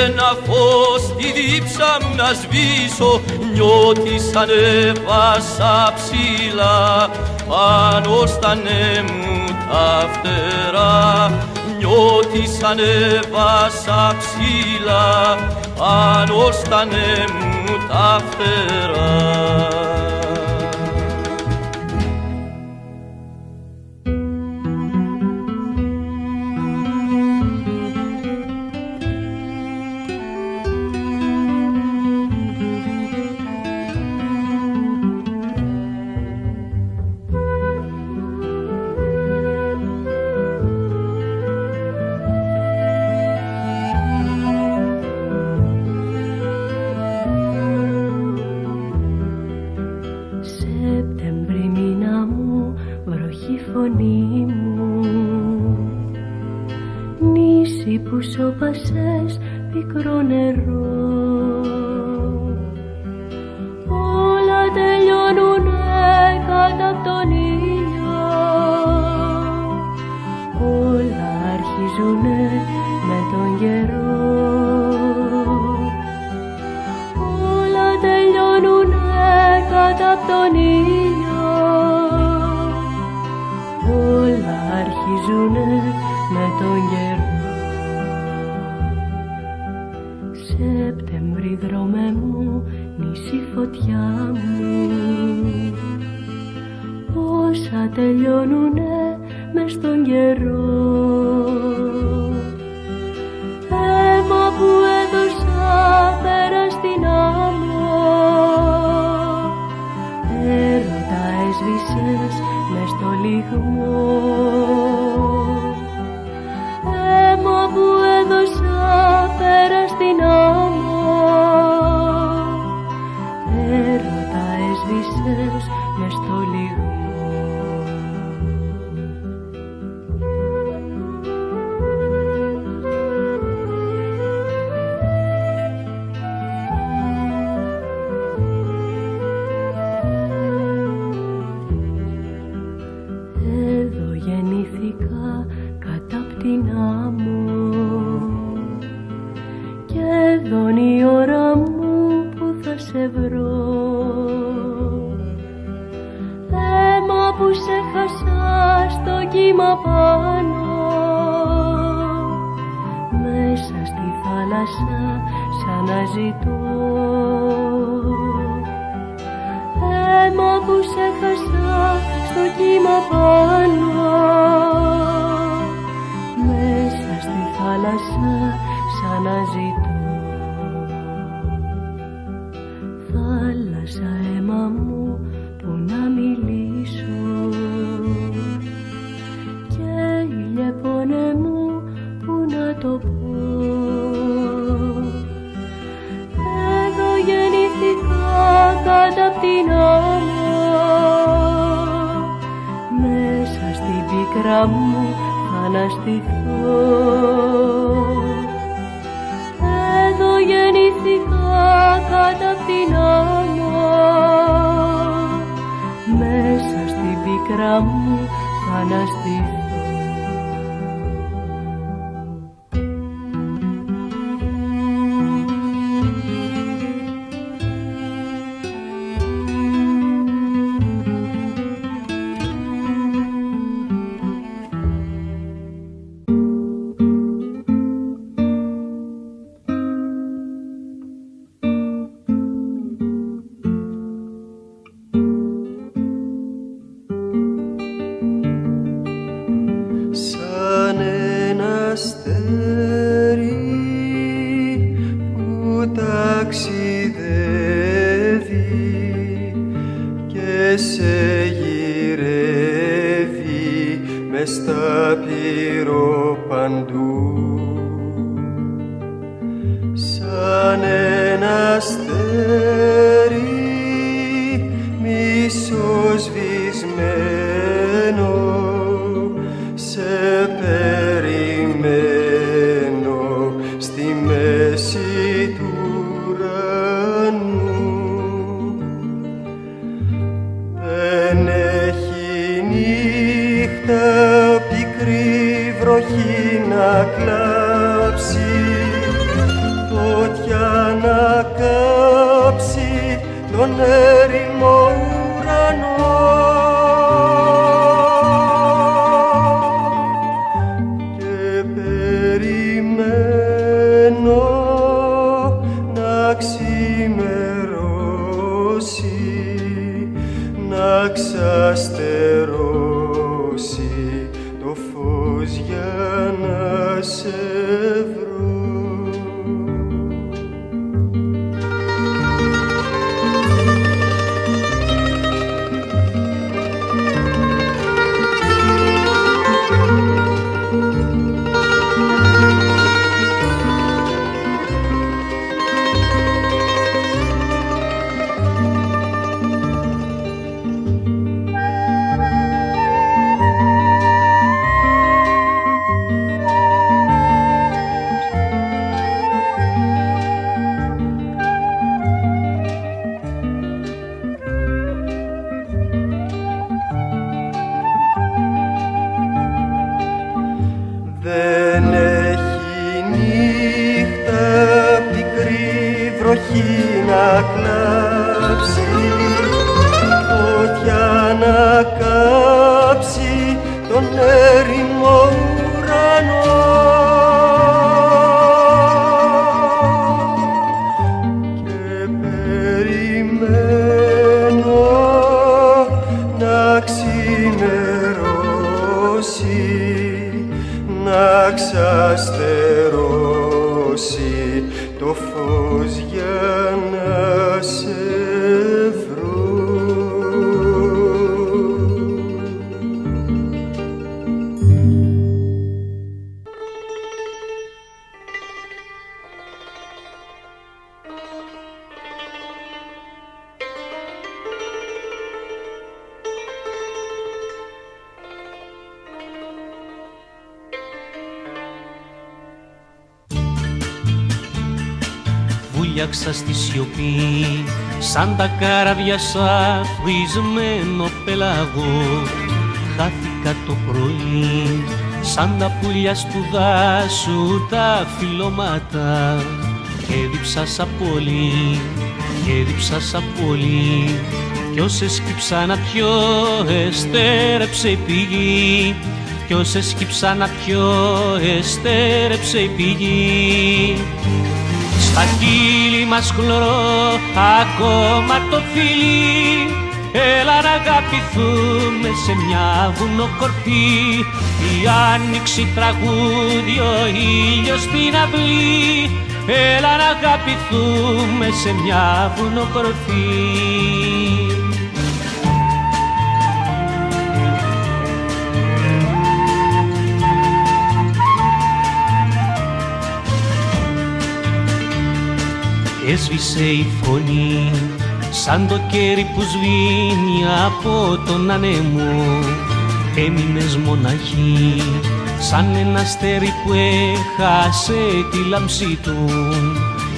ένα φως τη δίψα μου να σβήσω. Νιώτης ανέβασα ψηλά, πάνω στα νέμου τα φτερά. Νιώτης ανέβασα ψηλά, πάνω στα νέμου τα φτερά.
Σώπασες πικρό νερό, όλα τελειώνουνε κάτω απ' τον ήλιο, όλα αρχίζουνε με τον καιρό, όλα τελειώνουνε κάτω απ' τον ήλιο, όλα αρχίζουνε με τον καιρό. Σεπτέμβρη δρόμε μου, νησί φωτιά μου, όσα τελειώνουνε μες στον καιρό. Αίμα που έδωσα πέρα στην άμμο, έρωτα έσβησες μες στο λιγμό. Αίμα που έδωσα πέρα στην άμμο, έρωτα έσβησες μες στο λιγμό. την άμμο. Κι εδώ είναι η ώρα μου που θα σε βρω. Αίμα που σε χάσα στο κύμα πάνω, μέσα στη θάλασσα σαν να ζητώ. Αίμα που σε χάσα στο κύμα πάνω, μέσα στη θάλασσα σαν να ζητώ. Θάλασσα, αίμα μου, που να μιλήσω, και ήλιε πόνε μου, που να το πω. Εδώ γεννήθηκα κάτω απ' την άμμο, μέσα στην πίκρα μου θα αναστηθώ. Εδώ γεννήθηκα κάτω απ' την άμμο, μέσα στην πίκρα μου θα αναστηθώ.
Βούλιαξα στη σιωπή σαν τα καράβια σαφουισμένο πελαγό. Χάθηκα το πρωί σαν τα πουλιά του δάσου τα φυλλώματα, και διψάσα πολύ, και διψάσα πολύ, κι όσες κύψα να πιω εστέρεψε η πηγή, κι όσες κύψα να πιω εστέρεψε η πηγή. Στα χείλη μας χλωρό ακόμα το φιλί, έλα να αγαπηθούμε σε μια βουνοκορφή, η άνοιξη τραγούδι, ο ήλιος στην αυλή, έλα να αγαπηθούμε σε μια βουνοκορφή. Έσβησε η φωνή σαν το κέρι που σβήνει από τον ανέμο, έμεινες μοναχή σαν ένα αστέρι που έχασε τη λάμψη του,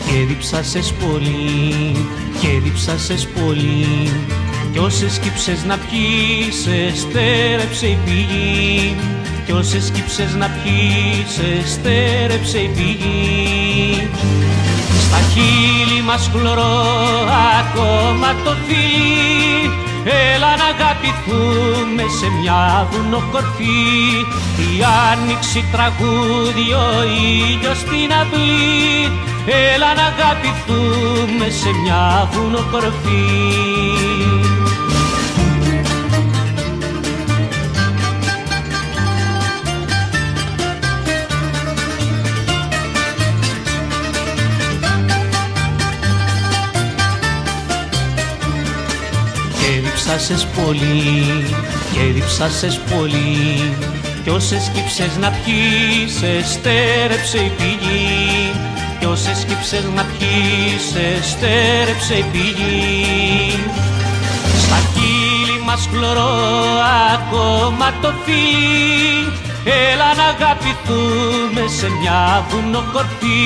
και διψάσες πολύ, και διψάσες πολύ, κι όσες κύψες να πιείς εστέρεψε η πηγή, κι όσες κύψες να πιείς εστέρεψε η πηγή. Στα χείλη μας χλωρό ακόμα το φιλί, έλα να αγαπηθούμε σε μια βουνοκορφή, η άνοιξη τραγούδι, ο ήλιος στην αυλή, έλα να αγαπηθούμε σε μια βουνοκορφή. Διψάσες πολύ, και διψάσες πολύ, κι όσες κύψες να πιείς εστέρεψε η πηγή, κι όσες κύψες να πιείς εστέρεψε η πηγή. Στα χείλη μας χλωρό ακόμα το φιλί, έλα να αγαπηθούμε σε μια βουνοκορφή,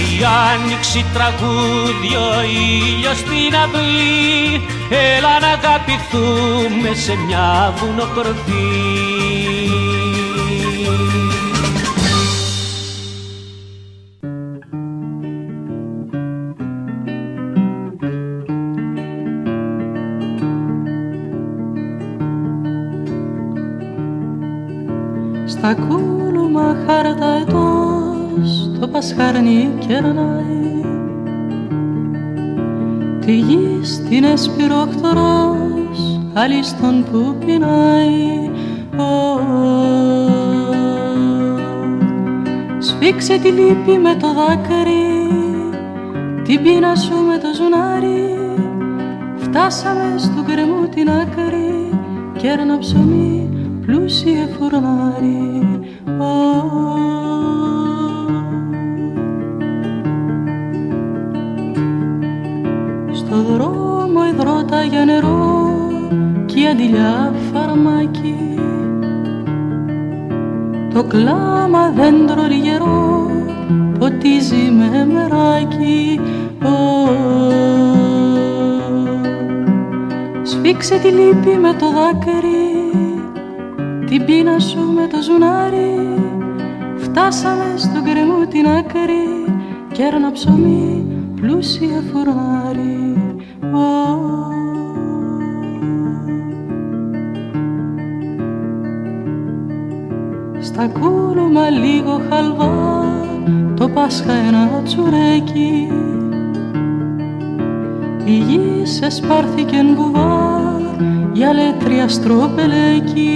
η άνοιξη τραγούδι, ο ήλιος στην αυλή, έλα να αγαπηθούμε σε μια βουνοκορφή.
Στα κούλουμα χαρταετός το πασχαρνί κερνάει, τη γη στην εσπυροχτωρός αλίστον που πεινάει. Σφίξε τη λύπη με το δάκρυ, την πείνα σου με το ζουνάρι, φτάσαμε στο γκρεμού την άκρη, κέρνα ψωμί πλούσιε φουρνάρι. Στο δρόμο υδρότα για νερό κι η αντιλιά φαρμάκι, το κλάμα δέντρο λιγερό ποτίζει με μεράκι. Σφίξε τη λύπη με το δάκρυ, την πείνα σου με το ζουνάρι, φτάσαμε στον γκρεμού την άκρη, κέρνα ψωμί πλούσια φουρνάρι. Στα κούλουμα λίγο χαλβά, το Πάσχα ένα τσουρέκι, η γη σε σπάρθηκεν βουβά για λέτρια στροπελέκι.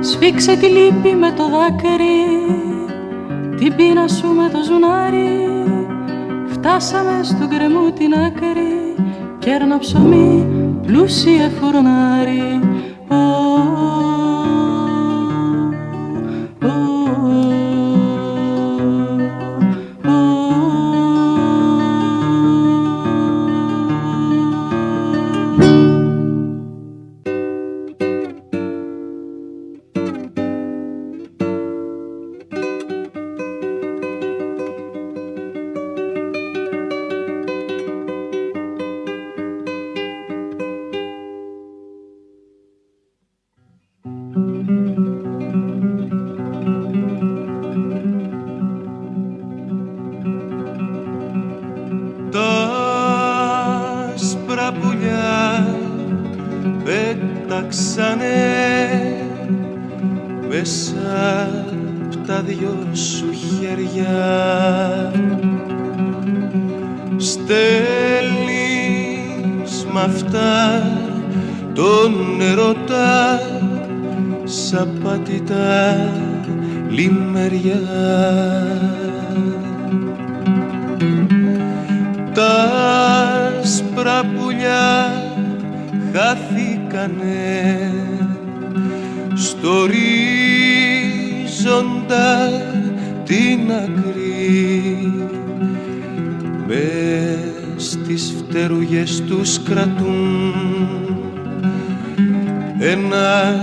Σφίξε τη λύπη με το δάκρυ, την πείνα σου με το ζουνάρι, φτάσαμε στον γκρεμού την άκρη, κέρνα ψωμί πλούσιε φουρνάρι.
πουλιά πέταξανε μέσα απ' τα δυο σου χέρια. Στέλνεις μ' αυτά τον ερωτά σ' απάτητα λιμεριά. Τα άσπρα πουλιά χάθηκανε στο ορίζοντα την άκρη, μες στις φτερουγές τους κρατούν ένα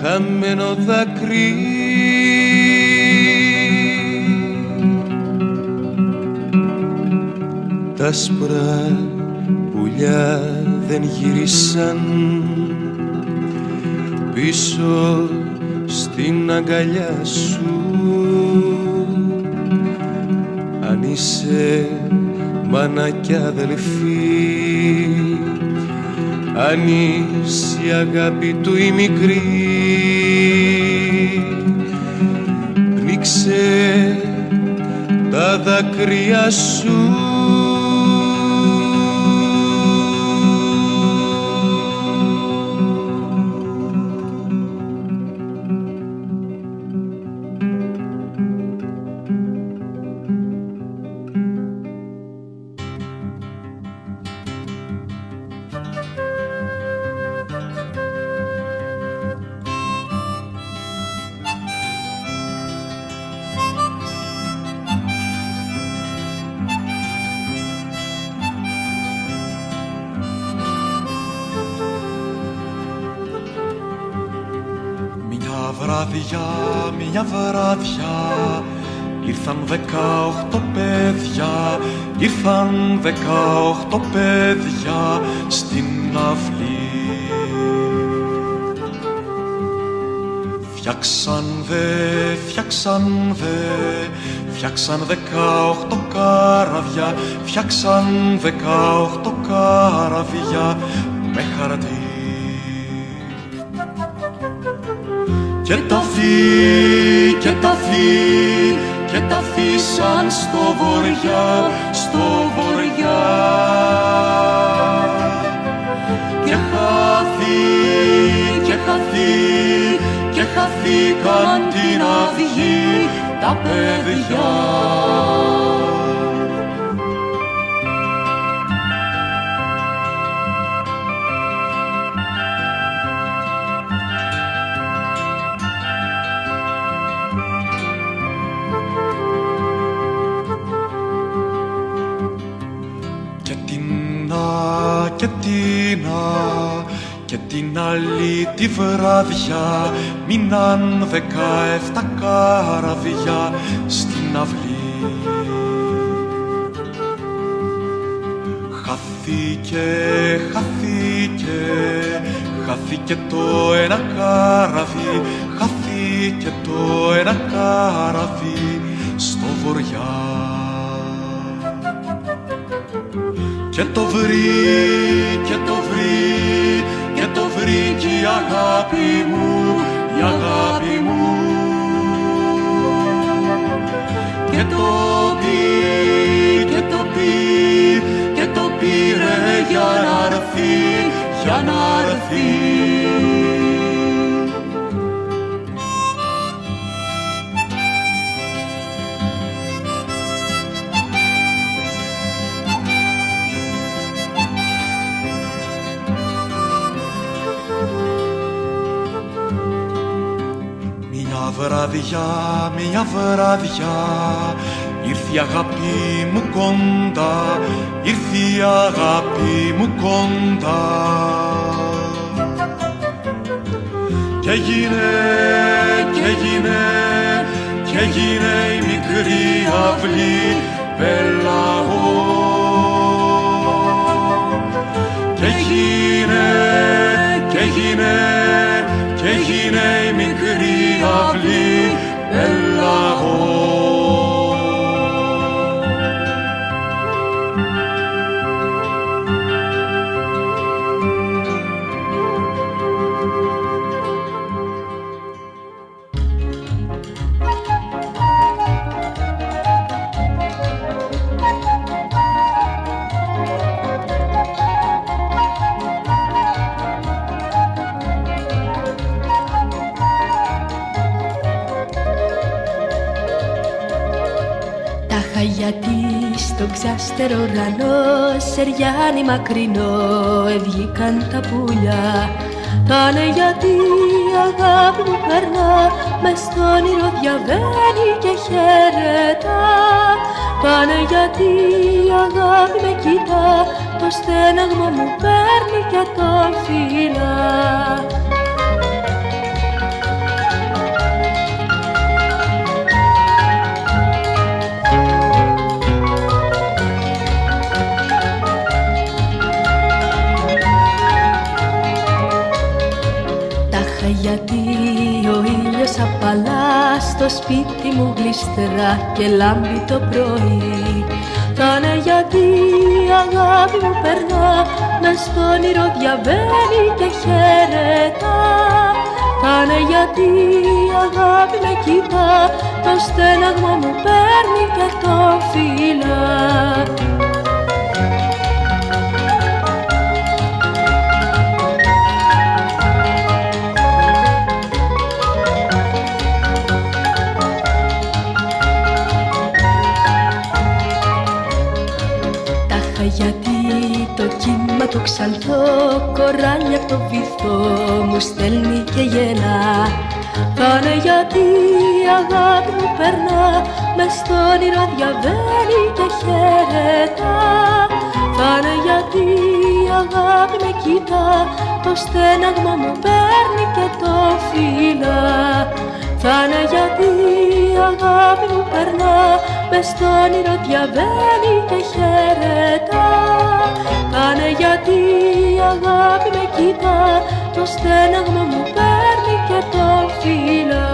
χαμένο δάκρυ. Τα άσπρα πουλιά δεν γύρισαν πίσω στην αγκαλιά σου. Αν είσαι μάνα κι αδελφή, αν είσαι η αγάπη του η μικρή, πνίξε τα δάκρυα σου.
Μια βράδια ήρθαν 18 παιδιά, ήρθαν 18 παιδιά στην αυλή. Φτιάξαν 18 καράβια, φτιάξαν 18 καράβια με χαρτί. Και τα αφήσαν στο βοριά, και χαθήκαν την αυγή τα παιδιά. Και την άλλη τη βράδια μείναν 17 καραβιά στην αυλή. Χάθηκε το ένα καραβί, χάθηκε το ένα καραβί στο βοριά. Και το βρήκε η αγάπη μου, η αγάπη μου. Και το πήρε για να έρθει. Μια βράδια ήρθε η αγάπη μου κοντά, ήρθε η αγάπη μου κοντά. Και έγινε η μικρή αυλή πελαγό. Και έγινε η μικρή αυλή πελαγό.
ξάστερο ουρανό, σεριάνι μακρινό, ευγήκαν τα πουλιά. Πάνε γιατί η αγάπη μου περνά, μες στο όνειρο διαβαίνει και χαιρετά. Πάνε γιατί η αγάπη με κοιτά, το στέναγμα μου παίρνει και το φυλά. Γιατί ο ήλιος απαλά στο σπίτι μου γλιστρά και λάμπει το πρωί. Κάνε γιατί η αγάπη μου περνά, μες στο όνειρο διαβαίνει και χαιρετά. Κάνε γιατί η αγάπη με κοιτά, το στέναγμα μου παίρνει και το φυλά. Γιατί το κύμα το ξανθό, κοράλια από το βυθό μου στέλνει και γελά. Πάνε γιατί η αγάπη μου περνά, μες στο όνειρο διαβαίνει και χαιρετά. Πάνε γιατί η αγάπη με κοιτά, το στέναγμα μου παίρνει και το φυλά. Πάνε γιατί η αγάπη μου περνά, μες στο όνειρο διαβαίνει και χαιρετά. Πάνε γιατί η αγάπη με κοιτά, το στέναγμα μου παίρνει και το φυλά.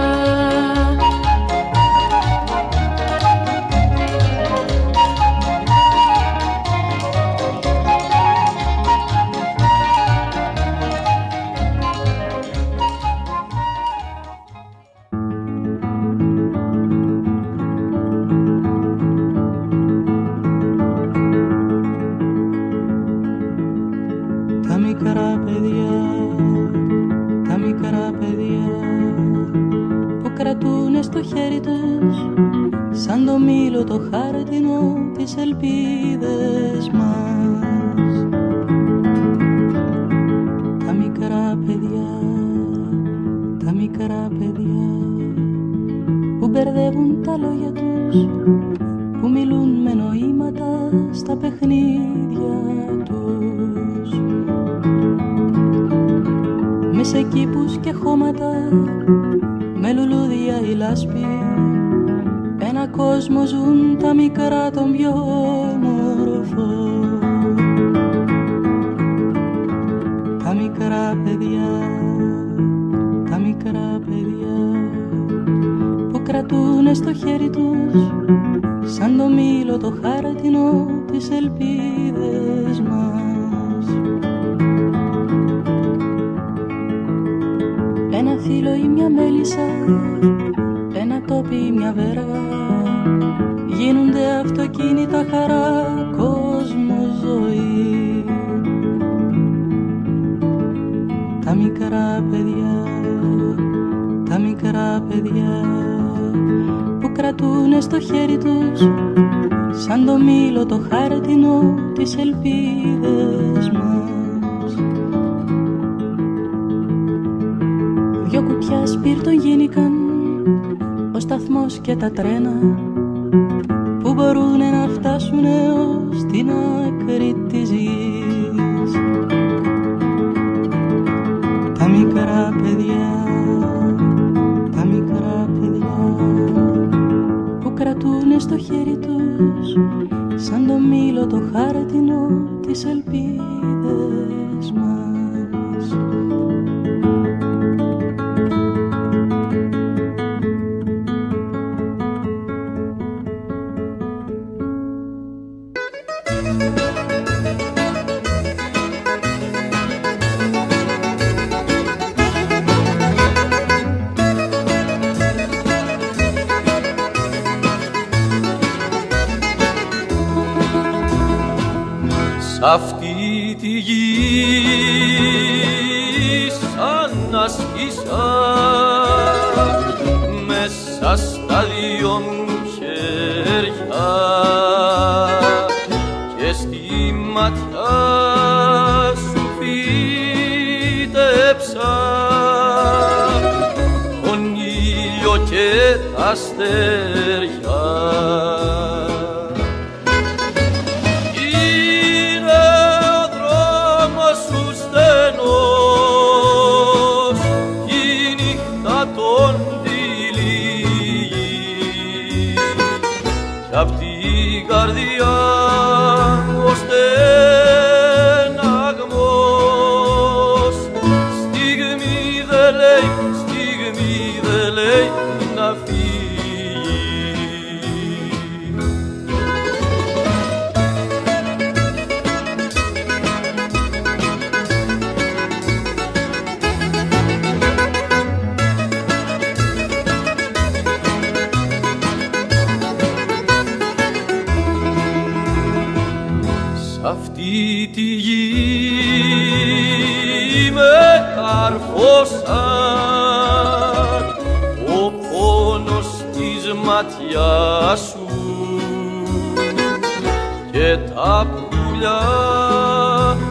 Στο χέρι τους σαν το μήλο το χάρτινο τις ελπίδες μας. Τα μικρά παιδιά, τα μικρά παιδιά που μπερδεύουν τα λόγια τους, που μιλούν με νοήματα στα παιχνίδια τους, με σε κήπους και χώματα, με λουλούδια η λάσπη, ένα κόσμο ζουν τα μικρά των πιο όμορφο. Τα μικρά παιδιά, τα μικρά παιδιά που κρατούνε στο χέρι τους σαν το μήλο το χάρτινο τις ελπίδες μας. Ένα φύλλο ή μια μέλισσα, ένα τόπι ή μια βέργα, γίνονται αυτοκίνητα, χαρά, κόσμο, ζωή. Τα μικρά παιδιά, τα μικρά παιδιά που κρατούνε στο χέρι τους σαν το μήλο το χάρτινο τις ελπίδες μας. Δυο κουτιά σπίρτων γίνηκαν ο σταθμός και τα τρένα που μπορούν να φτάσουν ως την άκρη της γης. Τα μικρά παιδιά, τα μικρά παιδιά που κρατούνε στο χέρι τους σαν το μήλο το χάρτινο τις ελπίδες μας.
Σ' αυτή τη γη σαν να σκίσα μέσα στα δυο μου χέρια αστέρια. Είναι ο δρόμος σου στενός κι η νύχτα τον τυλίγει κι απ' την καρδιά μου ο στεναγμός στιγμή δεν λέει να φύγει. Σ' αυτή τη γη με καρφώσαν ο πόνος της ματιάς σου και τα πουλιά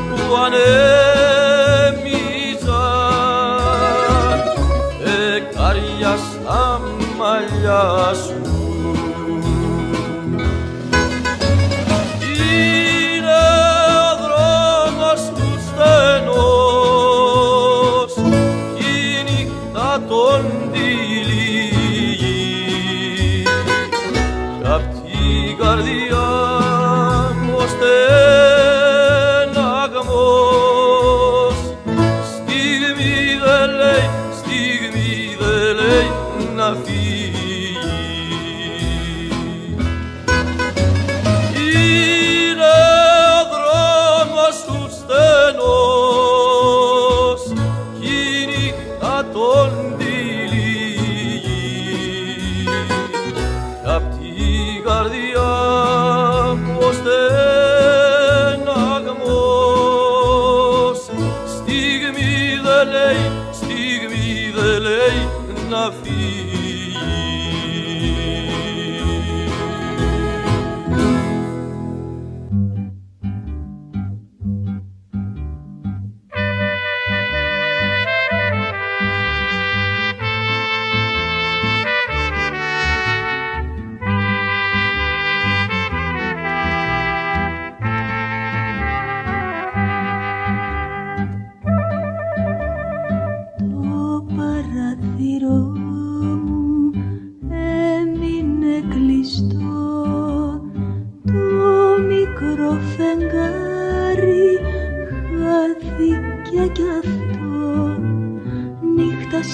που ανέμιζαν δεκάρια στα μαλλιά σου. Είναι ο δρόμος σου στενός κι η νύχτα τον τυλίγει κι απ' την καρδιά μου ο στεναγμός στιγμή δεν λέει να φύγει. Είναι ο δρόμος σου στενός κι η νύχτα τον τυλίγει κι απ' την καρδιά μου ο στεναγμός στιγμή δεν λέει να φύγει.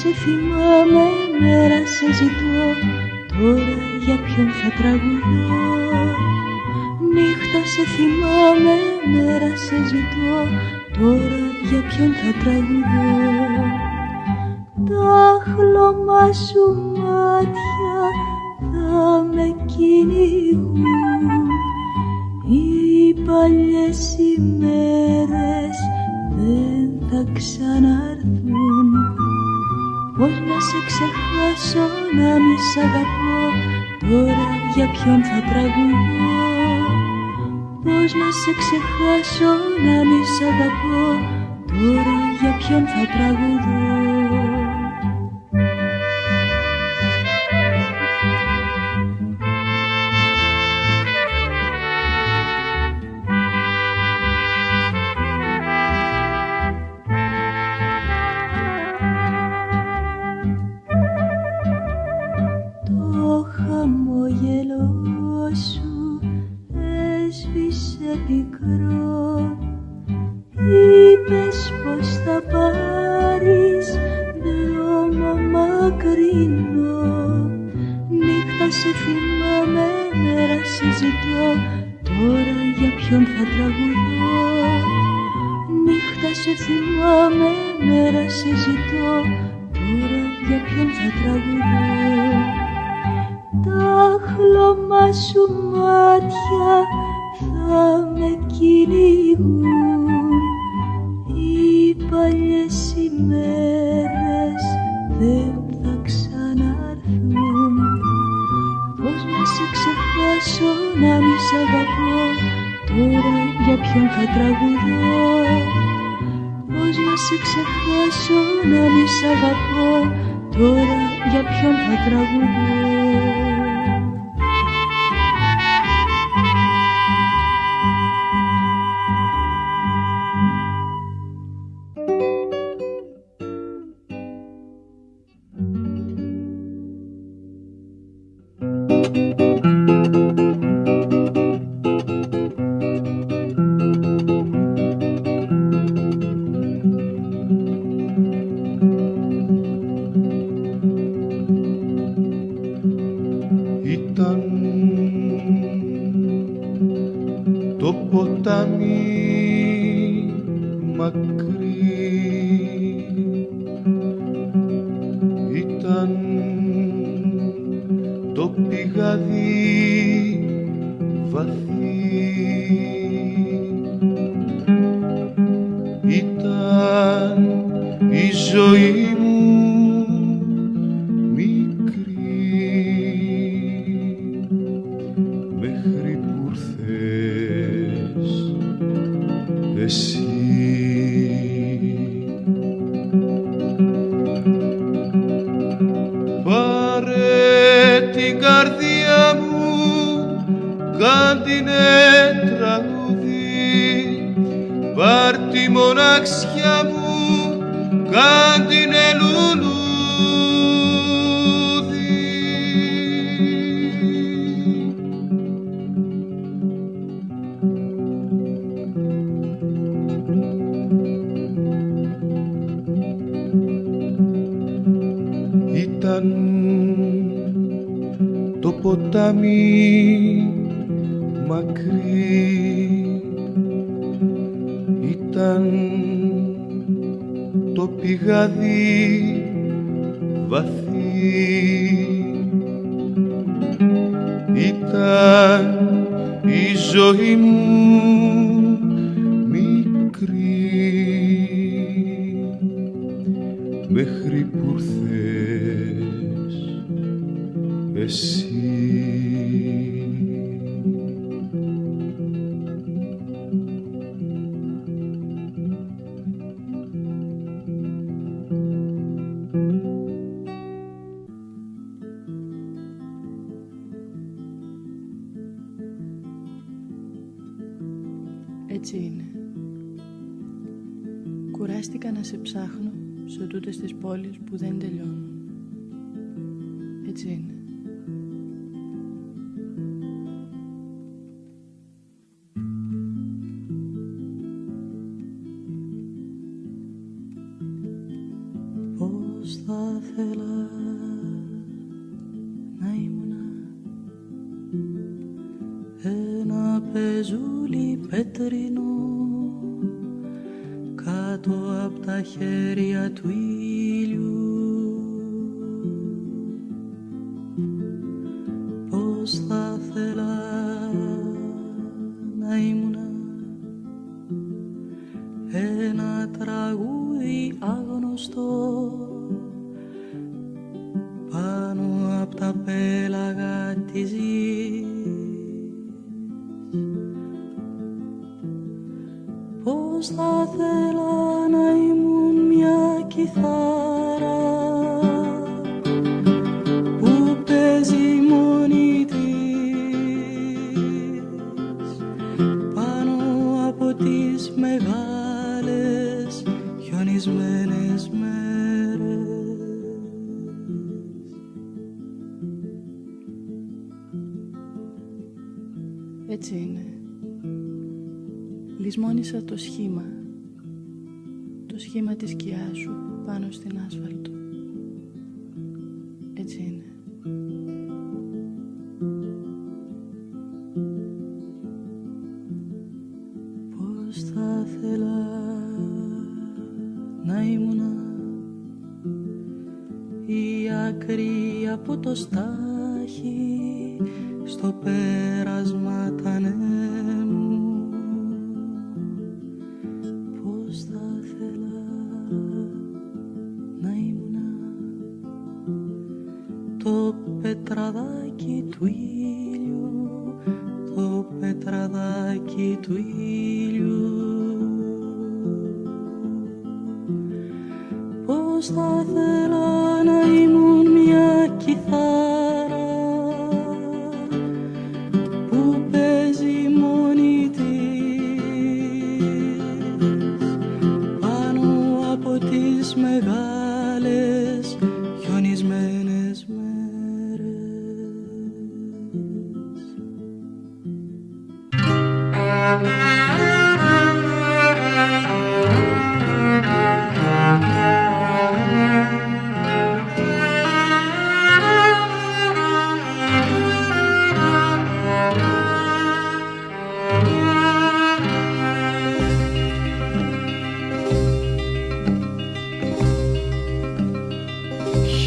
Σε θυμάμαι, μέρα σε ζητώ, τώρα για ποιον θα τραγουδώ. Νύχτα σε θυμάμαι, μέρα σε ζητώ, τώρα για ποιον θα τραγουδώ. Τα χλωμά σου μάτια θα με κυνηγούν, οι παλιές ημέρες δεν θα ξαναρθούν. Πώς να σε ξεχάσω, να μη σ' αγαπώ, τώρα για ποιον θα τραγουδώ. Πώς να σε ξεχάσω, να μη σ' αγαπώ, τώρα για ποιον θα τραγουδώ.
Τώρα για ποιον θα τραγουδώ? Έτσι είναι. Κουράστηκα να σε ψάχνω σε τούτες τις πόλεις που δεν τελειώνουν. Έτσι είναι. Πώς θα θέλα να ήμουνα ένα πεζούλι πέτρινο κάτω απ' τα χέρια του ήλιου. Πώς θα θέλα να ήμουνα ένα τραγούδι άγνωστο πάνω απ' τα πέλαγα της γης. Πώς θα θέλα να ήμουν μια κιθάρα που παίζει μόνη της πάνω από τις μεγάλες χιονισμένες μέρες. Έτσι είναι. Λησμόνισα το σχήμα της σκιάς σου πάνω στην άσφαλτο. Έτσι είναι. Πώς θα θέλα να ήμουνα η άκρη από το στάχι στο πέρασμα τα νέμου. Πώς θα θέλα να ήμουνα το πετραδάκι του ήλιου, το πετραδάκι του ήλιου. Πώς θα θέλα σαν να ήμουν μια κιθάρα που παίζει μόνη της πάνω από τις μεγάλες χιονισμένες μέρες.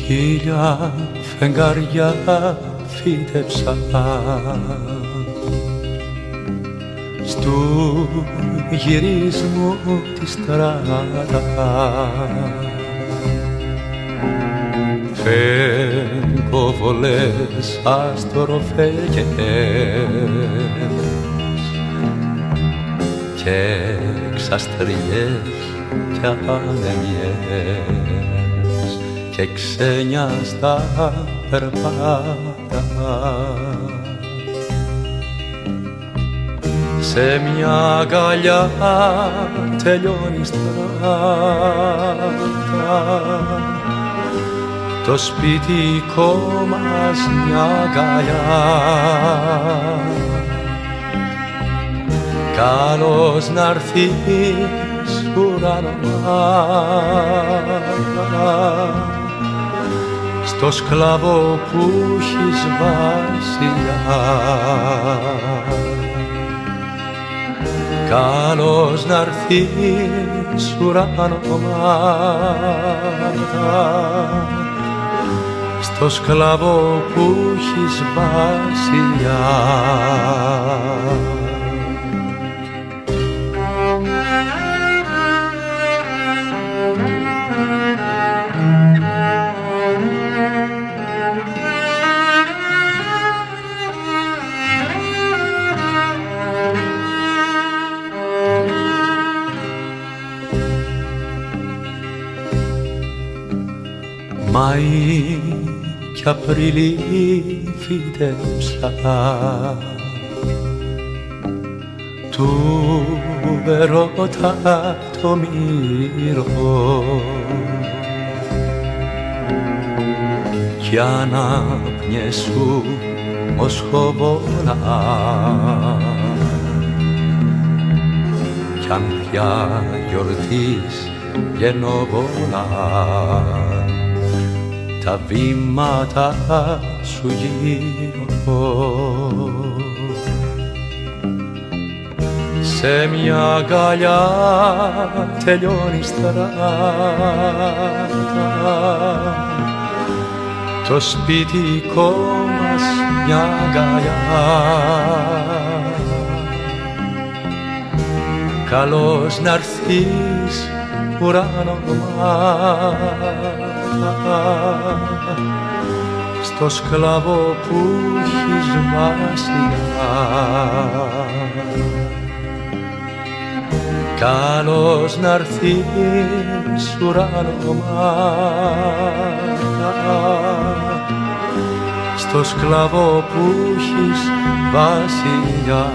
Χίλια φεγγάρια φύτεψα στου γυρίσμου τη στράτα. Φεγγοβολές αστροφέγγες και ξαστριές κι ανεμιές και ξένια στα περπάτα. Σε μια αγκαλιά τελειώνει στράτα το σπιτικό μας μια αγκαλιά. Καλώς να'ρθείς ουρανομάτα στο σκλαβό που έχεις βασιλιά. Καλώς να'ρθείς ουρανομάτα στο σκλαβό που έχεις βασιλιά. Μάη κι Απρίλη φύτεψα του ερώτα το μύρο κι ανάπνιες σου μοσχοβόλα κι αν πια γιορτής γενοβόλα τα βήματα σου γύρω. Σε μια αγκαλιά τελειώνει στράτα το σπιτικό μας μια αγκαλιά. Καλώς να'ρθείς ουρανομάτα στο σκλαβό που έχεις βασιλιά. Καλώς να'ρθείς ουρανομάτα στο σκλαβό που έχεις βασιλιά.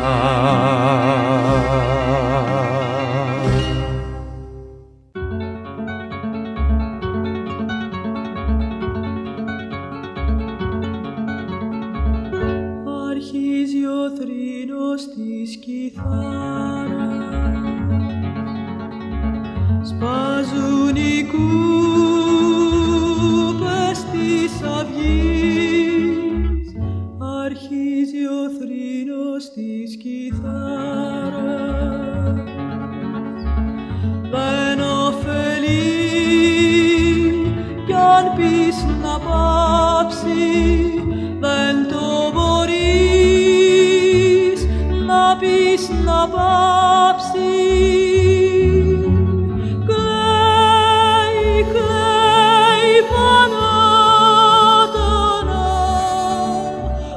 Αρχίζει ο θρήνος της κιθάρας, σπάζουν οι κούπες της αυγής. Αρχίζει ο θρήνος της κιθάρας, δεν ωφελεί κι αν πεις να πάψει, δεν το μπορείς να πεις να πάψει. Κλαίει, κλαίει πανάτονα,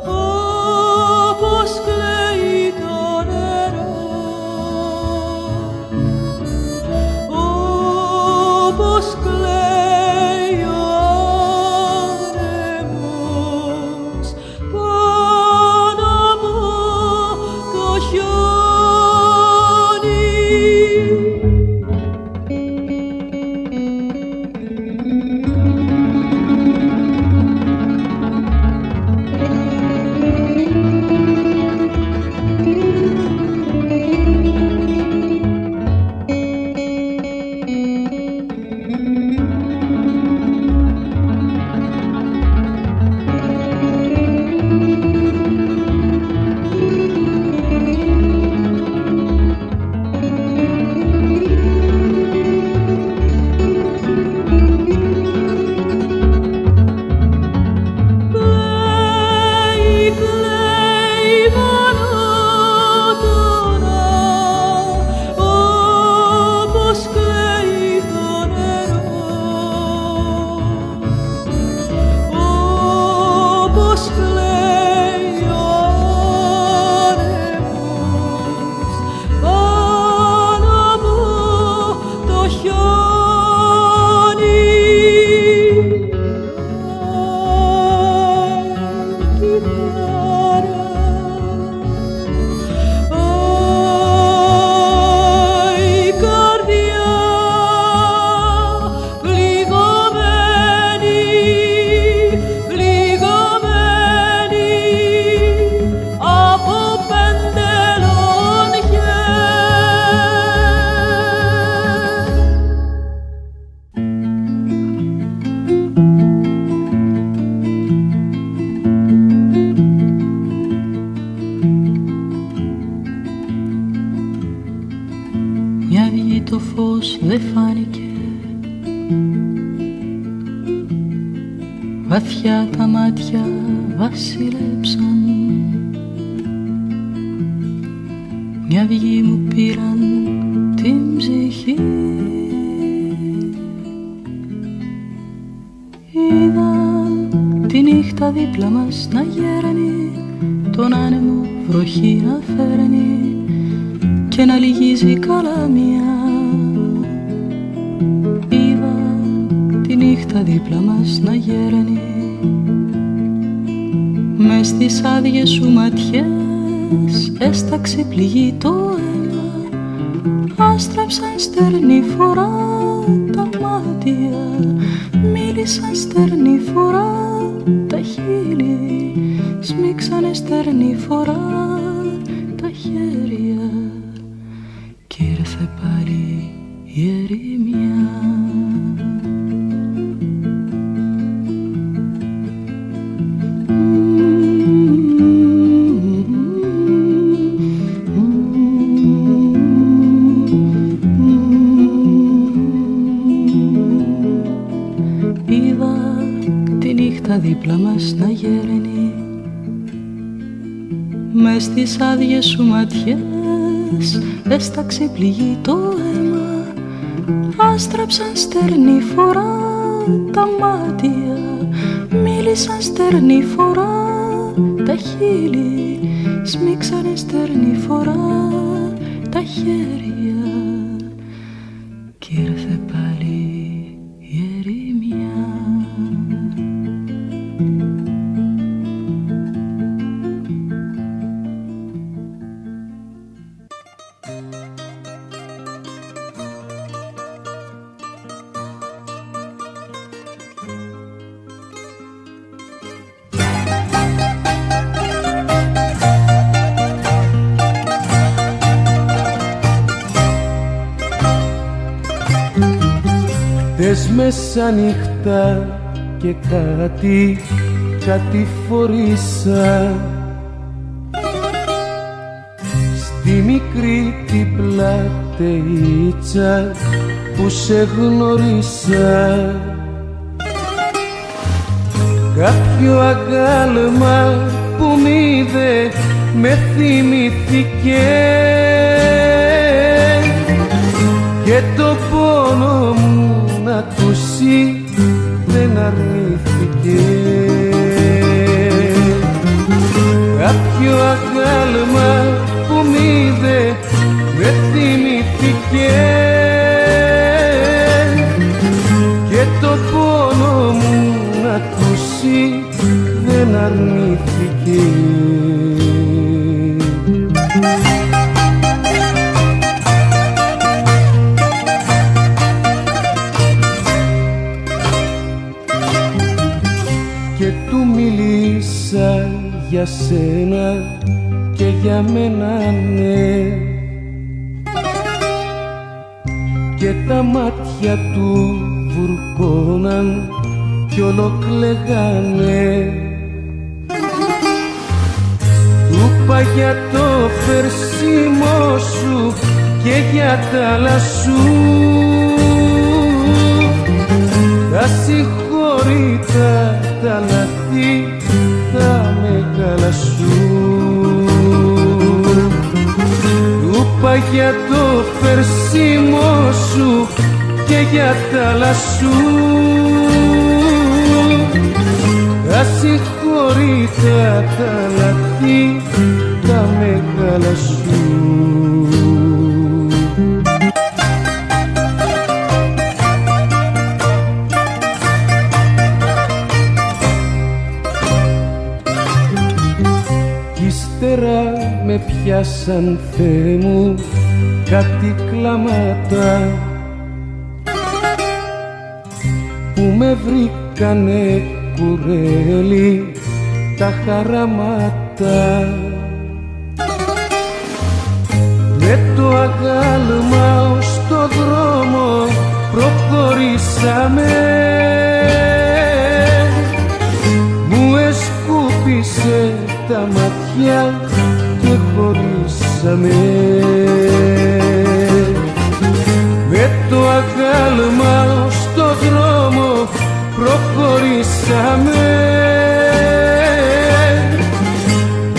όπως κλαίει το νερό, όπως κλαίει ο φάνηκε βαθιά τα μάτια βασιλέψαν, μια αυγή μου πήραν την ψυχή. Είδα τη νύχτα δίπλα μας να γέρνει, τον άνεμο βροχή να φέρνει και να λυγίζει καλαμιά. Είδα τη νύχτα δίπλα μας να γέρνει, μες στις άδειες σου ματιές έσταξε πληγή το αίμα, άστραψαν στερνή φορά τα μάτια, μίλησαν στερνή φορά τα χείλη, σμίξανε στερνή φορά τα χέρια κι ήρθε πάλι η ερημιά. Δίπλα μας να γέρνει, μες στις άδειες σου ματιές έσταξε πληγή το αίμα, άστραψαν στερνή φορά τα μάτια, μίλησαν στερνή φορά τα χείλη, σμίξανε στερνή φορά τα χέρια κι ήρθε πάλι η ερημιά.
Χτες μεσάνυχτα και κάτι φορήσα στη μικρή την πλατεΐτσα που σε γνωρίσα. Κάποιο αγάλμα που μ' είδε με θυμήθηκε και το πόνο μου να ακούσει δεν αρνήθηκε. Κάποιο αγάλμα που μ' είδε με θυμήθηκε και το πόνο μου να ακούσει δεν αρνήθηκε. Για σένα και για μένα ναι, και τα μάτια του βουρκώναν κι ολοκλεγάνε. Του είπα για το φερσίμο σου και για τα άλλα σου τα συγχωρήτα τα λαθή τα μεγάλα σου. Του είπα για το φερσίμο σου και για τα άλλα σου τα συγχωρήτα τα λαθή τα μεγάλα σου. Με πιάσαν, Θεέ μου, κάτι κλάματα που με βρήκανε κουρέλι τα χαραμάτα. Με το αγάλμα ως το δρόμο προχωρήσαμε, μου εσκούπισε τα ματιά και χωρίσαμε. Με και το αγάλμα στο δρόμο προχωρήσαμε.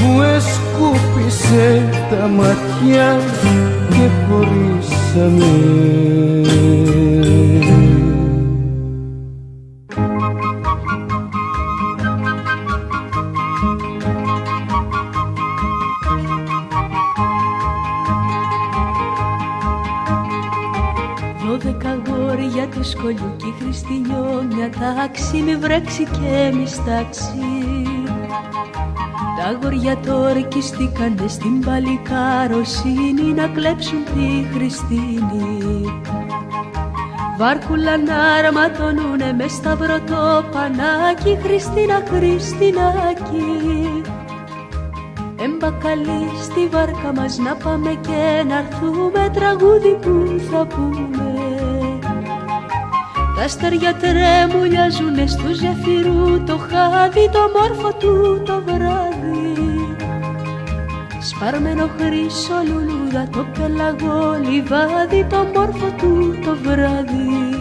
Μου εσκούπισε τα μάτια και χωρίσαμε.
Σκολιού και Χριστίνιο μια τάξη, μη βρέξει και μη στάξει. Τα αγόρια τώρα ορκιστήκανε στην παλικάροσύνη να κλέψουν τη Χριστίνη. Βάρκουλα να αρματωνούνε μες σταυρό το πανάκι, Χριστίνα, Χριστινάκι. Εμπακαλεί στη βάρκα μας να πάμε και να έρθουμε, τραγούδι που θα πούμε. Τα αστέρια τρέμουλιαζουνε στου ζεφυρού το χάδι, το μόρφο του το βράδυ. Σπαρμένο χρυσό λουλούδα, το πελαγό λιβάδι, το μόρφο του το βράδυ.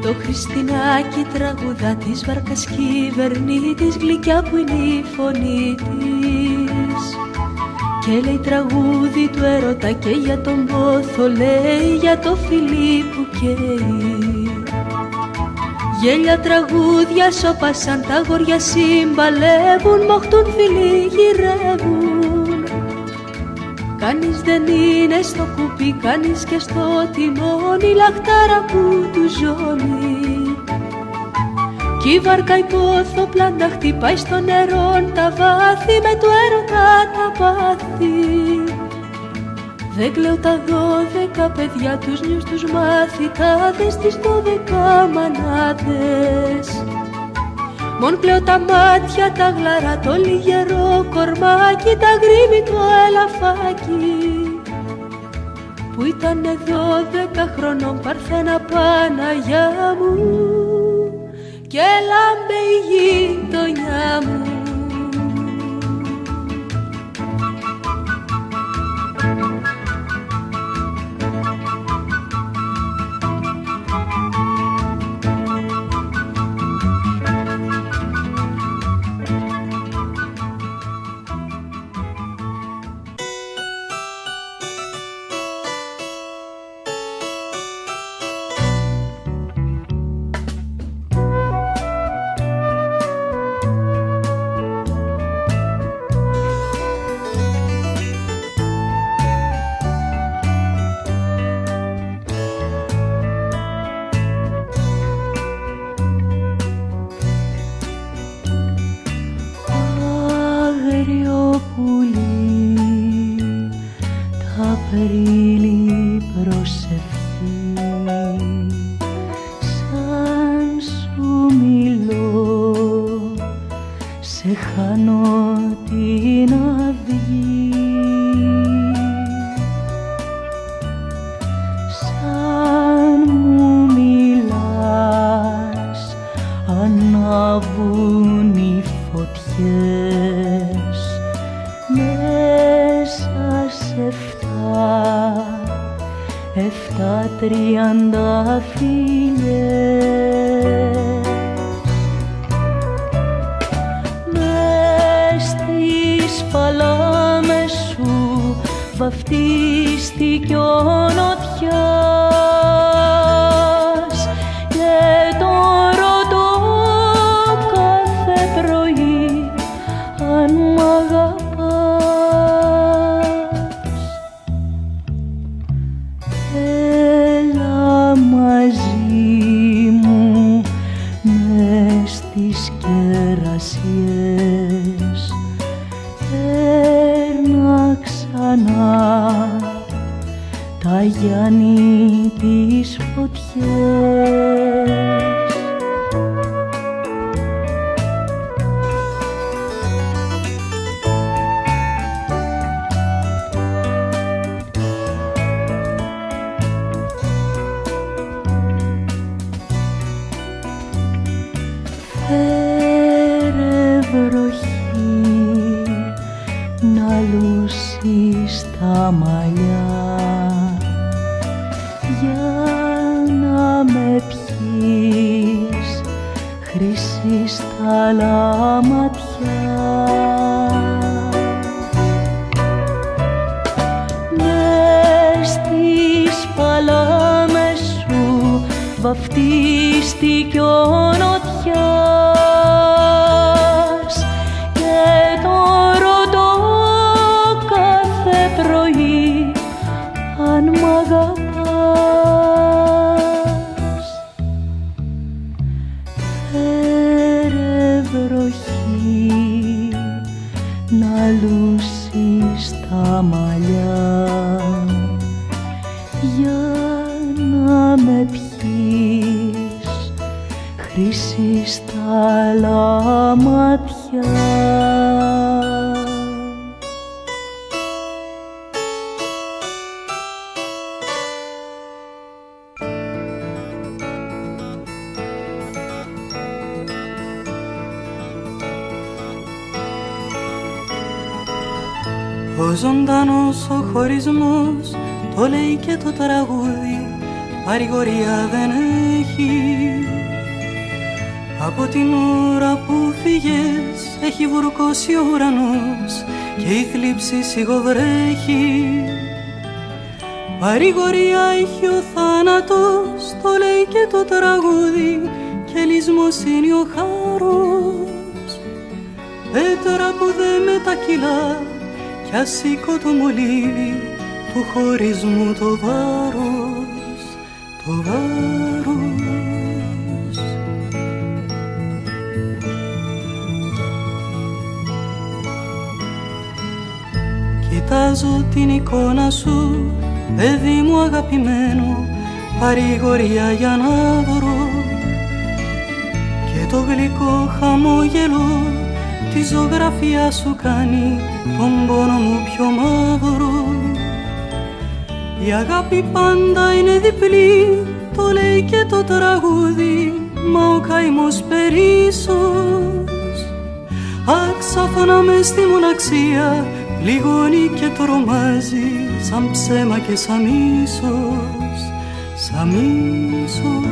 Το Χριστινάκι τραγουδά της βάρκας κυβερνήτης, γλυκιά που είναι η φωνή της. Και λέει τραγούδι του έρωτα και για τον πόθο, λέει για το φιλί που καίει. Γέλια τραγούδια σώπασαν, τα αγόρια συμπαλεύουν, μοχτούν φιλί γυρεύουν. Κανείς δεν είναι στο κουπί, κανείς και στο τιμόνι, λαχτάρα που του ζώνει. Κι η βάρκα υπόθω πλάντα χτυπάει στο νερό τα βάθη, με του έρωτα τα πάθη. Δεν κλαίω τα 12 παιδιά, τους νιούς τους μαθητάδες, τις 12 μανάδες. Μον κλαίω τα μάτια τα γλαρά, το λιγερό κορμάκι, τα γκρίμη το ελαφάκι. Που ήτανε 12 χρονών παρθένα Παναγιά μου και λάμπε η γειτονιά μου.
Βαφτίστηκε ο νοτιάς και τον ρωτώ κάθε πρωί αν μ' αγαπάς. Έλα μαζί μου μες στις κερασιές, παίρνα ξανά τα Γιάννη τις φωτιές. Φέρε βροχή να λούσεις τα μαλλιά για να με πιείς χρυσή στα λαματιά. Μες στις παλάμες σου βαφτίστηκε ο νοτιάς και τον ρωτώ κάθε πρωί αν μ' αγαπάς. Φέρε βροχή να λούσεις τα μαλλιά για να με πιείς χρυσή στα λαματιά.
Ο ζωντανός ο χωρισμός, το λέει και το τραγούδι, παρηγορία δεν έχει. Από την ώρα που φύγες έχει βουρκώσει ο ουρανός και η θλίψη σιγοβρέχει. Παρηγορία έχει ο θάνατος, το λέει και το τραγούδι, και λυσμός είναι ο χάρος. Πέτρα που δεν μετακυλά κι ασήκω το μολύβι του χωρισμού το βάρος, το βάρος. Κοιτάζω την εικόνα σου, παιδί μου αγαπημένο, παρηγορία για να βρω και το γλυκό χαμόγελο τη ζωγραφιά σου κάνει τον πόνο μου πιο μαύρο. Η αγάπη πάντα είναι διπλή, το λέει και το τραγούδι, μα ο καημός περίσσος αξάφωνα μες στη μοναξία πληγώνει και τρομάζει σαν ψέμα και σαν μίσος, σαν μίσος.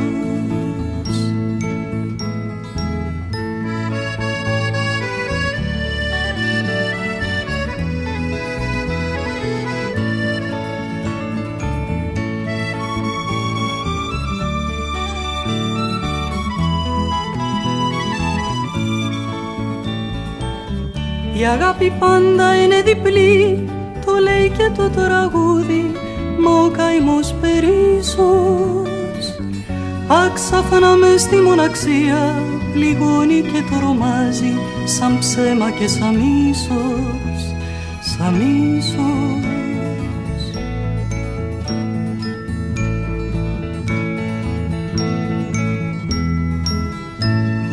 Η αγάπη πάντα είναι διπλή, το λέει και το τραγούδι, μα ο καημός περίσσος αξάφωνα μες στη μοναξία πληγώνει και τρομάζει σαν ψέμα και σαν μίσος, σαν μίσος.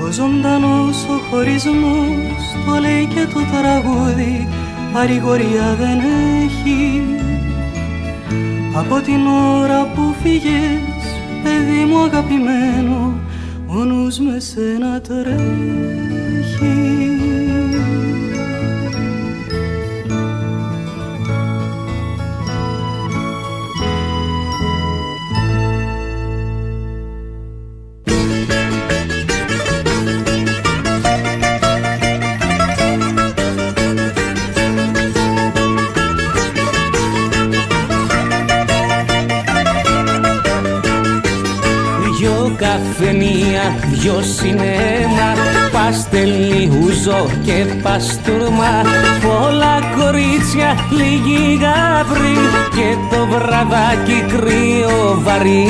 Ο ζωντανός ο χωρισμός, το λέει και το τραγούδι, παρηγορία δεν έχει. Από την ώρα που φύγες, παιδί μου αγαπημένο, ο νους με σένα τρέχει.
Καφενεία, δυο σινέμα, παστελί, ούζο και παστούρμα, πολλά κορίτσια, λίγοι γάβροι και το βραδάκι κρύο βαρύ.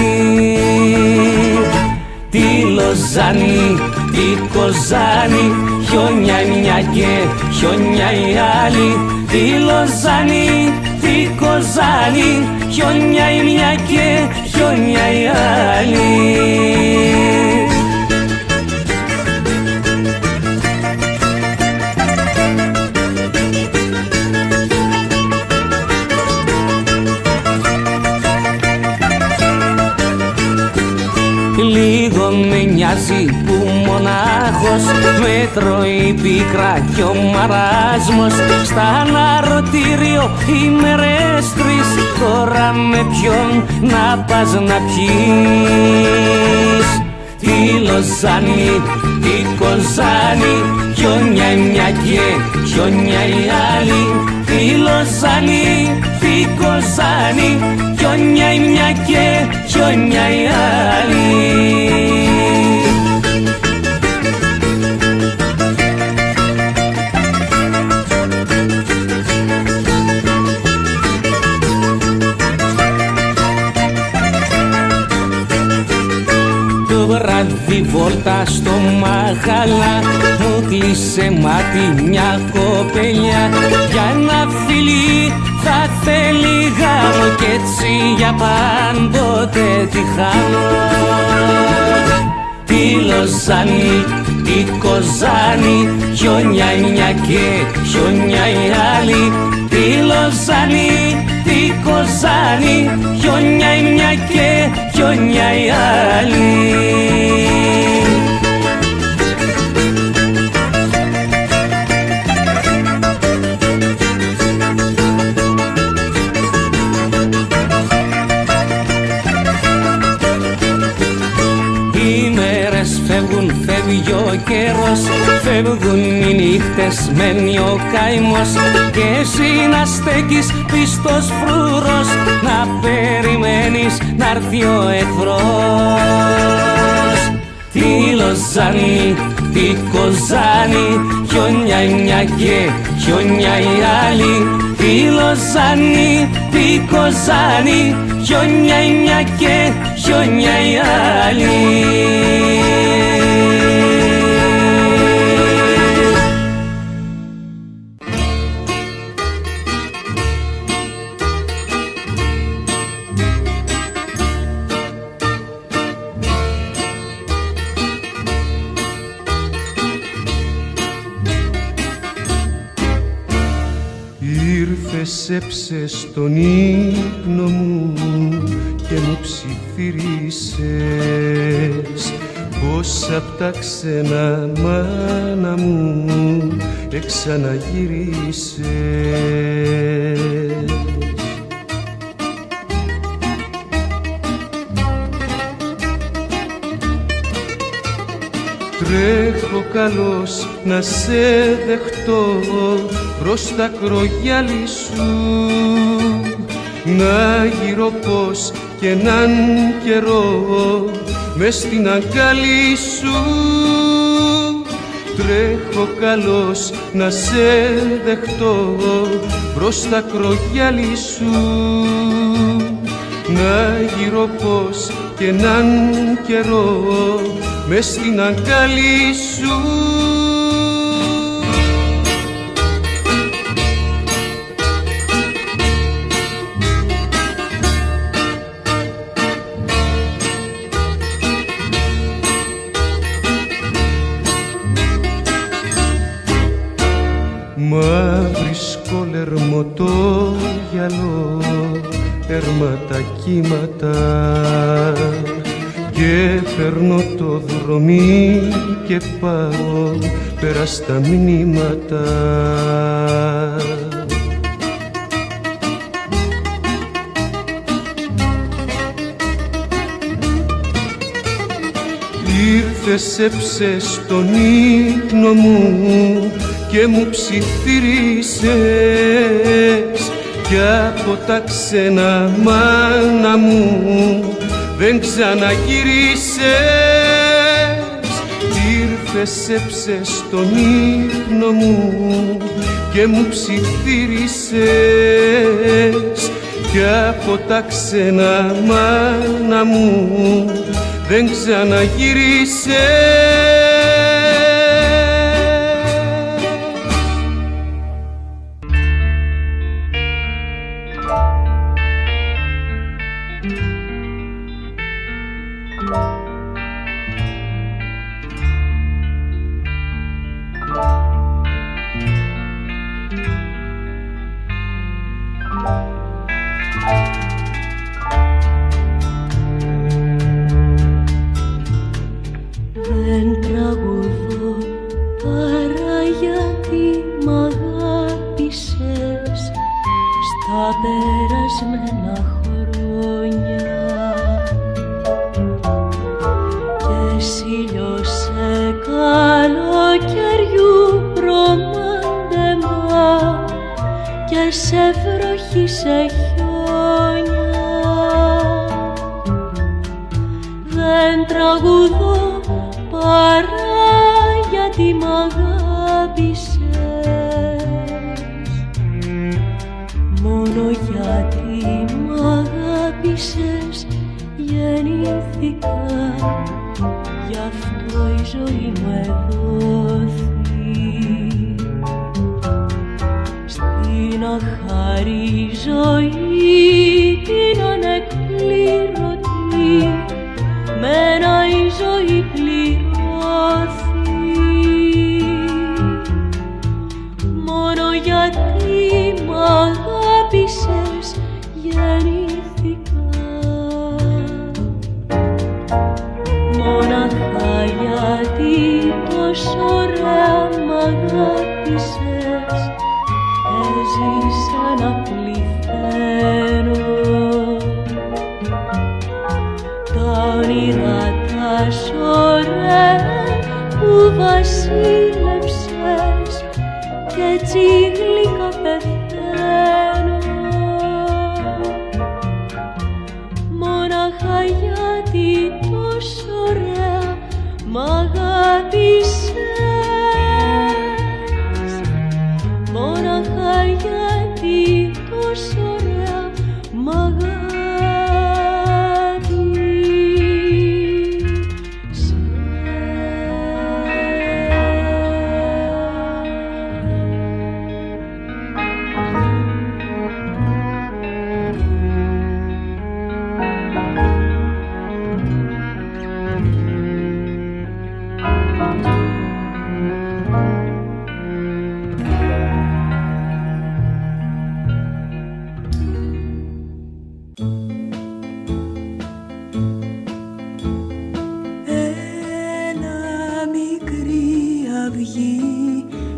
Τη Λοζάνη, τη Κοζάνη, χιόνια μια και χιόνια η άλλη. Τη Λοζάνη, τη Κοζάνη, χιόνια η μια και χιόνια η άλλη. Λίγο με νοιάζει που μονάχος με τρώει πίκρα κι ο μαράσμος. Στα αναρωτήριο οι μέρες τρεις, τώρα με ποιον να πας να πιείς. Τη Λοζάνη, τη Κοζάνη, χιόνια η μια και χιόνια η άλλη. Τη Λοζάνη, τη Κοζάνη, χιόνια η μια και χιόνια η άλλη. Βράδυ βόλτα στο Μαχαλά, μου κλείσε μάτι μια κοπελιά. Για ένα φιλί θα θέλει γάμο κι έτσι για πάντοτε τη χάνω. Τη Λοζάνη, τη Κοζάνη, χιόνια η μια και χιόνια η άλλη. Τη Λοζάνη, τη Κοζάνη, χιόνια η μια και χιόνια η άλλη. Φεύγει ο καιρός, φεύγουν οι νύχτες, μένει ο καημός. Και εσύ να στέκεις πιστός φρούρος, να περιμένεις να'ρθεί ο εχθρός. Τη Λοζάνη, τη Κοζάνη, χιόνια η μια και χιόνια η άλλη. Τη Λοζάνη, τη Κοζάνη, χιόνια η μια και χιόνια η άλλη.
Έψες τον ύπνο μου και μου ψιθύρισες πως απ' τα ξένα μάνα μου εξαναγύρισες. Τρέχω καλώς να σε δεχτώ προς τα κρογιάλι σου, να γύρω πως και έναν καιρό μες στην αγκάλι σου. Τρέχω καλώς να σε δεχτώ προς τα κρογιάλι σου, να γύρω πως και έναν καιρό μες στην αγκάλι σου. Μαύρισκο λερμό το γυαλό, έρμα τα κύματα και παίρνω το δρομί και πάω πέρα στα μνήματα. Ήρθες, έψες τον ύπνο μου και μου ψιθύρισες κι από τα ξένα μάνα μου δεν ξαναγύρισες. Ήρθες, έψες τον ύπνο μου και μου ψιθύρισες κι από τα ξένα μάνα μου δεν ξαναγύρισες.
Δεν σε βροχή, σε χιόνια. Δεν τραγουδώ παρά γιατί μ' αγάπησες, μόνο γιατί μ' αγάπησες γεννήθηκα, γι' αυτό η ζωή μου εδόθη. Στην αχάρη ζωή την ανεκπλήρωτη, μένα η ζωή πληρώθη, μόνο γιατί μ' αγάπησες γεννήθηκα. Μοναχά γιατί τόσο ωραία μ' αγάπησες, έζησα να πληθαίνω. Τα όνειρα τα ωραία που βασίλεψες κι έτσι γλυκά πεθαίνω. Μονάχα γιατί τόσο ωραία μ' αγάπησες, μονάχα γιατί τόσο ωραία μ' αγάπησες.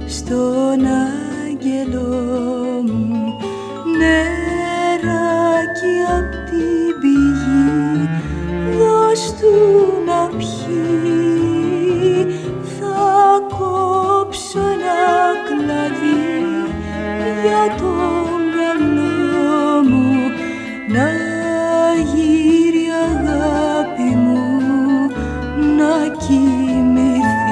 Στον άγγελό μου νεράκι απ' την πηγή, δώσ' του να πιει. Θα κόψω ένα κλαδί για τον καλό μου να γύρει αγάπη μου να κοιμηθεί.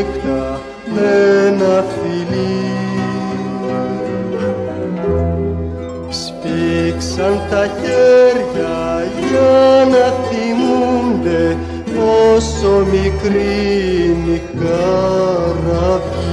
νύχτα με ένα φιλί. Σφίξαν τα χέρια για να θυμούνται πόσο μικρή είναι η χαραυγή.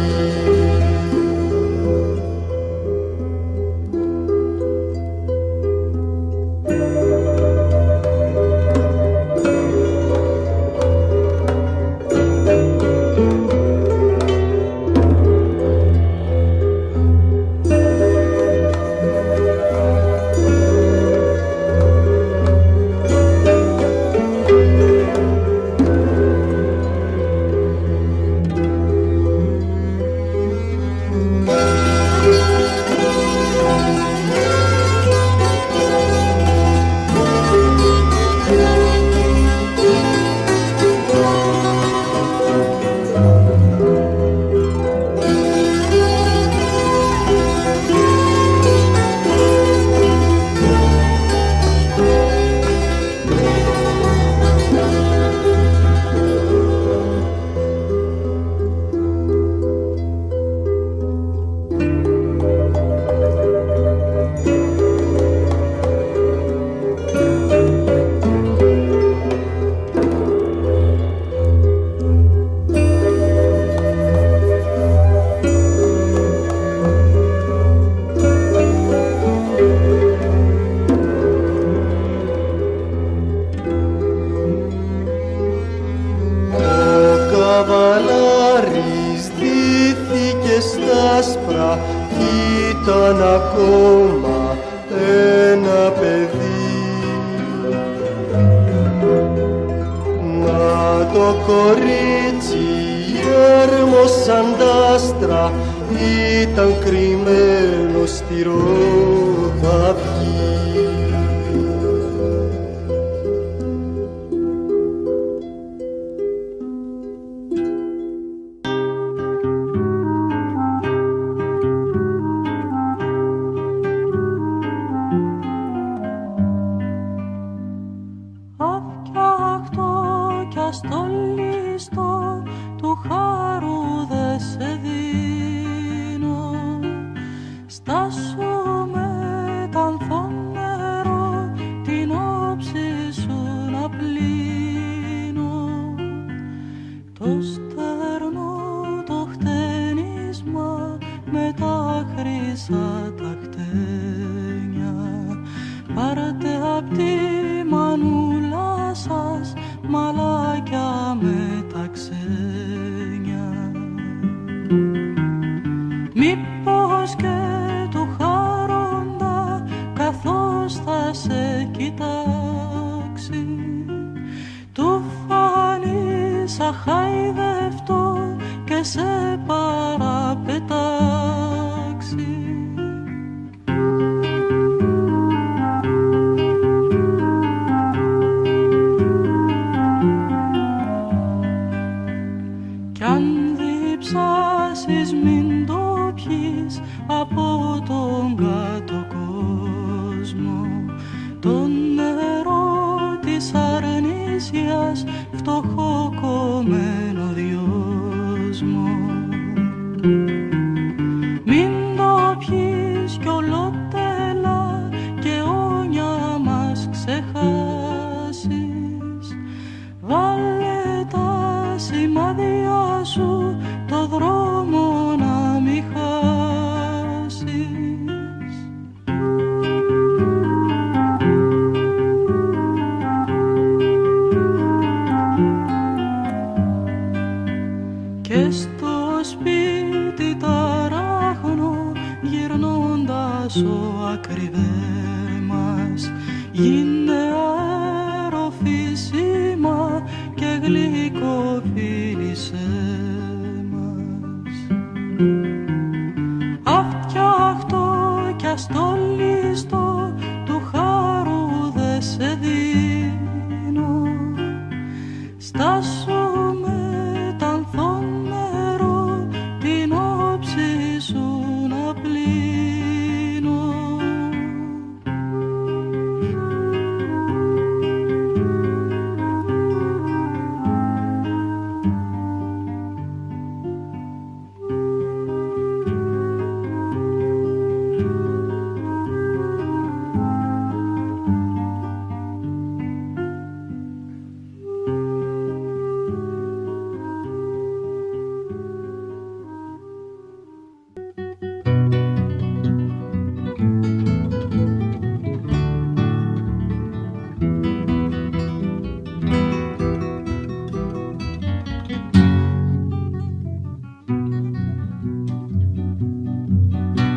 Ήταν ακόμα ένα παιδί. Μα το κορίτσι έρμος σαν τ' άστρα ήταν κρυμμένο στη ροδαυγή.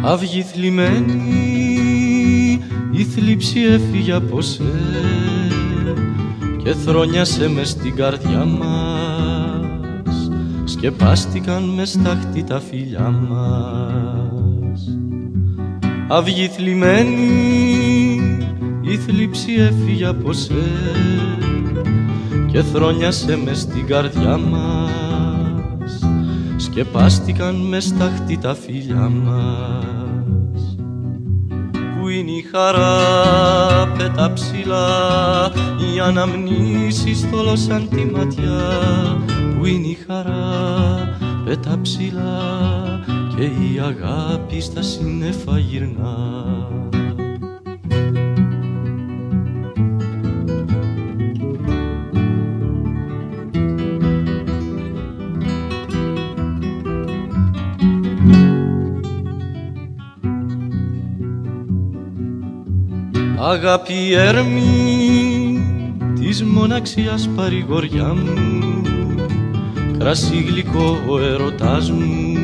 Αυγή θλιμμένη, η θλίψη έφυγε από σε και θρόνιασε μες στην καρδιά μας, σκεπάστηκαν μες στάχτη τα φιλιά μας. Αυγή θλιμμένη, η θλίψη έφυγε από σε και θρόνιασε μες στην καρδιά μας, σκεπάστηκαν μες στάχτη τα φιλιά μας. Πού είναι η χαρά, πέτα ψηλά, οι αναμνήσεις θόλωσαν τη ματιά. Πού είναι η χαρά, πέτα ψηλά, και η αγάπη στα σύννεφα γυρνά. Αγάπη έρμη της μοναξιάς παρηγοριά μου, κρασί γλυκό ο ερωτάς μου,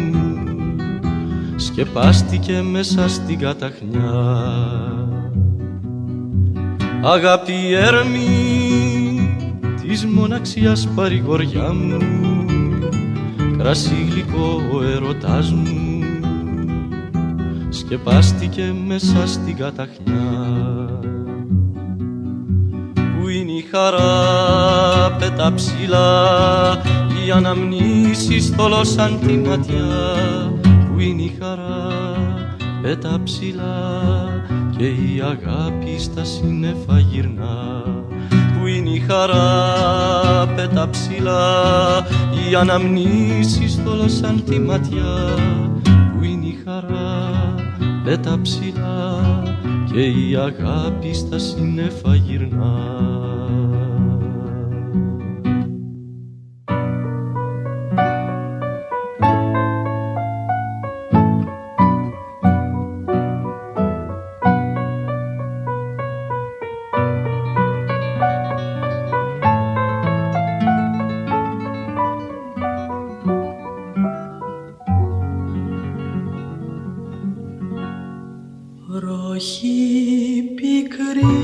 σκεπάστηκε μέσα στην καταχνιά. Αγάπη έρμη της μοναξιάς παρηγοριά μου, κρασί γλυκό ο ερωτάς μου, σκεπάστηκε μέσα στην καταχνιά. Πού είναι η χαρά, πέτα ψηλά, οι αναμνήσεις θολώσαν τη ματιά. Πού είναι η χαρά, πέτα ψηλά, και η αγάπη στα σύννεφα γυρνά. Πού είναι η χαρά, πέτα ψηλά, οι αναμνήσεις θολώσαν τη ματιά. Πού είναι η χαρά, πέτα ψηλά, και η αγάπη στα σύννεφα γυρνά.
Βροχή πικρή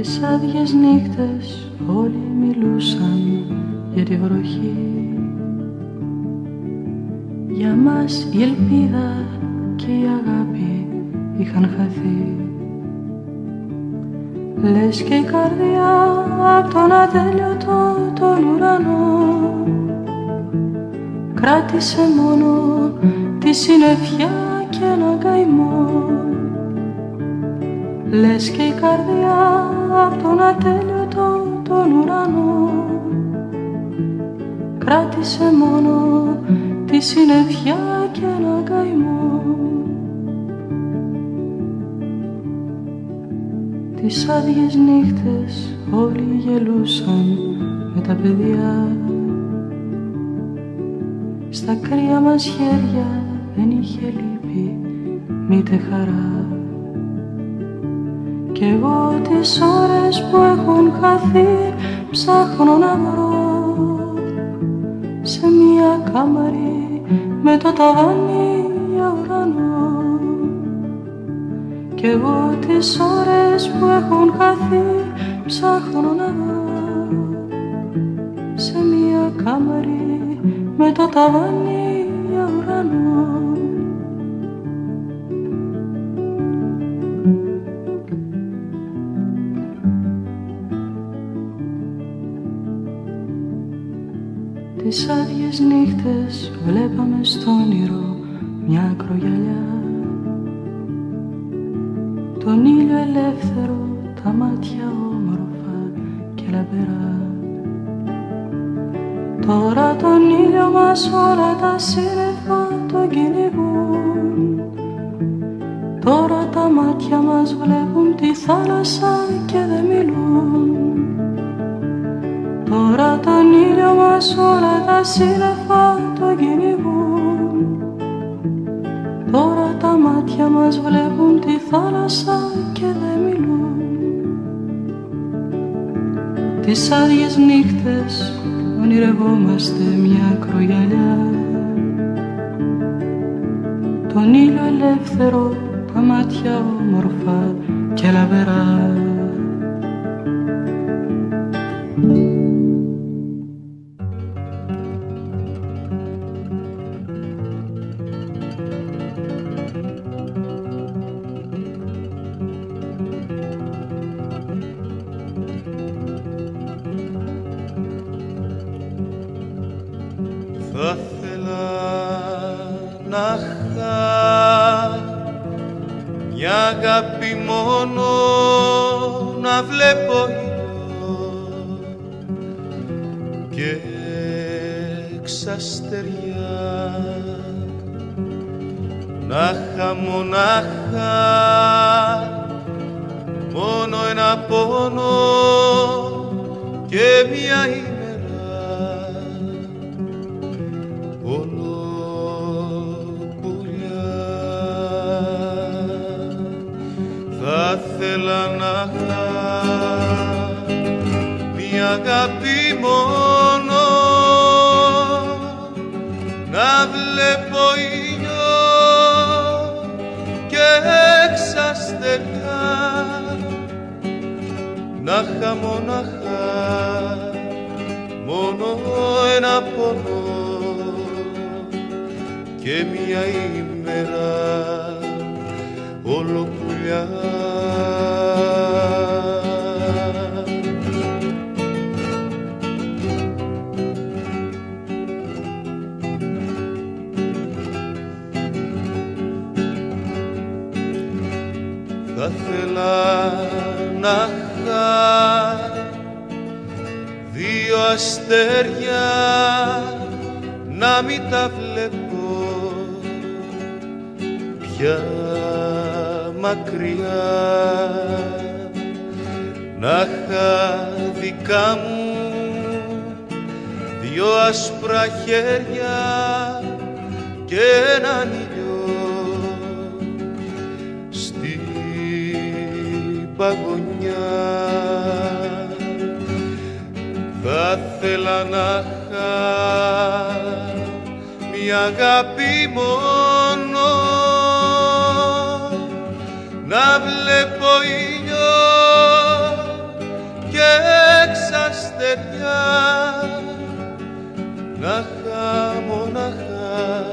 Τις άδειες νύχτες όλοι μιλούσαν για τη βροχή. Για μας η ελπίδα και η αγάπη είχαν χαθεί. Λες και η καρδιά απ' τον ατέλειωτο τον ουρανό κράτησε μόνο τη συννεφιά και ένα καημό. Λες και η καρδιά απ' τον ατέλειωτο τον ουρανό κράτησε μόνο τη συννεφιά και ένα καημό. Τις άδειες νύχτες όλοι γελούσαν με τα παιδιά. Στα κρύα μας χέρια δεν είχε λύπη μήτε χαρά. Κι εγώ τις ώρες που έχουν χαθεί ψάχνω να βρω σε μια κάμαρη με το ταβάνι για ουρανό. Κι εγώ τις ώρες που έχουν χαθεί ψάχνω να βρω σε μια κάμαρη με το ταβάνι για ουρανό. Τις άδειες νύχτες βλέπαμε στο όνειρο μια ακρογιαλιά. Τον ήλιο ελεύθερο, τα μάτια όμορφα και λαμπερά. Τώρα τον ήλιο μας όλα τα σύννεφα τον κυνηγούν. Τώρα τα μάτια μας βλέπουν τη θάλασσα και δεν μιλούν. Τώρα τον ήλιο μας όλα τα σύννεφα τον κυνηγούν. Τώρα τα μάτια μας βλέπουν τη θάλασσα και δεν μιλούν. Τις άδειες νύχτες ονειρευόμαστε μια ακρογιαλιά. Τον ήλιο ελεύθερο, τα μάτια όμορφα και λαμπερά.
Θα ήθελα να είχα μια αγάπη μόνο να βλέπω ήλιο και εξαστεριά, να είχα μονάχα μόνο ένα πόνο και μια ημέρα. Θα ήθελα να είχα μια αγάπη μόνο να βλέπω ήλιο και εξαστεριά, να είχα μονάχα μόνο ένα πόνο και μια ημέρα ολοκουλιά. Θα ήθελα να είχα δύο αστέρια να μην τα βλέπω πια μακριά, να είχα δικά μου δυο άσπρα χέρια και έναν ήλιο στην παγωνιά. Θα ήθελα να είχα μια αγάπη μόνο να βλέπω ήλιο εξαστεριά, μονάχα,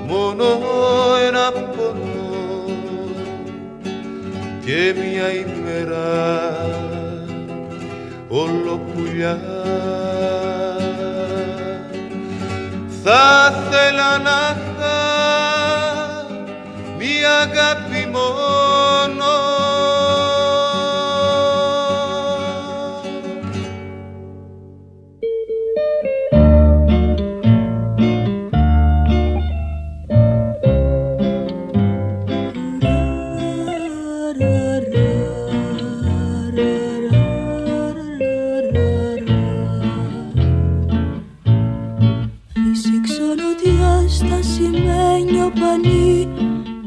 μόνο ένα πόνο και μια ημέρα ολοπουλιά. Θα θέλα να είχα μια αγάπη μόνο,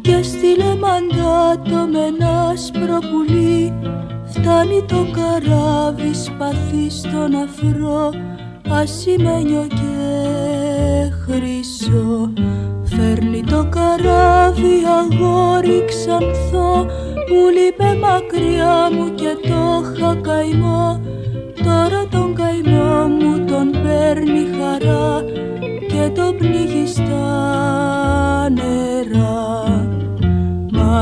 και στείλε μαντάτο με ένα σπροπουλί. Φτάνει το καράβι, σπαθί στον αφρό, ασημένιο και χρυσό. Φέρνει το καράβι αγόρι ξανθό, που λείπε μακριά μου και το είχα καημό. Τώρα τον καημό μου τον παίρνει χαρά και το πνίγει στα νερά.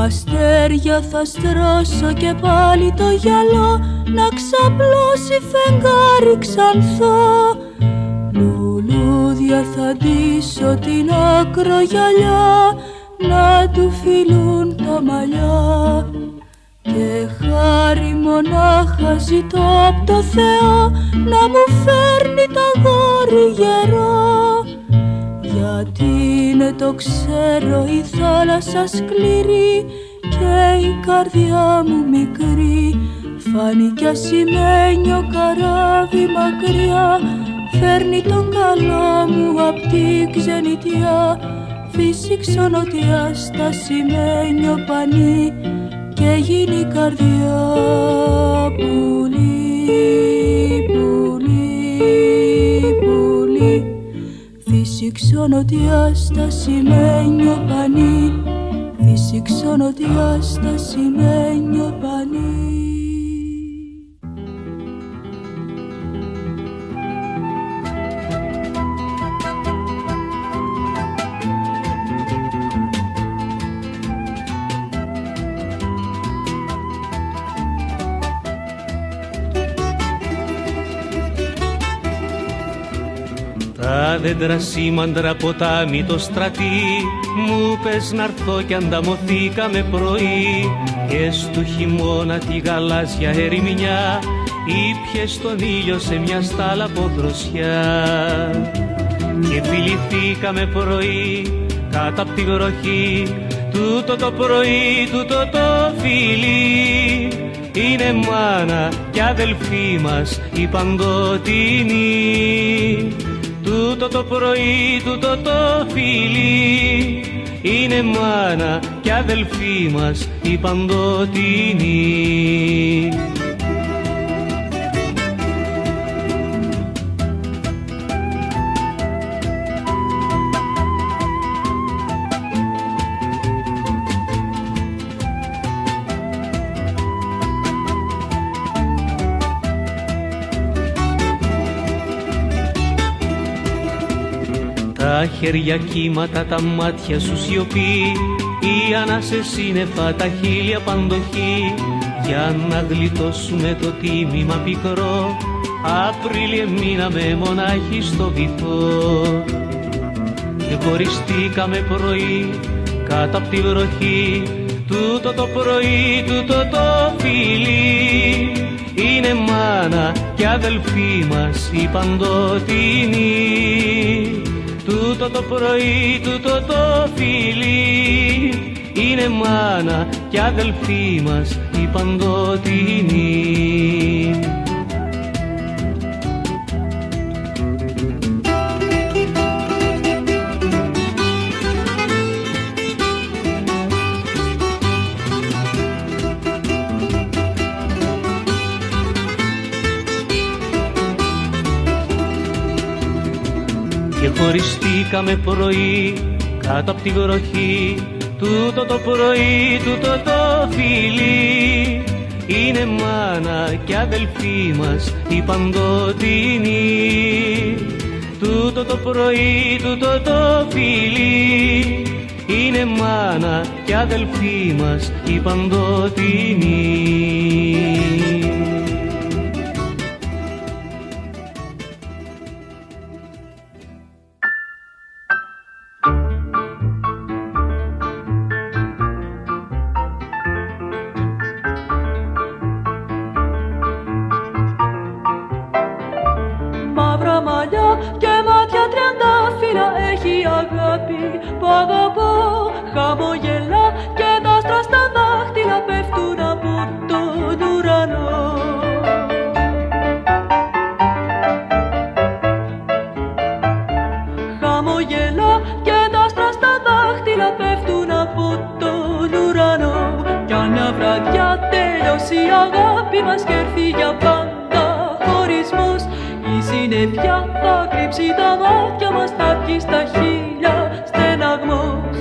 Αστέρια θα στρώσω και πάλι το γυαλό, να ξαπλώσει φεγγάρι ξανθό. Λουλούδια θα ντύσω την ακρογιαλιά, να του φιλούν τα μαλλιά. Και χάρη μονάχα ζητώ απ' το Θεό, να μου φέρνει τα γόρι γερό. Γιατί είναι το ξέρω η θάλασσα σκληρή και η καρδιά μου μικρή. Φάνηκε ασημένιο καράβι μακριά, φέρνει τον καλό μου απ' τη ξενιτιά. Φύσηξε νοτιά στα ασημένιο πανί και γίνει η καρδιά πουλί, πουλί, πουλί. Φύσηξε νοτιά στα ασημένιο πανί, φύσηξε νοτιά στα ασημένιο πανί.
Τα δέντρα σήμαντρα ποτάμι το στρατή, μου πες να'ρθώ κι ανταμωθήκαμε πρωί. Και στου χειμώνα τη γαλάζια ερημινιά, ήπιες τον ήλιο σε μια στάλα από δροσιά. Και φιληθήκαμε πρωί κάτω απ' τη βροχή, τούτο το πρωί, τούτο το φιλί. Είναι μάνα κι αδελφή μας η παντοτινή. Τούτο το πρωί, τούτο το φιλί, είναι μάνα κι αδελφή μας η παντοτινή. Τα χέρια κύματα, τα μάτια σου σιωπή, η ανάσε σύννεφα, τα χείλια παντοχή. Για να γλιτώσουμε το τίμημα πικρό, Απρίλιε μείναμε μονάχοι στο βυθό. Και χωριστήκαμε πρωί κάτω απ' τη βροχή, τούτο το πρωί, τούτο το φιλί. Είναι μάνα κι αδελφή μας η παντοτινή. Τούτο το πρωί, τούτο το φιλί, είναι μάνα κι αδελφή μας η παντοτινή. Και χωριστήκαμε πρωί κάτω απ' τη βροχή, τούτο το πρωί, τούτο το φιλί. είναι μάνα κι αδελφή μας η παντοτινή. Τούτο το πρωί, τούτο το φιλί, είναι μάνα κι αδελφή μας η παντοτινή.
Μαύρα μαλλιά και μάτια τριαντάφυλλα έχει αγάπη που αγαπώ. Χαμογελά και τα άστρα στα δάχτυλα πέφτουν από τον ουρανό. Χαμογελά και τα άστρα στα δάχτυλα πέφτουν από τον ουρανό. Κι αν μια βραδιά τέλειωσε η αγάπη μας και έρθει για πάντα χωρισμός, η συννεφιά θα κρύψει τα μάτια μας, θα βγει στα χείλια στεναγμός.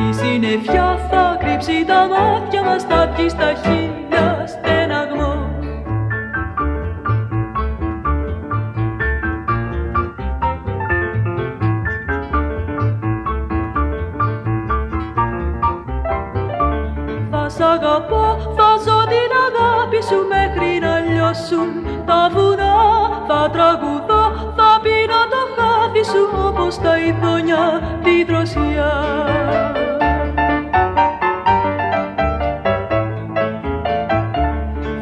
Η συννεφιά θα κρύψει τα μάτια μας, θα βγει στα χείλια στεναγμός. Θα σ' αγαπώ, θα ζω την αγάπη σου μέχρι να λιώσουν τα βουνά. Θα τραγουδώ, θα πίνω το χάδι σου όπως τα ειδόνια τη δροσιά.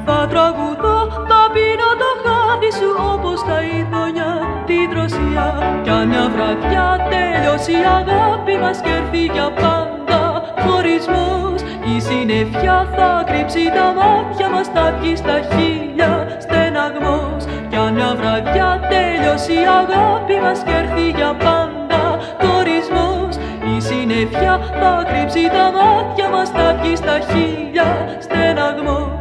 Θα τραγουδώ, θα πίνω το χάδι σου όπως τα ειδόνια τη δροσιά. Κι αν μια βραδιά τέλειωσε η αγάπη μας και έρθει για πάντα χωρισμός, η συννεφιά θα κρύψει τα μάτια μας, θα βγει στα χείλια στεναγμός. Κι αν μια βραδιά τέλειωσε η αγάπη μας και έρθει για πάντα χωρισμός, η συννεφιά θα κρύψει τα μάτια μας, θα βγει στα χείλια στεναγμός.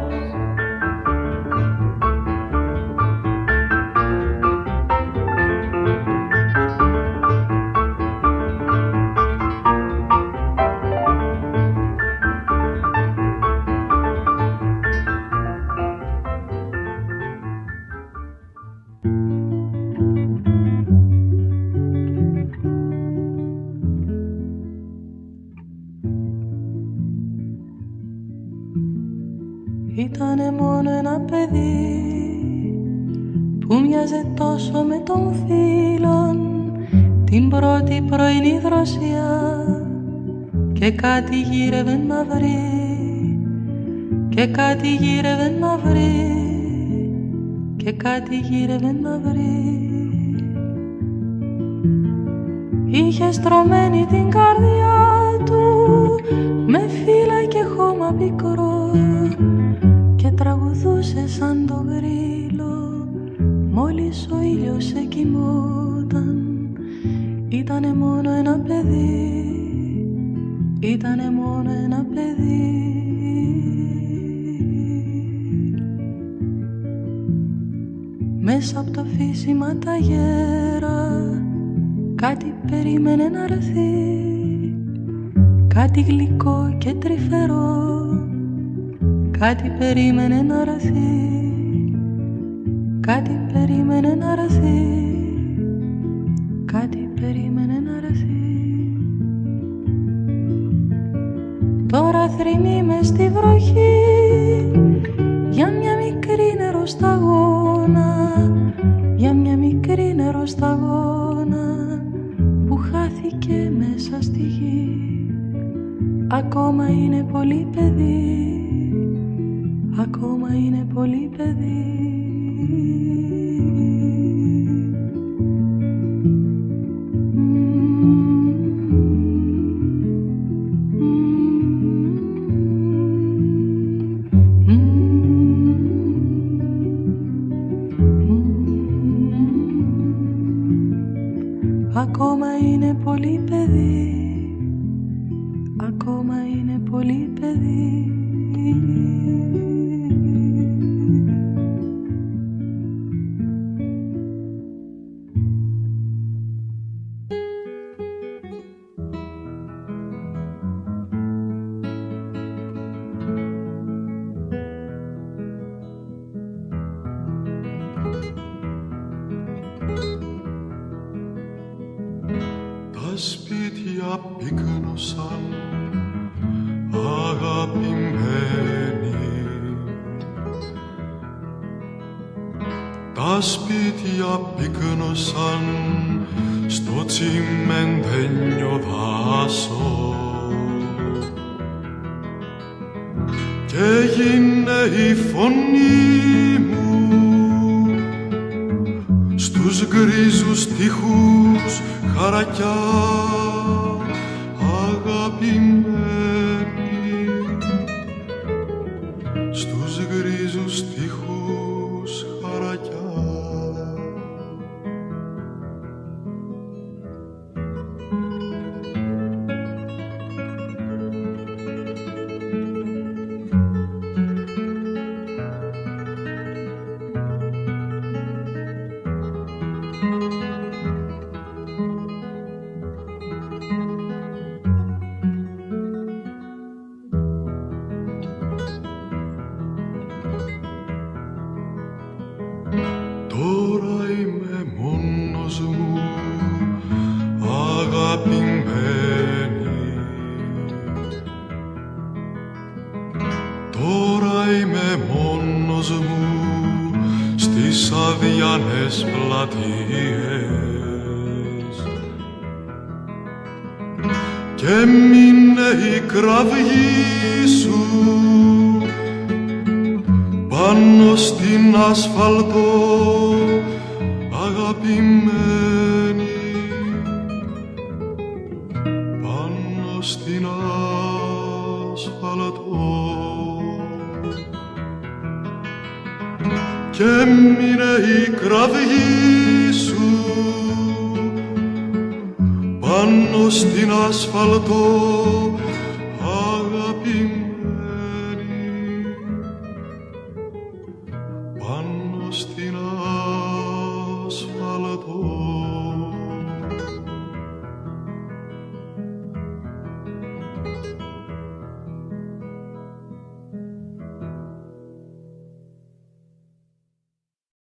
Ήτανε μόνο ένα παιδί που μοιάζε τόσο με τον φίλον την πρώτη πρωινή δροσιά, και κάτι γύρευε να βρει, και κάτι γύρευε να βρει, και κάτι γύρευε να βρει. Είχε στρωμένη την καρδιά του με φύλλα και χώμα πικρό και τραγουδούσε σαν το γρύλο μόλις ο ήλιος εκοιμόταν. Ήτανε μόνο ένα παιδί, ήτανε μόνο ένα παιδί. Μέσα από το φύσιμα τα γέρα κάτι περίμενε να έρθει, κάτι γλυκό και τρυφερό, κάτι περίμενε να έρθει, κάτι περίμενε να έρθει, κάτι περίμενε να έρθει. Τώρα θρηνεί μες στη βροχή για μια μικρή νεροσταγόνα, για μια μικρή νεροσταγόνα που χάθηκε μέσα στη γη. Ακόμα είναι πολύ παιδί, ακόμα είναι πολύ παιδί. Ακόμα είναι πολύ παιδί, ακόμα είναι πολύ παιδί.
σπίτια πύκνωσαν αγαπημένοι, τα σπίτια πύκνωσαν στο τσιμεντένιο δάσο και έγινε η φωνή μου στους γκρίζους τείχους χαρακιά αγαπημένη, στους γκρίζους τείχους χαρακιά. Τώρα είμαι μόνος μου αγαπημένη, τώρα είμαι μόνος μου στις αδιανές πλατείες και μείνε η κραυγή σου πάνω στην ασφαλτό αγαπημένη, πάνω στην ασφαλτό και μείνε η κραυγή σου πάνω στην ασφαλτό